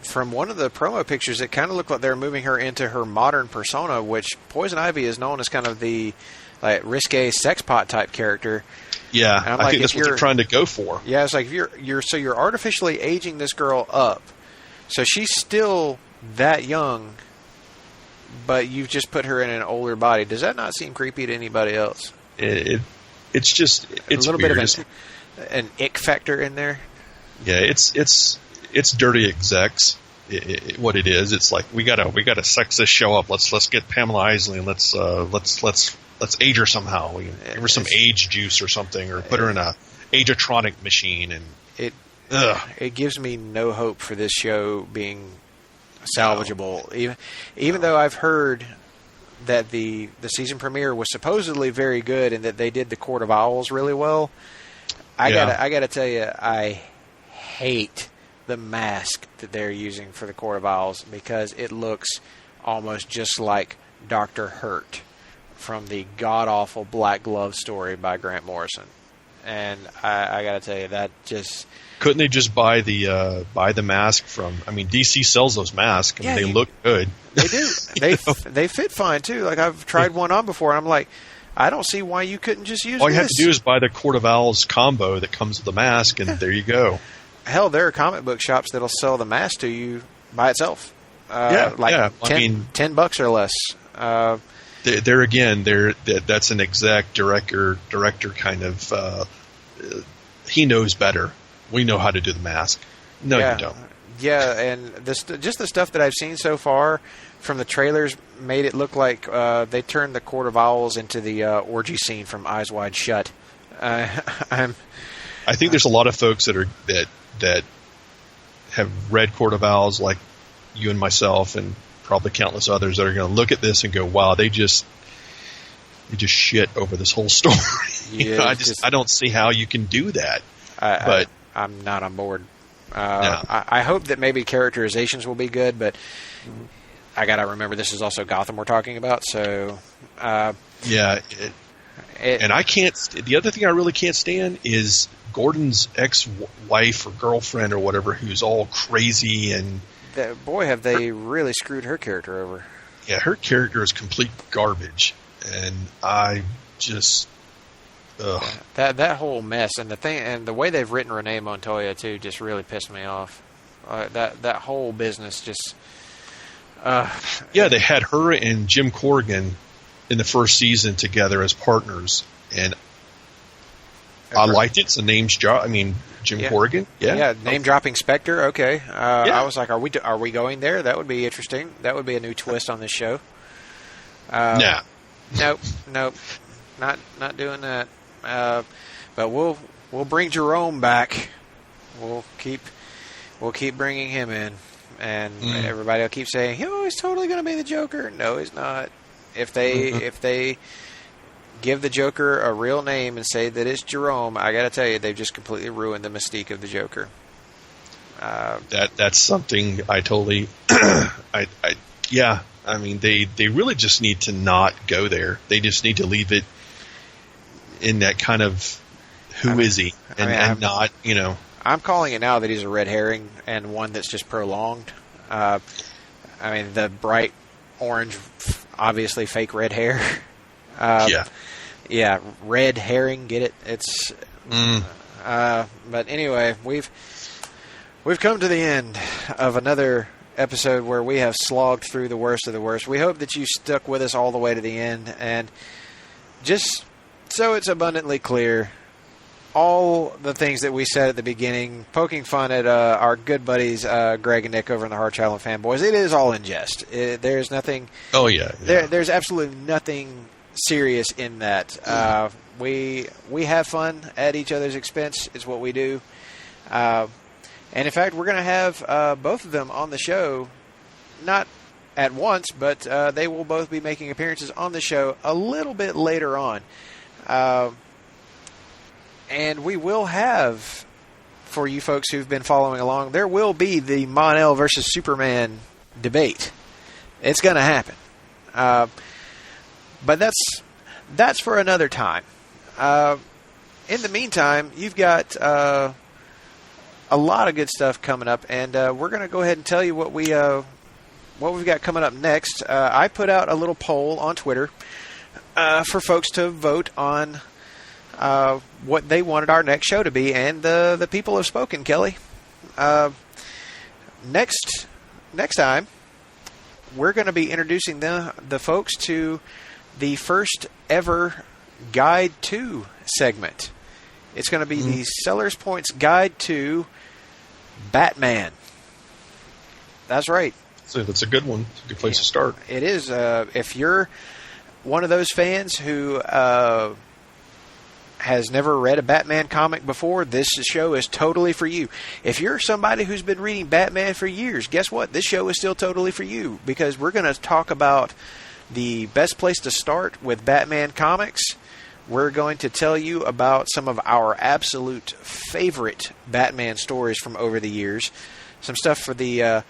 from one of the promo pictures, it kind of looked like they're moving her into her modern persona, which Poison Ivy is known as kind of the risque sex pot type character. Yeah, I think that's what they're trying to go for. Yeah, it's like you're artificially aging this girl up, so she's still that young, but you've just put her in an older body. Does that not seem creepy to anybody else? It's a little bit of an ick factor in there. Yeah, it's dirty execs. What it is, it's like we gotta sex this show up. Let's get Pamela Isley and let's age her somehow. Give her some age juice or something, or put her in a ageatronic machine. And it gives me no hope for this show being salvageable. Even though I've heard that the season premiere was supposedly very good and that they did the Court of Owls really well. I gotta tell you, I hate the mask that they're using for the Court of Owls because it looks almost just like Dr. Hurt from the god-awful Black Glove story by Grant Morrison. And I gotta tell you, that just... Couldn't they just buy the mask from... I mean, DC sells those masks. I mean, they look good. They do. They fit fine, too. Like, I've tried one on before, and I'm like, I don't see why you couldn't just use All this. you have to do is buy the Court of Owls combo that comes with the mask, and there you go. Hell, there are comic book shops that'll sell the mask to you by itself. $10 or less. That's an exec director kind of. He knows better. We know how to do the mask. No, you don't. Yeah, and just the stuff that I've seen so far from the trailers made it look like they turned the Court of Owls into the orgy scene from Eyes Wide Shut. I think there's a lot of folks that have read Court of Owls, like you and myself, and probably countless others that are going to look at this and go, "Wow, they just shit over this whole story." Yeah, I don't see how you can do that. But I'm not on board. No. I hope that maybe characterizations will be good, but I got to remember this is also Gotham we're talking about. So and I can't. The other thing I really can't stand is Gordon's ex-wife or girlfriend or whatever, who's all crazy and. Boy, have they really screwed her character over. Yeah, her character is complete garbage, and I just... Ugh. That whole mess, and the way they've written Renee Montoya, too, just really pissed me off. That whole business just... they had her and Jim Corrigan in the first season together as partners, and I liked it. It's a name's job. I mean... Jim Corrigan? Yeah, name-dropping Spectre, okay. I was like, are we going there? That would be interesting. That would be a new twist on this show. Nope, not doing that. But we'll bring Jerome back. We'll keep bringing him in, and everybody will keep saying, he's totally going to be the Joker. No, he's not. If they give the Joker a real name and say that it's Jerome, I got to tell you, they've just completely ruined the mystique of the Joker. That's something I totally... I mean, they really just need to not go there. They just need to leave it in that kind of is he? And not, I'm calling it now that he's a red herring and one that's just prolonged. I mean, the bright orange, obviously fake red hair. Yeah, red herring, get it? It's but anyway, we've come to the end of another episode where we have slogged through the worst of the worst. We hope that you stuck with us all the way to the end, and just so it's abundantly clear, all the things that we said at the beginning, poking fun at our good buddies Greg and Nick over in the Hard Challenge Fanboys, it is all in jest. There's nothing... Oh, yeah. There's absolutely nothing serious in that. We have fun at each other's expense is what we do. And in fact, we're going to have both of them on the show, not at once, but they will both be making appearances on the show a little bit later on. And we will have, for you folks who've been following along, there will be the Mon-El versus Superman debate. It's going to happen. But that's for another time. In the meantime, you've got a lot of good stuff coming up, and we're going to go ahead and tell you what we've got coming up next. I put out a little poll on Twitter for folks to vote on what they wanted our next show to be, and the people have spoken, Kelley. Next time, we're going to be introducing the folks to the first ever Guide to segment. It's going to be the Seller's Point's Guide to Batman. That's right. So that's a good one. It's a good place to start. It is. If you're one of those fans who has never read a Batman comic before, this show is totally for you. If you're somebody who's been reading Batman for years, guess what? This show is still totally for you, because we're going to talk about the best place to start with Batman comics, we're going to tell you about some of our absolute favorite Batman stories from over the years. Some stuff for the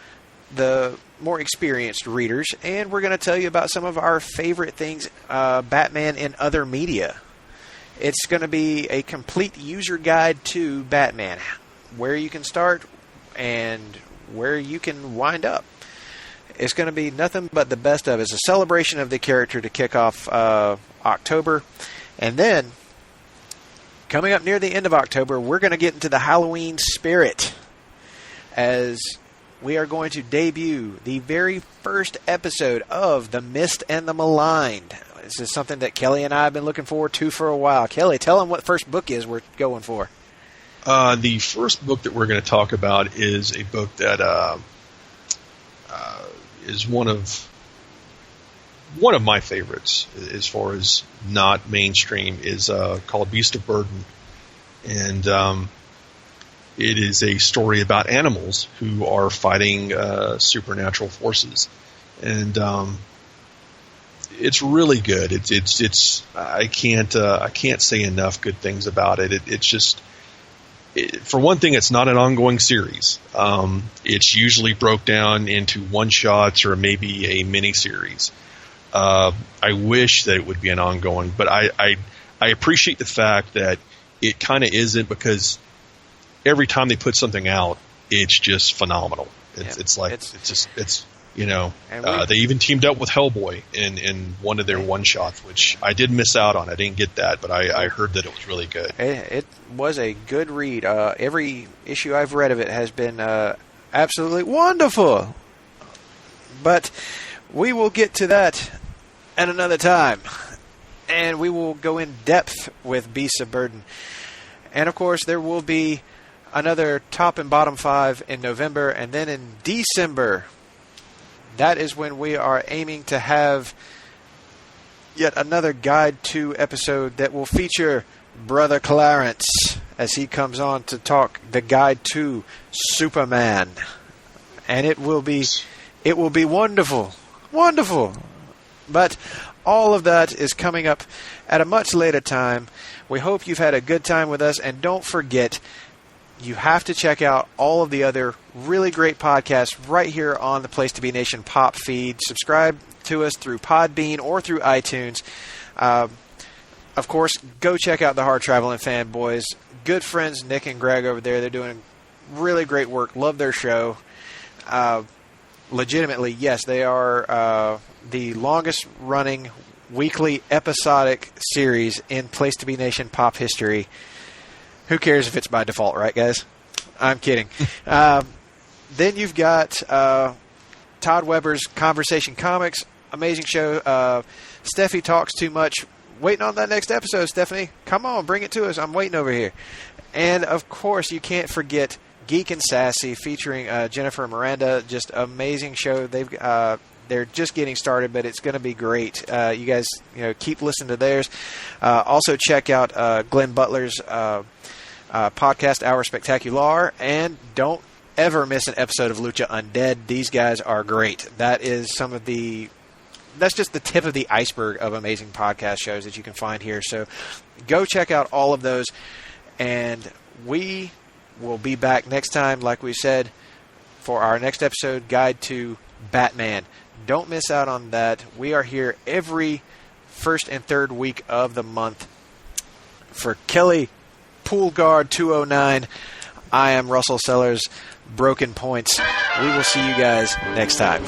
more experienced readers. And we're going to tell you about some of our favorite things, Batman in other media. It's going to be a complete user guide to Batman. Where you can start and where you can wind up. It's going to be nothing but the best of. It's a celebration of the character to kick off October. And then, coming up near the end of October, we're going to get into the Halloween spirit as we are going to debut the very first episode of The Mist and the Maligned. This is something that Kelley and I have been looking forward to for a while. Kelley, tell them what first book is we're going for. The first book that we're going to talk about is a book that is one of my favorites as far as not mainstream, is called Beast of Burden. And it is a story about animals who are fighting supernatural forces. And it's really good. It's I can't say enough good things about it. It's just, for one thing, it's not an ongoing series. It's usually broke down into one-shots or maybe a mini-series. I wish that it would be an ongoing, but I appreciate the fact that it kind of isn't, because every time they put something out, it's just phenomenal. It's they even teamed up with Hellboy in one of their one-shots, which I did miss out on. I didn't get that, but I heard that it was really good. It was a good read. Every issue I've read of it has been absolutely wonderful. But we will get to that at another time. And we will go in depth with Beasts of Burden. And, of course, there will be another top and bottom 5 in November. And then in December, that is when we are aiming to have yet another Guide 2 episode that will feature Brother Clarence as he comes on to talk the Guide to Superman. And it will be wonderful. Wonderful. But all of that is coming up at a much later time. We hope you've had a good time with us. And don't forget, you have to check out all of the other really great podcasts right here on the Place to Be Nation Pop feed. Subscribe to us through Podbean or through iTunes. Of course, go check out the Hard Traveling Fanboys. Good friends Nick and Greg over there. They're doing really great work. Love their show. Legitimately, yes, they are the longest running weekly episodic series in Place to Be Nation Pop history. Who cares if it's by default, right, guys? I'm kidding. Then you've got Todd Weber's Conversation Comics. Amazing show. Steffi talks too much. Waiting on that next episode, Stephanie. Come on, bring it to us. I'm waiting over here. And, of course, you can't forget Geek and Sassy featuring Jennifer and Miranda. Just amazing show. They're just getting started, but it's going to be great. You guys, keep listening to theirs. Also check out Glenn Butler's podcast, Our Spectacular, and don't ever miss an episode of Lucha Undead. These guys are great. That's just the tip of the iceberg of amazing podcast shows that you can find here. So go check out all of those, and we will be back next time, like we said, for our next episode, Guide to Batman. Don't miss out on that. We are here every first and third week of the month. For Kelley, Pool Guard 209, I am Russell Sellers, Broken Points. We will see you guys next time.